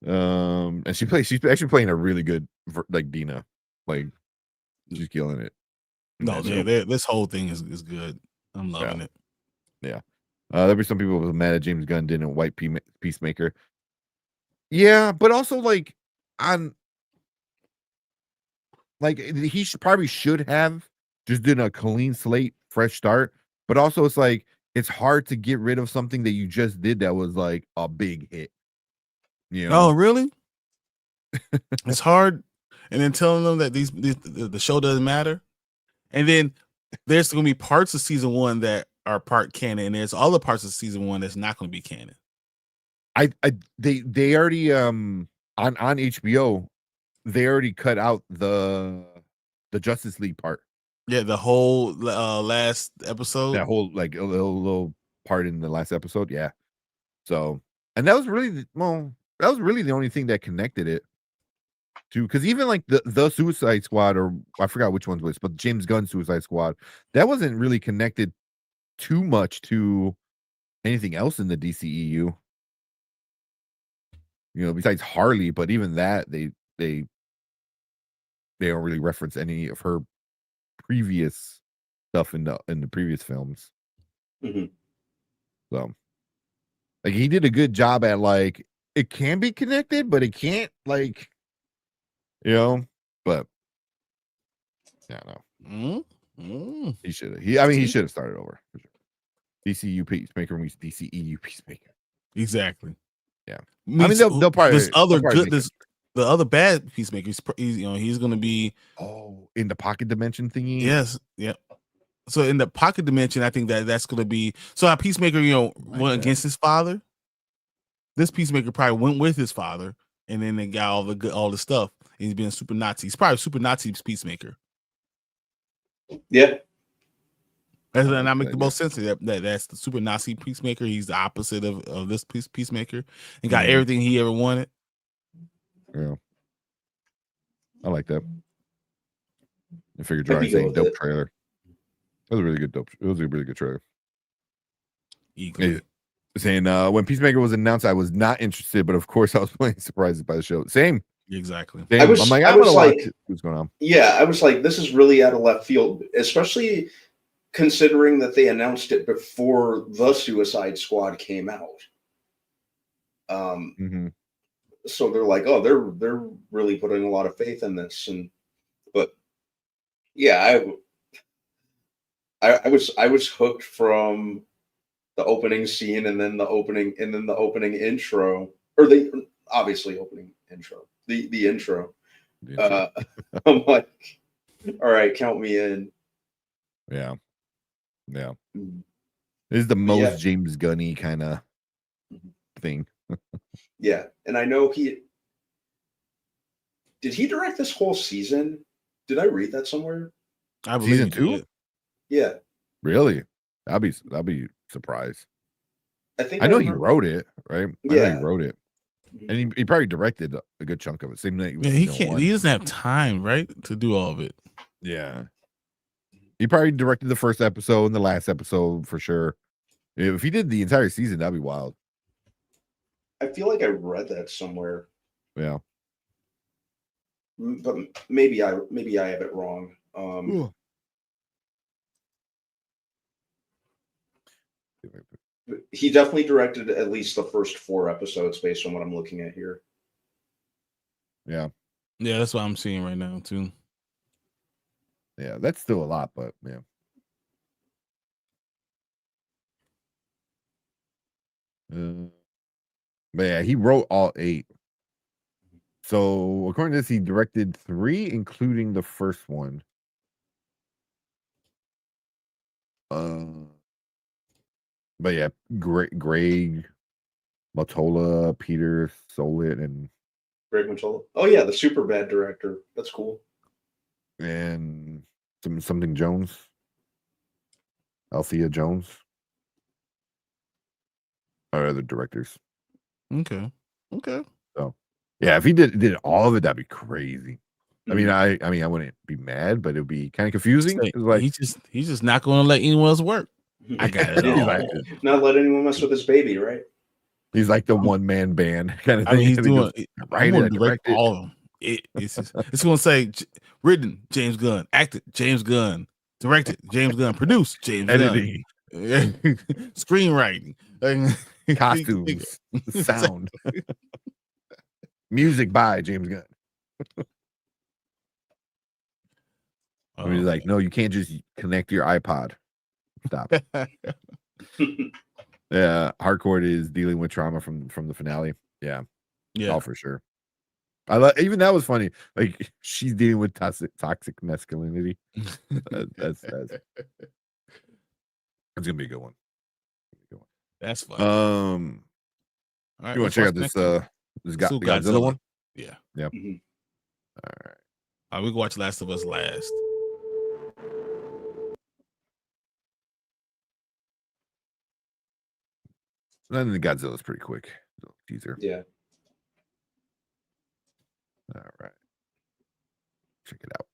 And she's actually playing a really good, like, Dina. Like, she's killing it. No, this whole thing is good. I'm loving it. Yeah. There'll be some people who mad at James Gunn didn't white Peacemaker. Yeah, but also, like, he probably should have just done a clean slate, fresh start. But also, it's like, it's hard to get rid of something that you just did that was like a big hit. You know? Oh, really? It's hard. And then telling them that the show doesn't matter. And then there's going to be parts of season 1 that are part canon, and there's other parts of season 1 that's not going to be canon. They already on HBO, they already cut out the Justice League part. Yeah, the whole last episode. That whole, like, a little part in the last episode. Yeah. So, and that was really the only thing that connected it to, because even like the Suicide Squad, or I forgot which ones was, but James Gunn Suicide Squad, that wasn't really connected too much to anything else in the DCEU. You know, besides Harley, but even that they don't really reference any of her previous stuff in the previous films. So, like, he did a good job at, like, it can be connected, but it can't, like, you know. But yeah, no. He should have. He should have started over. For sure. DCU Peacemaker meets DCEU Peacemaker. Exactly. Yeah. They'll probably the other bad Peacemaker. He's going to be in the pocket dimension thingy. Yes. Yep. So in the pocket dimension, I think that's going to be so. Our Peacemaker, went against his father. This Peacemaker probably went with his father, and then they got all the stuff. And he's being super Nazi. He's probably super Nazi Peacemaker. Yeah. And that makes the most sense. That's the super Nazi Peacemaker. He's the opposite of this Peacemaker, and got everything he ever wanted. Yeah. I like that. I figured I'd you're be already good saying with dope it. trailer. That was a really good dope. It was a really good trailer. Equally. Saying when Peacemaker was announced, I was not interested, but of course I was plenty surprised by the show. Same. Exactly. Same. I was- I'm like, I I'm was gonna watch like- it. What's going on? Yeah, I was like, this is really out of left field, especially considering that they announced it before the Suicide Squad came out. Mm-hmm. So they're like, oh, they're really putting a lot of faith in this, but yeah, I was hooked from the opening scene and then the opening intro, or the obviously opening intro, the intro. I'm like, all right, count me in. Yeah. Yeah. Mhm. This is the most Yeah. James Gunny kind of Mhm. thing. Yeah, and I know did he direct this whole season? Did I read that somewhere? I believe Season he 2? did. Yeah, Really? I'll be surprised. I think I know he remember- wrote it, right? I know Yeah. he wrote it. Mhm. And he probably directed a good chunk of it. Same night. Yeah, he can't. He doesn't have time, right, to do all of it. Yeah. He probably directed the first episode and the last episode for sure. If he did the entire season, that'd be wild. I feel like I read that somewhere, Yeah. but maybe I have it wrong. He definitely directed at least the first 4 episodes based on what I'm looking at here. Yeah. Yeah, that's what I'm seeing right now too. Yeah. That's still a lot, but yeah. But yeah, he wrote all 8. So according to this, he directed 3, including the first one. But yeah, Greg Mottola, Peter Solit, and Greg Mottola. Oh yeah, the Superbad director. That's cool. something Jones, Althea Jones, are other directors. Okay. So yeah, if he did all of it, that'd be crazy. I mean, Mhm. I mean, I wouldn't be mad, but it'd be kind of confusing. Say, It's like he's just not going to let anyone else work. I got it he's all. like, Not let anyone mess with his baby, right? he's like the one man band kind of I thing. mean, he's And he doing. goes, I'm write going it, to direct direct it. all of them. It's going to say written James Gunn, acted James Gunn, directed James Gunn, produced James Editing, Gunn, screenwriting, costumes, sound, music by James Gunn. I mean, he's like, no, you can't just connect your iPod. Stop. Yeah, Hardcore is dealing with trauma from the finale. Yeah, yeah. all for sure. Even that was funny. Like she's dealing with toxic masculinity. That's gonna be a good one. That's fun. All right, you want to check out this the Godzilla one? Yeah. Yep. Mhm. All right. We can watch Last of Us last. Then the Godzilla's pretty quick. Teaser. Yeah. All right. Check it out.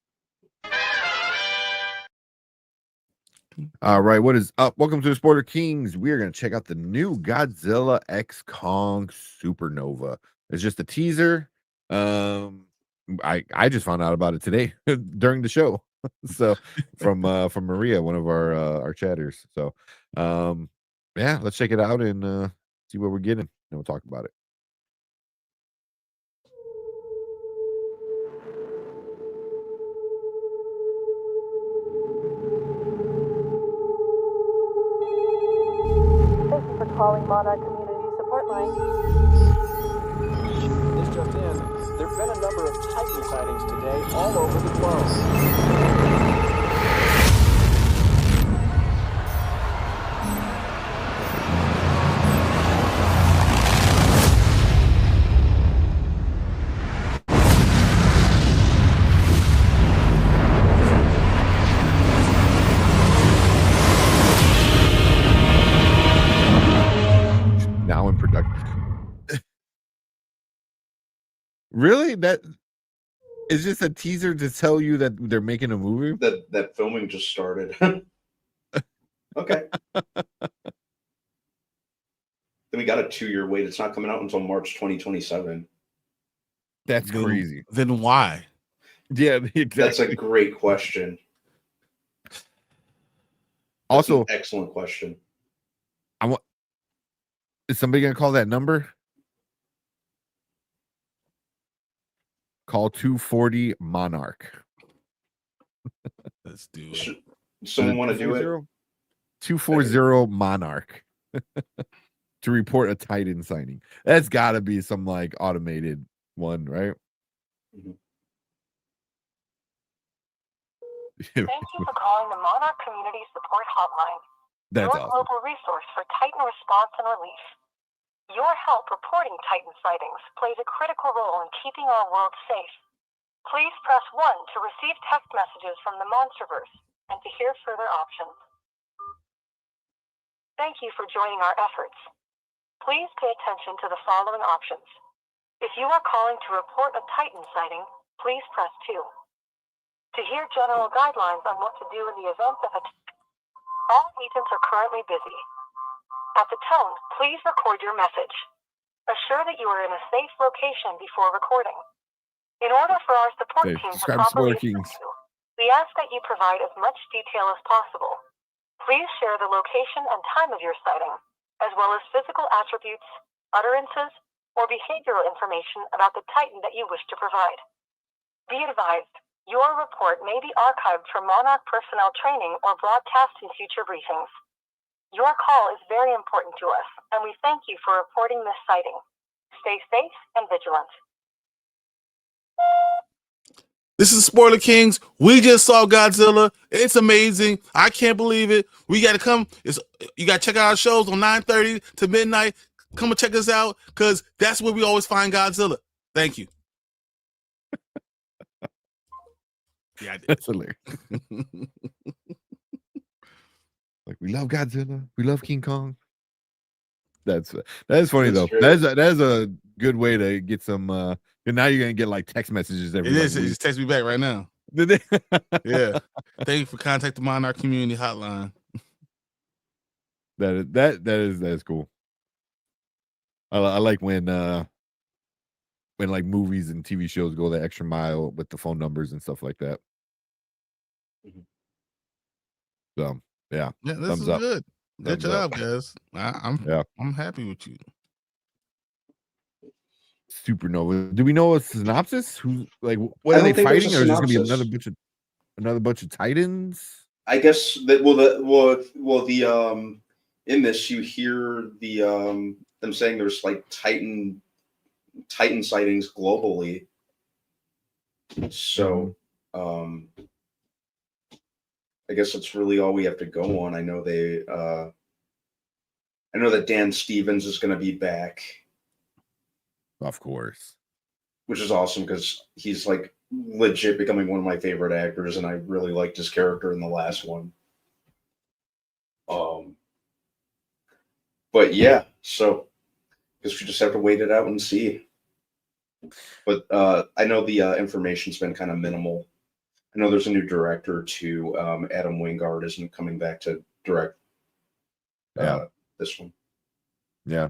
All right, what is up? Welcome to the Spoiler Kings. We are going to check out the new Godzilla X Kong Supernova. It's just a teaser. I just found out about it today during the show. So from Maria, one of our chatters. So yeah, let's check it out and see what we're getting, and we'll talk about it. Thank you for calling Monarch Community Support Line. This just in. There have been a number of Titan sightings today all over the globe. Now in production. Really? That Is this a teaser to tell you that they're making a movie? That filming just started. Okay. Then we got a 2-year wait. It's not coming out until March 2027. That's crazy. Then why? Yeah, exactly. That's a great question. Also, excellent question. Is somebody gonna call that number? Call 240 Monarch. Let's do it. Someone want to do it? 240 Monarch to report a Titan signing. That's got to be some like automated one, right? Mhm. Thank you for calling the Monarch Community Support Hotline, That's your awesome. global resource for Titan response and relief. Your help reporting Titan sightings plays a critical role in keeping our world safe. Please press 1 to receive text messages from the Monsterverse and to hear further options. Thank you for joining our efforts. Please pay attention to the following options. If you are calling to report a Titan sighting, please press 2. To hear general guidelines on what to do in the event of all agents are currently busy. At the tone, please record your message. Assure that you are in a safe location before recording. In order for our support Okay, team to describe properly Spoiler Kings. assist you, we ask that you provide as much detail as possible. Please share the location and time of your sighting, as well as physical attributes, utterances, or behavioral information about the Titan that you wish to provide. Be advised, your report may be archived for Monarch personnel training or broadcast in future briefings. Your call is very important to us, and we thank you for reporting this sighting. Stay safe and vigilant. This is Spoiler Kings. We just saw Godzilla. It's amazing. I can't believe it. We got to come. You got to check out our shows on 9:30 to midnight. Come and check us out because that's where we always find Godzilla. Thank you. Yeah, I did. That's hilarious. Like, we love Godzilla, we love King Kong. That's funny That's though. true. That's a good way to get some. And now you're gonna get like text messages every. It is. Like, It just text me back right now. week. Yeah. Thank you for contacting Monarch Community Hotline. That is cool. I like when like movies and TV shows go the extra mile with the phone numbers and stuff like that. Mhm. So yeah, Yeah, this thumbs is up. good. Good Thumbs up. job, guys. I'm happy with you. Supernova. Do we know a synopsis? Who's like what I are they don't think there's a fighting, or is this gonna be synopsis. another bunch of Titans? I guess that in this you hear them saying there's like Titan sightings globally. So I guess that's really all we have to go on. I know that Dan Stevens is going to be back, Of course. which is awesome because he's like legit becoming one of my favorite actors, and I really liked his character in the last one. But yeah, so I guess we just have to wait it out and see. But I know the information's been kind of minimal. I know there's a new director too. Adam Wingard isn't coming back to direct this one. Yeah.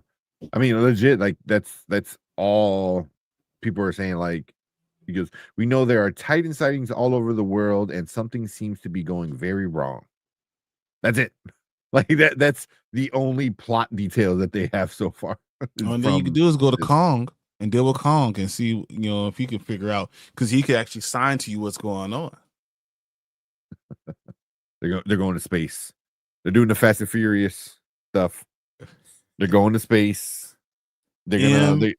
I mean, legit, like that's all people are saying, like, because we know there are Titan sightings all over the world and something seems to be going very wrong. That's it. Like that's the only plot detail that they have so far. One thing you can do is go to Kong and deal with Kong and see, if he can figure out, because he could actually sign to you what's going on. They're going to space. They're doing the Fast and Furious stuff. They're going to space. They're gonna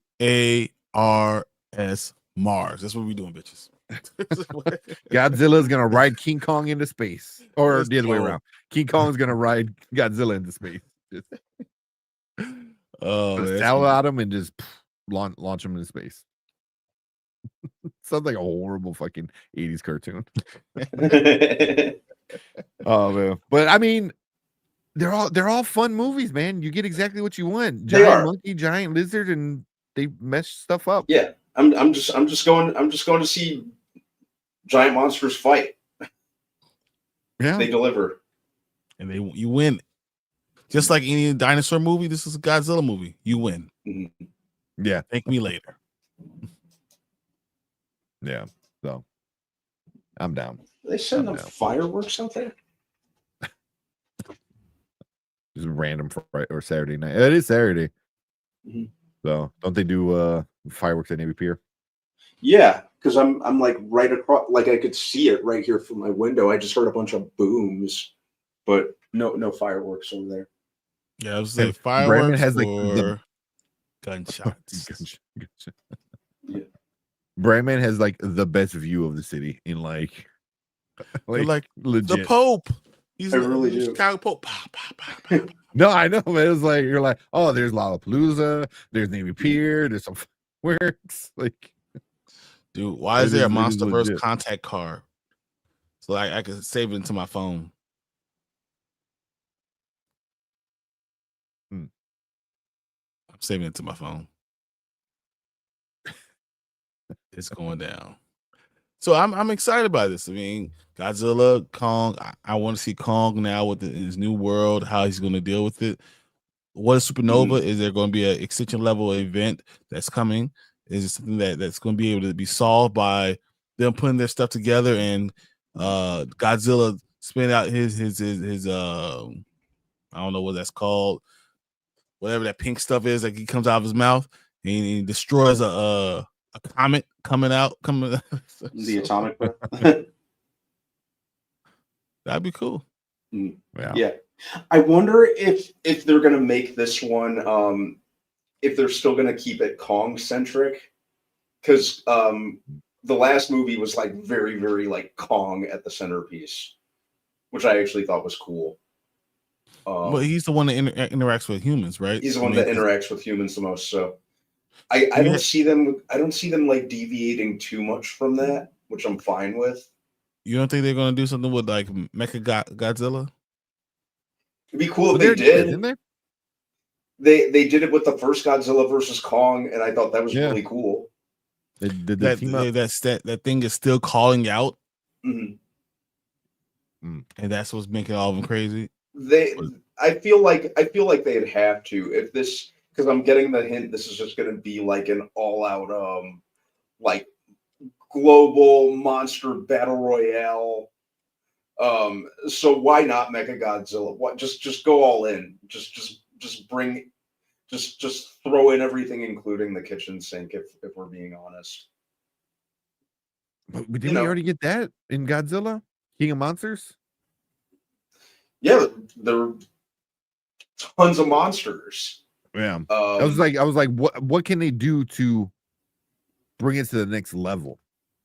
MARS Mars. That's what we're doing, bitches. Godzilla's gonna ride King Kong into space, or Let's the other way go. around. King Kong's gonna ride Godzilla into space. Just Oh, sail at him and just launch him into space. Sounds like a horrible fucking 80s cartoon. Oh man, but I mean, they're all fun movies, man. You get exactly what you want. Giant monkey, giant lizard, and they mesh stuff up. Yeah, I'm just going to see giant monsters fight. Yeah. They deliver. And you win. Just like any dinosaur movie, this is a Godzilla movie. You win. Mhm. Yeah. Thank me later. Yeah. So I'm down. They send I'm them down. fireworks out there? Just random Friday or Saturday night. It is Saturday. Mhm. So don't they do fireworks at Navy Pier? Yeah, because I'm like right across, like I could see it right here from my window. I just heard a bunch of booms, but no fireworks over there. Yeah, I was say And fireworks has like or gunshots. Yeah. Brandman has like the best view of the city in like like legit. the Pope. He's I really the do. Chicago Pope. Pow, pow, pow, pow. No, I know, but it was like you're like, oh, there's Lollapalooza, there's Navy Pier, there's some fireworks. Like, Dude, why is It there a is- it is MonsterVerse legit. contact card? So I can save it into my phone. Hmm. I'm saving it to my phone. It's going down. So I'm excited about this. I mean, Godzilla, Kong. I want to see Kong now with his new world, how he's going to deal with it. What is Supernova? Is there going to be an extension level event that's coming? Is it something that's going to be able to be solved by them putting their stuff together and Godzilla spitting out his I don't know what that's called, whatever that pink stuff is that he comes out of his mouth and he destroys a comet coming. The atomic breath. That'd be cool. Yeah. I wonder if they're gonna make this one if they're still gonna keep it Kong centric, because the last movie was like very, very like Kong at the centerpiece, which I actually thought was cool. Well, he's the one that interacts with humans, right? He's the one that interacts with humans the most, so I don't see them like deviating too much from that, which I'm fine with. You don't think they're gonna do something with like Mecha Godzilla? It'd be cool if Well, they did. Didn't they? They did it with the first Godzilla versus Kong, and I thought that was Yeah. really cool. They did the team up. That thing is still calling out, Mhm. and that's what's making all of them crazy. I feel like they'd have to, if this, because I'm getting the hint this is just going to be like an all-out like global monster battle royale. So why not Mechagodzilla? What just go all in. Just throw in everything, including the kitchen sink, if we're being honest. But didn't we already get that in Godzilla? King of Monsters? Yeah, there were tons of monsters. Yeah. I was like, what can they do to bring it to the next level?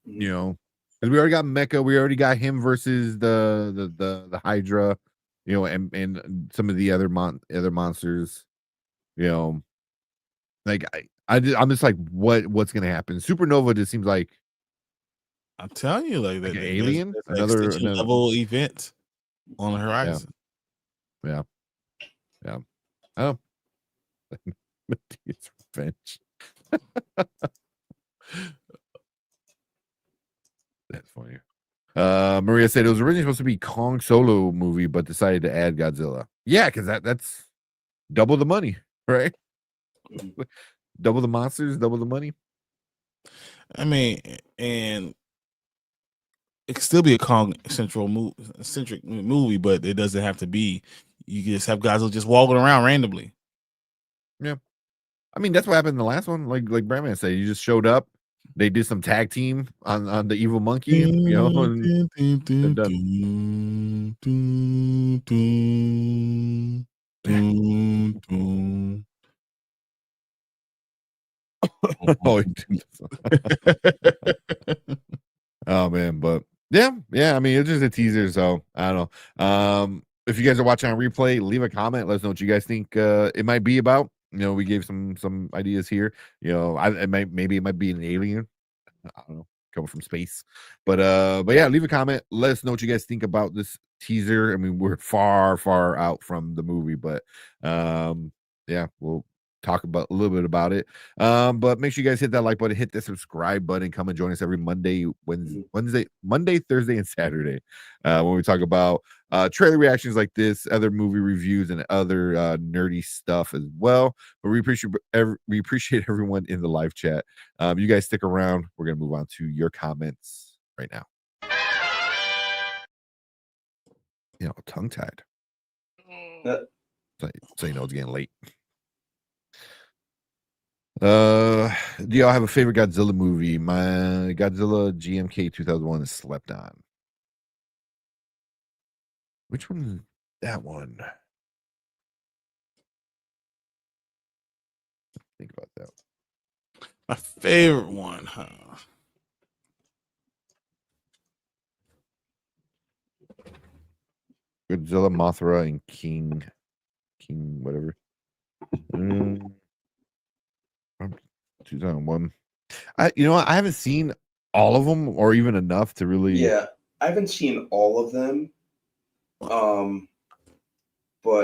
You know, because we already got Mecha, we already got him versus the Hydra, you know, and some of the other monsters, you know. Like I'm just like, what's gonna happen? Supernova just seems like, I'm telling you, like an that alien, there's another extension level event on the horizon. Yeah. Oh, Medea's Revenge. That's funny. Maria said it was originally supposed to be Kong solo movie, but decided to add Godzilla. Yeah, because that's double the money, right? Double the monsters, double the money. I mean, and it could still be a Kong centric movie, but it doesn't have to be. You can just have Godzilla just walking around randomly. Yeah, I mean that's what happened in the last one. Like Brandman said, you just showed up. They did some tag team on the evil monkey, you know, and oh man, but yeah, I mean it's just a teaser, so I don't know. If you guys are watching on replay, leave a comment. Let us know what you guys think it might be about. You know, we gave some ideas here. You know, maybe it might be an alien. I don't know, coming from space. But yeah, leave a comment. Let us know what you guys think about this teaser. I mean, we're far out from the movie, but yeah, we'll talk about a little bit about it. But make sure you guys hit that like button, hit the subscribe button, come and join us every Monday, Monday, Thursday, and Saturday when we talk about trailer reactions like this, other movie reviews, and other nerdy stuff as well. But we appreciate everyone in the live chat. You guys stick around. We're gonna move on to your comments right now. Tongue tied. So you know it's getting late. Do y'all have a favorite Godzilla movie? My Godzilla GMK 2001 is slept on. Which one is that one? Think about that. My favorite one, huh? Godzilla, Mothra, and King whatever. 2001. I haven't seen all of them or even enough to really. Yeah, I haven't seen all of them. But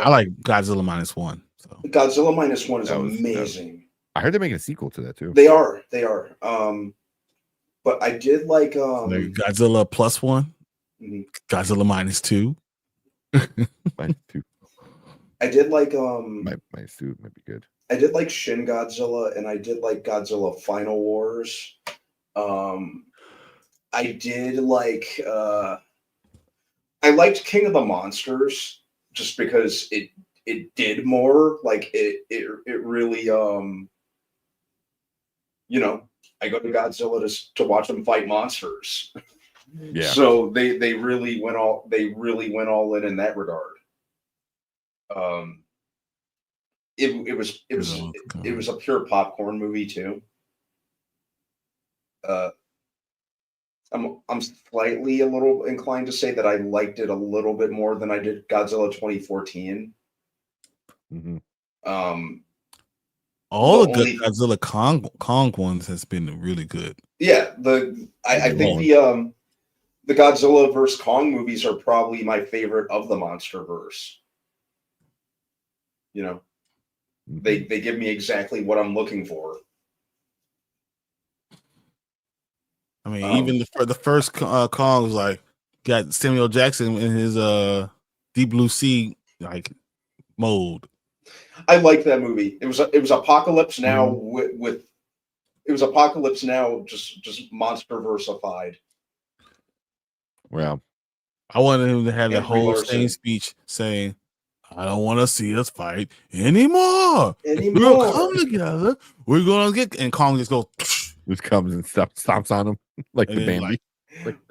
I like Godzilla -1. So Godzilla -1 is That was- amazing. I heard they're making a sequel to that too. They are. But I did like like Godzilla +1, mhm. Godzilla -2. Mine too. I did like My suit might be good. I did like Shin Godzilla, and I did like Godzilla Final Wars. I did like I liked King of the Monsters just because it did more. Like it really I go to Godzilla to watch them fight monsters. Yeah. So they really went all in that regard. It was a pure popcorn movie too. I'm slightly a little inclined to say that I liked it a little bit more than I did Godzilla 2014. Mm-hmm. All the good Godzilla Kong ones has been really good. Yeah, I think the Godzilla vs. Kong movies are probably my favorite of the MonsterVerse. They give me exactly what I'm looking for. I mean, even the first Kong was like got Samuel Jackson in his Deep Blue Sea like mode. I like that movie. It was Apocalypse Now with it was Apocalypse Now just MonsterVersified. Well, I wanted him to have And the whole same speech saying, "I don't want to see us fight anymore. We'll come together. We're gonna get." And Kong just goes. Just comes and stomps on him like the Bambi.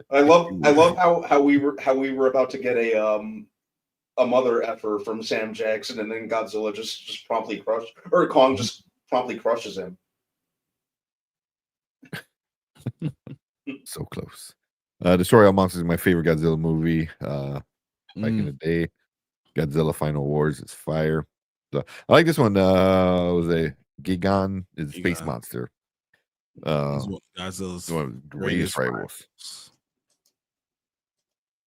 I love how we were about to get a mother effer from Sam Jackson, and then Godzilla just promptly crushed, or Kong just promptly crushes him. So close. Destroy All Monsters is my favorite Godzilla movie. Back in the day, Godzilla Final Wars is fire. So I like this one. Was a Gigan is a space monster. Godzilla's one of the greatest rivals.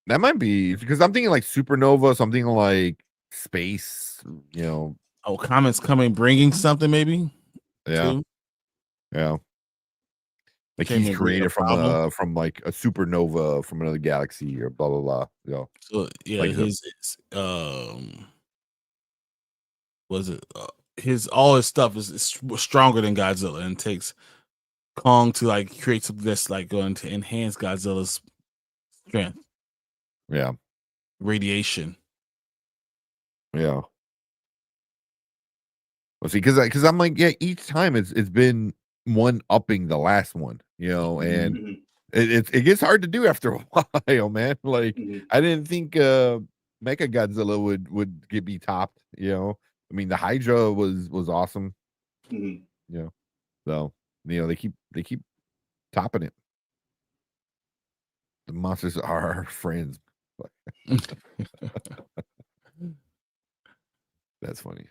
That might be because I'm thinking like Supernova, something like space. Oh, comments coming, bringing something maybe. Yeah, too? yeah. Like he's created from like a supernova from another galaxy or blah blah blah. So yeah, like his all his stuff is stronger than Godzilla, and takes Kong to like create something that's like going to enhance Godzilla's strength. Yeah. Radiation. Yeah. Well, see, because I'm like, yeah, each time it's been one upping the last one, and it gets hard to do after a while, man. Like I didn't think Mecha Godzilla would be topped, I mean, the Hydra was awesome. So they keep topping it. The monsters are our friends. That's funny.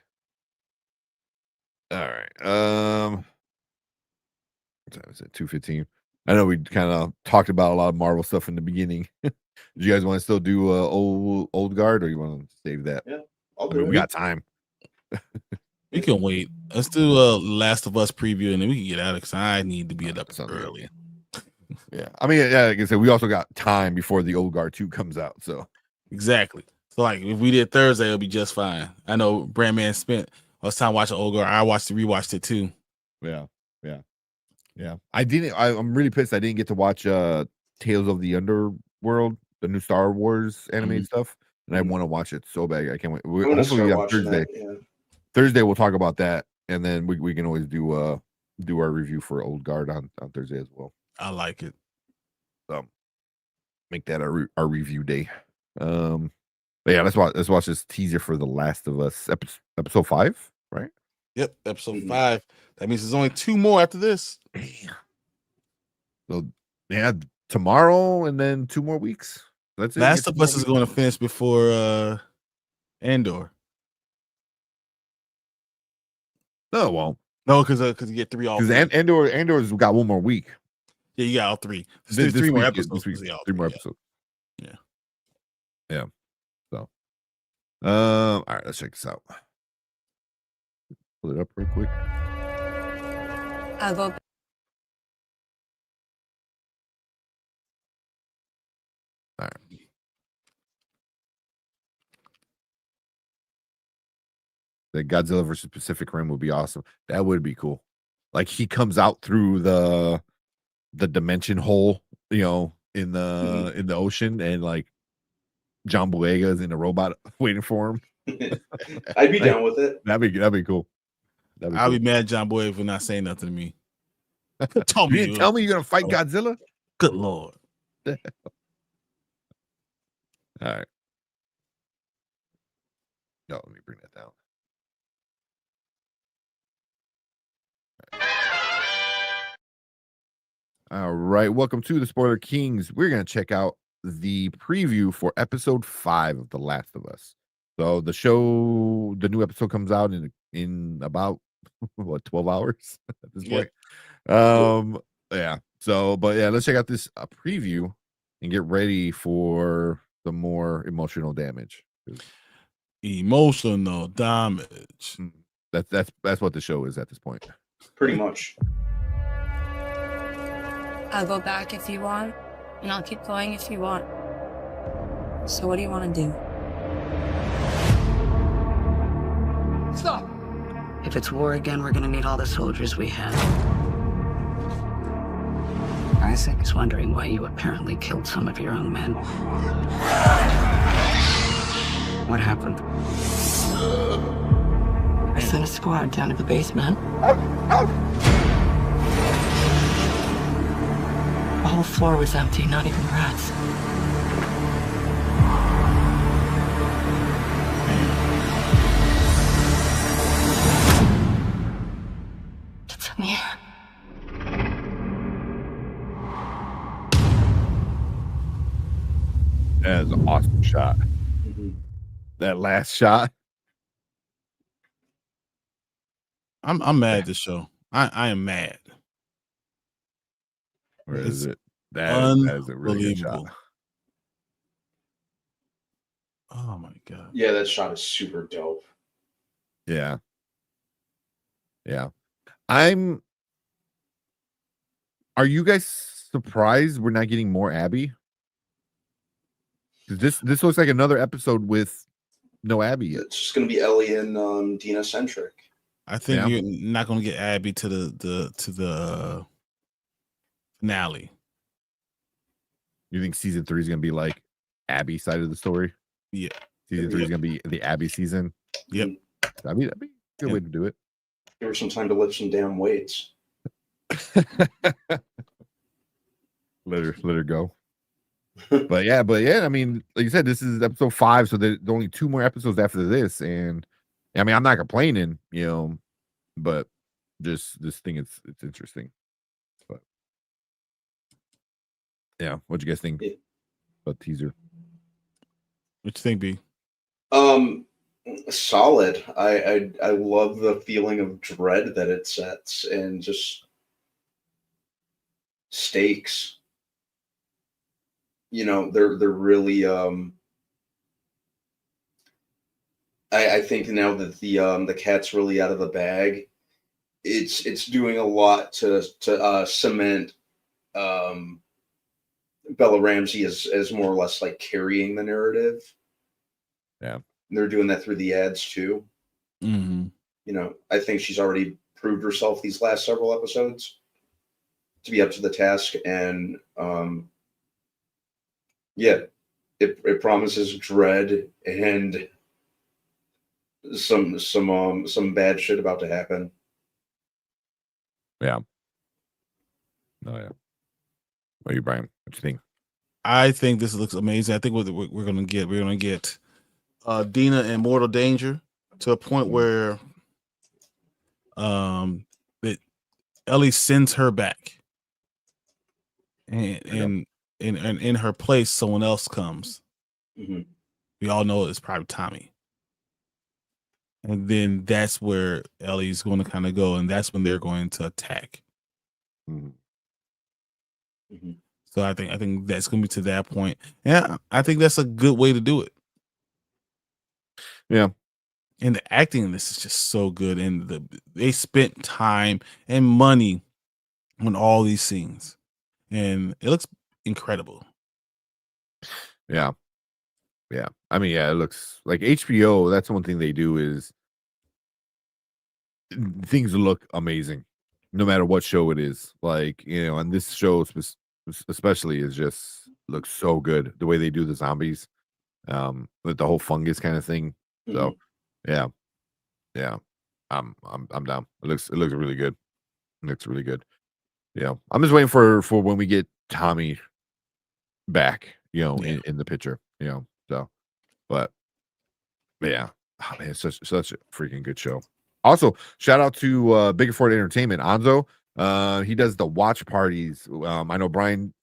All right. What time is it? 2:15. I know we kind of talked about a lot of Marvel stuff in the beginning. Do you guys want to still do old guard, or you want to save that? Yeah, I'll I mean, we got time. We can wait. Let's do a Last of Us preview, and then we can get out of because I need to be up Sounds good. early. Yeah, I mean, yeah, like I said, we also got time before the Old Guard 2 comes out. So Exactly. So like, if we did Thursday, it'll be just fine. I know Brandman spent all this time watching Old Guard. I rewatched it too. yeah. I'm really pissed I didn't get to watch Tales of the Underworld, the new Star Wars animated stuff, and I want to watch it so bad. I can't wait. I'm gonna Hopefully start on watching Thursday. that. Yeah. Thursday we'll talk about that, and then we can always do our review for Old Guard on Thursday as well. I like it. So make that our review day. But yeah, let's watch this teaser for The Last of Us episode 5, right? Yep, episode 5. That means there's only 2 more after this. So yeah, tomorrow and then 2 more weeks. That's it. Last of Us is going to finish before Andor. No, it won't. No, because you get 3 all. Because Andor's got 1 more week. Yeah, you got all 3. This 3 more week, episodes. This week, Yeah, 3 more yeah. episodes. Yeah. Yeah. So, all right, let's check this out. Pull it up real quick. I'll go. All right. The Godzilla versus Pacific Rim would be awesome. That would be cool. Like he comes out through the dimension hole, in the ocean, and like John Boyega is in a robot waiting for him. I'd be down with it. That'd be cool. I'll be mad, John Boy, for not saying nothing to me. You didn't tell me you're gonna fight Godzilla. Good Lord. All right. No, let me bring that down. All right, welcome to the Spoiler Kings. We're gonna check out the preview for episode 5 of The Last of Us. So the new episode comes out in about 12 hours at this point. Yeah. So, but yeah, let's check out this preview and get ready for the more emotional damage. Emotional damage. That's what the show is at this point. Pretty much. I'll go back if you want, and I'll keep going if you want. So what do you want to do? Stop! If it's war again, we're gonna need all the soldiers we have. Isaac is wondering why you apparently killed some of your own men. What happened? I sent a squad down to the basement. The whole floor was empty, not even rats. It's me. That is an awesome shot. That last shot. I'm mad at this show. I am mad. Where is it? That is a really good shot. Unbelievable. Oh my god. Yeah, that shot is super dope. Yeah. Are you guys surprised we're not getting more Abby? This looks like another episode with no Abby yet. It's just gonna be Ellie and Dina centric. I think you're not going to get Abby to the finale. You think season 3 is going to be like Abby side of the story? Yeah. Season 3 is going to be the Abby season? Yep. That'd be a good way to do it. Give her some time to lift some damn weights. let her go. But yeah, I mean, like you said, this is episode 5, so there's only 2 more episodes after this, and I mean, I'm not complaining, but just this thing, it's interesting. But yeah, what you guys think about the teaser? What you think, B? Solid. I love the feeling of dread that it sets, and just stakes. They're really I think now that the cat's really out of the bag, it's doing a lot to cement Bella Ramsey as more or less like carrying the narrative. Yeah. And they're doing that through the ads too. Mm-hmm. You know, I think she's already proved herself these last several episodes to be up to the task, and yeah, it promises dread and some bad shit about to happen. Yeah. Oh yeah. What are you, Brian? What you think? I think this looks amazing. I think we're gonna get Dina in mortal danger to a point where that Ellie sends her back, and in her place someone else comes. Mm-hmm. We all know it's probably Tommy. And then that's where Ellie's going to kind of go, and that's when they're going to attack. Mm-hmm. Mm-hmm. So I think that's going to be to that point. Yeah, I think that's a good way to do it. Yeah. And the acting in this is just so good, and they spent time and money on all these scenes, and it looks incredible. Yeah. Yeah. I mean, yeah, it looks like HBO. That's one thing they do is things look amazing no matter what show it is. Like, you know, and this show especially is just looks so good the way they do the zombies, with the whole fungus kind of thing. So yeah. I'm down. It looks really good. It looks really good. Yeah. I'm just waiting for when we get Tommy back, you know, in the picture, you know. So but yeah. Oh, man, it's such a freaking good show. Also, shout out to Bigger Ford Entertainment, Anzo. He does the watch parties. I know Brian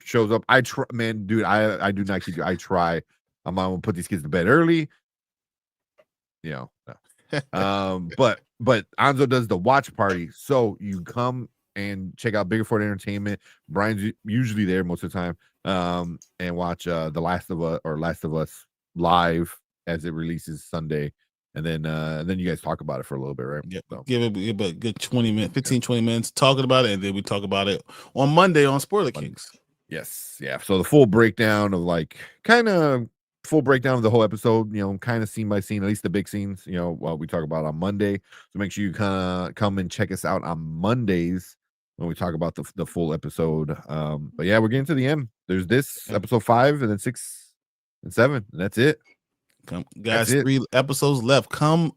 shows up. I try, man, dude. I do not keep you. I try. I'm gonna put these kids to bed early. You know. But Anzo does the watch party. So you come and check out Bigger Ford Entertainment. Brian's usually there most of the time. And watch The Last of Us live as it releases Sunday. And then you guys talk about it for a little bit, right? Yeah, so. give it a good 20 minutes, 15, 20 minutes talking about it, and then we talk about it on Monday on Spoiler Kings. Yes, yeah. So the full breakdown of full breakdown of the whole episode, you know, kind of scene by scene, at least the big scenes, you know, what we talk about on Monday. So make sure you kind of come and check us out on Mondays when we talk about the full episode. But yeah, we're getting to the end. There's this episode 5 and then 6 and 7, and that's it. Come, guys, 3 episodes left. Come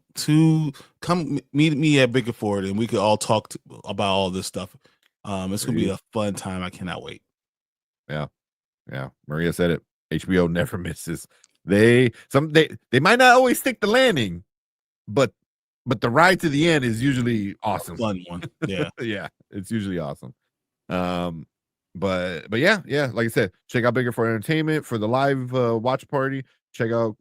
meet me at Bigger Ford, and we could all talk about all this stuff. It's gonna be a fun time. I cannot wait. Yeah. Maria said it. HBO never misses. They might not always stick the landing, but the ride to the end is usually awesome. A fun one. Yeah. Yeah, it's usually awesome. But yeah, like I said, check out Bigger for Entertainment for the live watch party. Check out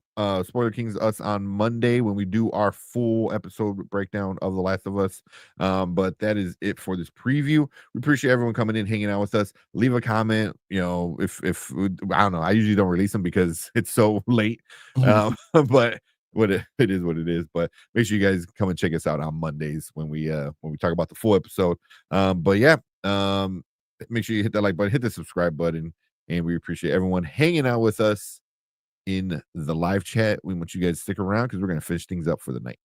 Spoiler Kings Us on Monday when we do our full episode breakdown of The Last of Us. But that is it for this preview. We appreciate everyone coming in, hanging out with us. Leave a comment. You know, if I don't know, I usually don't release them because it's so late. But it is what it is. But make sure you guys come and check us out on Mondays when we talk about the full episode. But yeah, make sure you hit that like button, hit the subscribe button, and we appreciate everyone hanging out with us in the live chat. We want you guys to stick around because we're going to finish things up for the night.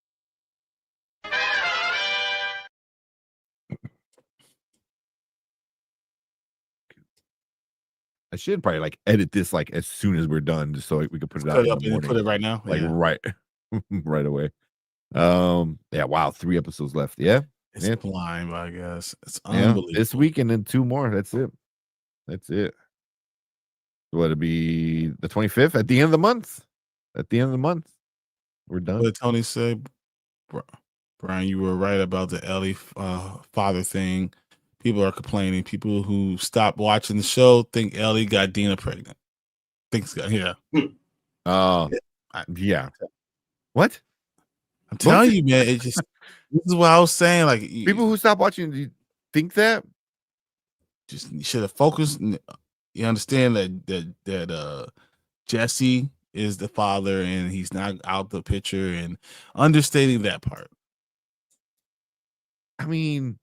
I should probably edit this as soon as we're done, just so we can put it out in the morning. Put it right now, right away. Yeah, wow, 3 episodes left. Yeah, it's flying by, guys. It's unbelievable. This week and then 2 more. That's it. What, it'll be the 25th at the end of the month. We're done. What did Tony say? Brian, you were right about the Ellie father thing. People are complaining. People who stopped watching the show think Ellie got Dina pregnant. Yeah. Yeah. What? I'm telling you, man. It just this is what I was saying. People who stop watching, do you think that? Just should have focused. You understand that Jesse is the father and he's not out the picture, and understating that part. I mean,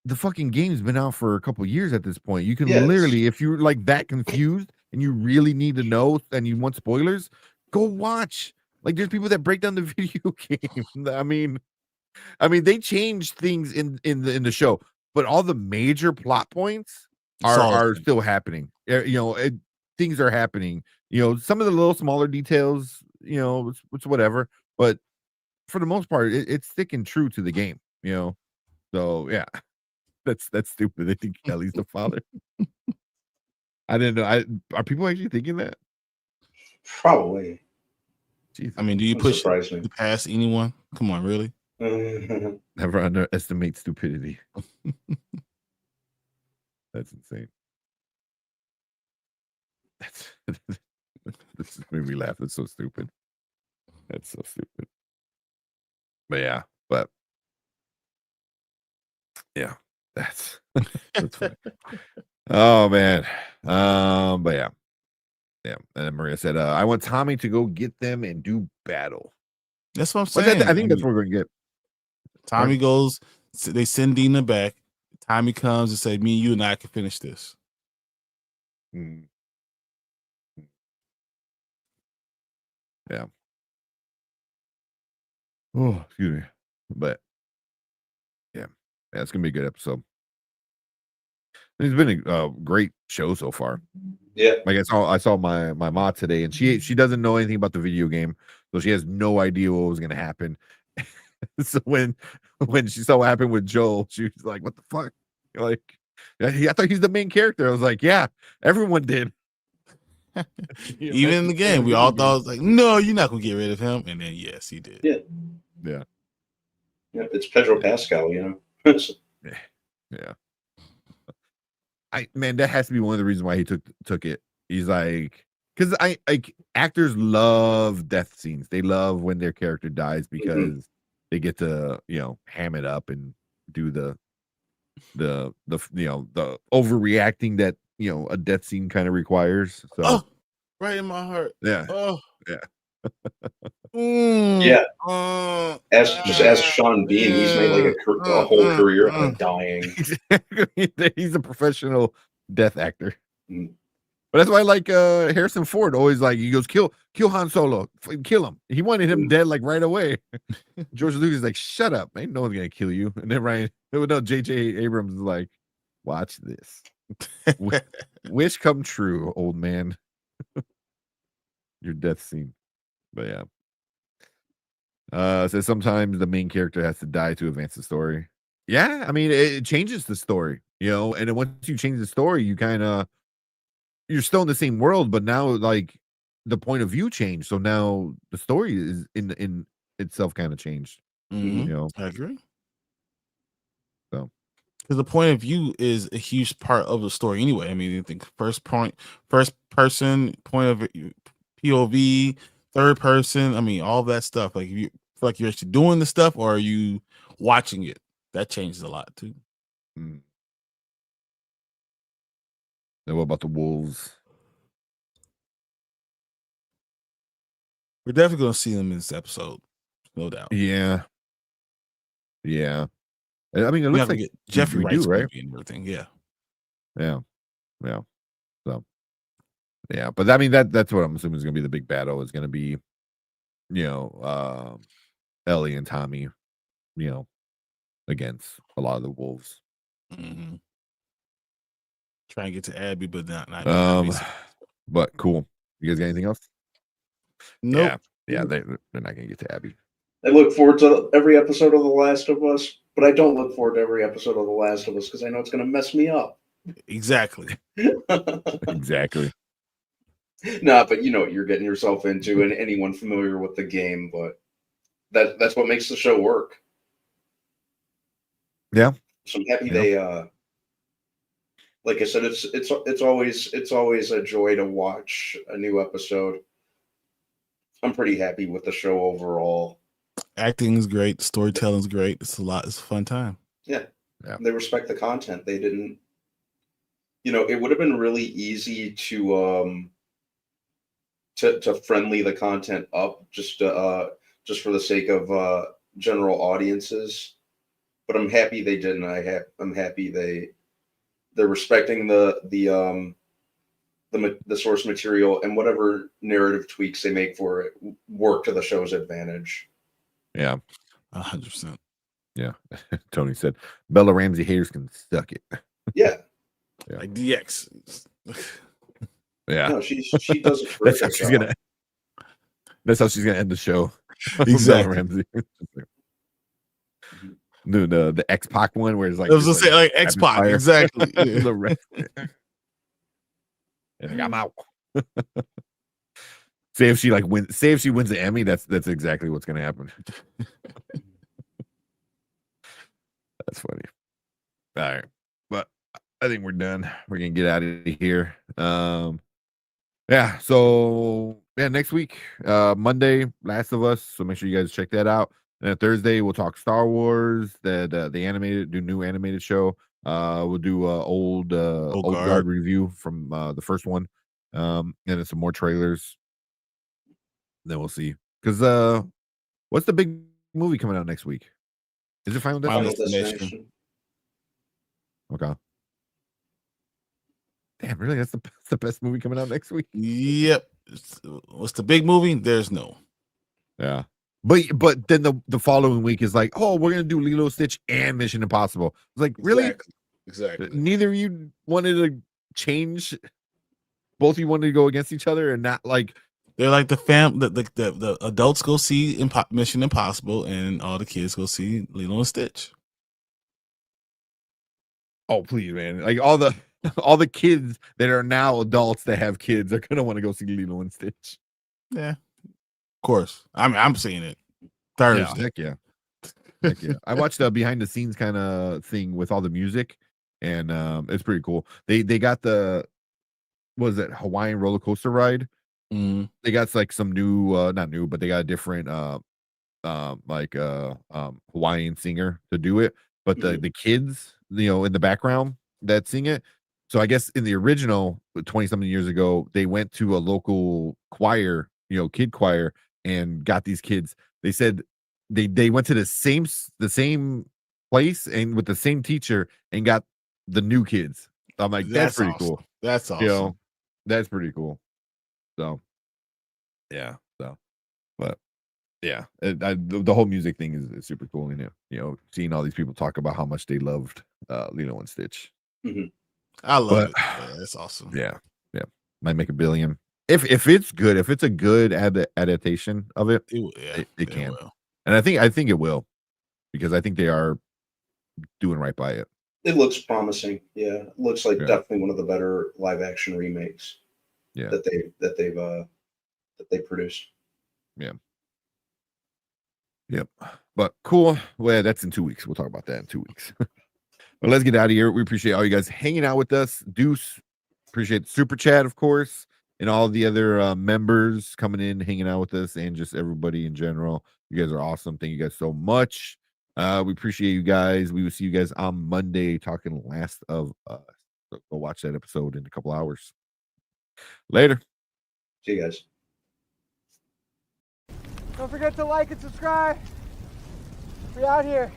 the fucking game's been out for a couple years at this point. You can Yes. literally, if you're like that confused and you really need to know and you want spoilers, go watch. Like, there's people that break down the video game. I mean, they changed things in the show, but all the major plot points are still happening. You know, things are happening. You know, some of the little smaller details, you know, it's whatever, but for the most part, it's sticking true to the game. You know, so yeah, that's stupid. They think Kelly's the father. I didn't know. Are people actually thinking that? Probably. Jesus. I mean, do you Wouldn't push surprise me. it past anyone? Come on, really? Never underestimate stupidity. That's insane. This just made me laugh. It's so stupid. That's so stupid. But yeah, that's funny. Oh man. But yeah. Yeah. And then Maria said, I want Tommy to go get them and do battle. That's what I'm But saying. I think that's what we're gonna get. Tommy goes, they send Dina back. Tommy comes and say, me, you, and I can finish this. Yeah. Oh, excuse me. But yeah, it's gonna be a good episode. It's been a great show so far. Yeah. Like I saw my ma today, and she doesn't know anything about the video game, so she has no idea what was gonna happen. So when she saw what happened with Joel, she was like, "What the fuck?" Like, I thought he's the main character. I was like, "Yeah, everyone did." Even in the game, we all thought it was like, no, you're not gonna get rid of him, and then yes, he did. Yeah. It's Pedro Pascal, you know. Yeah. Man, that has to be one of the reasons why he took it. He's like, because actors love death scenes. They love when their character dies because they get to, you know, ham it up and do the you know, the overreacting that, you know, a death scene kind of requires. So right in my heart. Yeah. Oh yeah. Yeah. Just ask Sean Bean. He's made like a whole career out of dying. He's a professional death actor. But that's why I like Harrison Ford. Always like, he goes, kill Han Solo, kill him. He wanted him dead like right away. George Lucas is like, shut up, ain't no one's gonna kill you. And then J.J. Abrams is like, watch this. Wish come true, old man. Your death scene. But yeah. Says sometimes the main character has to die to advance the story. Yeah, I mean, it changes the story, you know, and then once you change the story, you kind of, you're still in the same world, but now like the point of view changed. So now the story is in itself kind of changed. You know, I agree. So, because the point of view is a huge part of the story anyway. I mean, I think first person point of POV, third person. I mean, all that stuff. Like, you feel like you're actually doing the stuff, or are you watching it? That changes a lot too. Now what about the wolves? We're definitely going to see them in this episode, no doubt. Yeah. I mean, it looks like Jeffrey we Wright's do, right? movie and everything. Yeah. So, yeah, but I mean that's what I'm assuming is going to be the big battle. Is going to be, you know, Ellie and Tommy, you know, against a lot of the wolves. Try and get to Abby, but not but cool. You guys got anything else? Nope. Yeah, they're not gonna get to Abby. I look forward to every episode of The Last of Us, but I don't look forward to every episode of The Last of Us because I know it's going to mess me up. Exactly. Exactly. Nah, but you know what you're getting yourself into, and anyone familiar with the game, but that's what makes the show work. Yeah. So I'm happy they like I said, it's always a joy to watch a new episode. I'm pretty happy with the show overall. Acting is great. Storytelling is great. It's a fun time. Yeah. They respect the content. They didn't, you know, it would have been really easy to to friendly the content up just for the sake of general audiences. But I'm happy they didn't. I'm happy they're respecting the source material, and whatever narrative tweaks they make for it work to the show's advantage. Yeah. 100%. Yeah. Tony said Bella Ramsey haters can suck it. Yeah. Yeah. Like DX. Yeah. No, she does a That's how terrific she's job. gonna. That's how she's gonna end the show. Exactly. Bella Ramsey. The X-Pac one where it's like I was just gonna say like X-Pac, rapid fire. exactly. Yeah. The rest. And like, I'm out. Say if she wins the Emmy, that's exactly what's gonna happen. That's funny. All right. But I think we're done. We're gonna get out of here. Yeah, so next week, Monday, Last of Us. So make sure you guys check that out. And then Thursday, we'll talk Star Wars, the new animated show. We'll do old guard review from the first one. And then some more trailers. Then we'll see. Because what's the big movie coming out next week? Is it Final Destination? Okay. Damn, really? That's the best movie coming out next week? Yep. What's the big movie? There's no. Yeah. But then the following week is like, oh, we're gonna do Lilo Stitch and Mission Impossible. It's like, really? Exactly. Neither of you wanted to change. Both of you wanted to go against each other and not like. They're like the adults go see Mission Impossible and all the kids go see Lilo and Stitch. Oh, please, man. Like all the kids that are now adults that have kids are gonna want to go see Lilo and Stitch. Yeah. Of course. I'm seeing it Thursday. Yeah, heck yeah. I watched the behind the scenes kind of thing with all the music, and it's pretty cool. They got Hawaiian roller coaster ride. Mm-hmm. They got like some new, not new, but they got a different Hawaiian singer to do it. But the kids, in the background that sing it. So I guess in the original 20-something years ago, they went to a local choir, kid choir, and got these kids. They said they went to the same place and with the same teacher and got the new kids. I'm like, that's pretty awesome. cool. That's awesome. That's pretty cool. So, yeah. So, but yeah, the whole music thing is super cool. And seeing all these people talk about how much they loved Lilo and Stitch. Mm-hmm. I love it. Yeah, that's awesome. Yeah. Might make $1 billion if it's good. If it's a good adaptation of it, it can. Will. And I think it will, because I think they are doing right by it. It looks promising. Yeah, it looks like definitely one of the better live action remakes. Yeah, that they've produced. Yeah. Yep. But cool. Well, that's in 2 weeks. We'll talk about that in 2 weeks. But let's get out of here. We appreciate all you guys hanging out with us. Deuce, appreciate the super chat, of course, and all the other members coming in, hanging out with us, and just everybody in general. You guys are awesome. Thank you guys so much. We appreciate you guys. We will see you guys on Monday talking Last of Us. So go watch that episode in a couple hours. Later. See you guys. Don't forget to like and subscribe. We out here.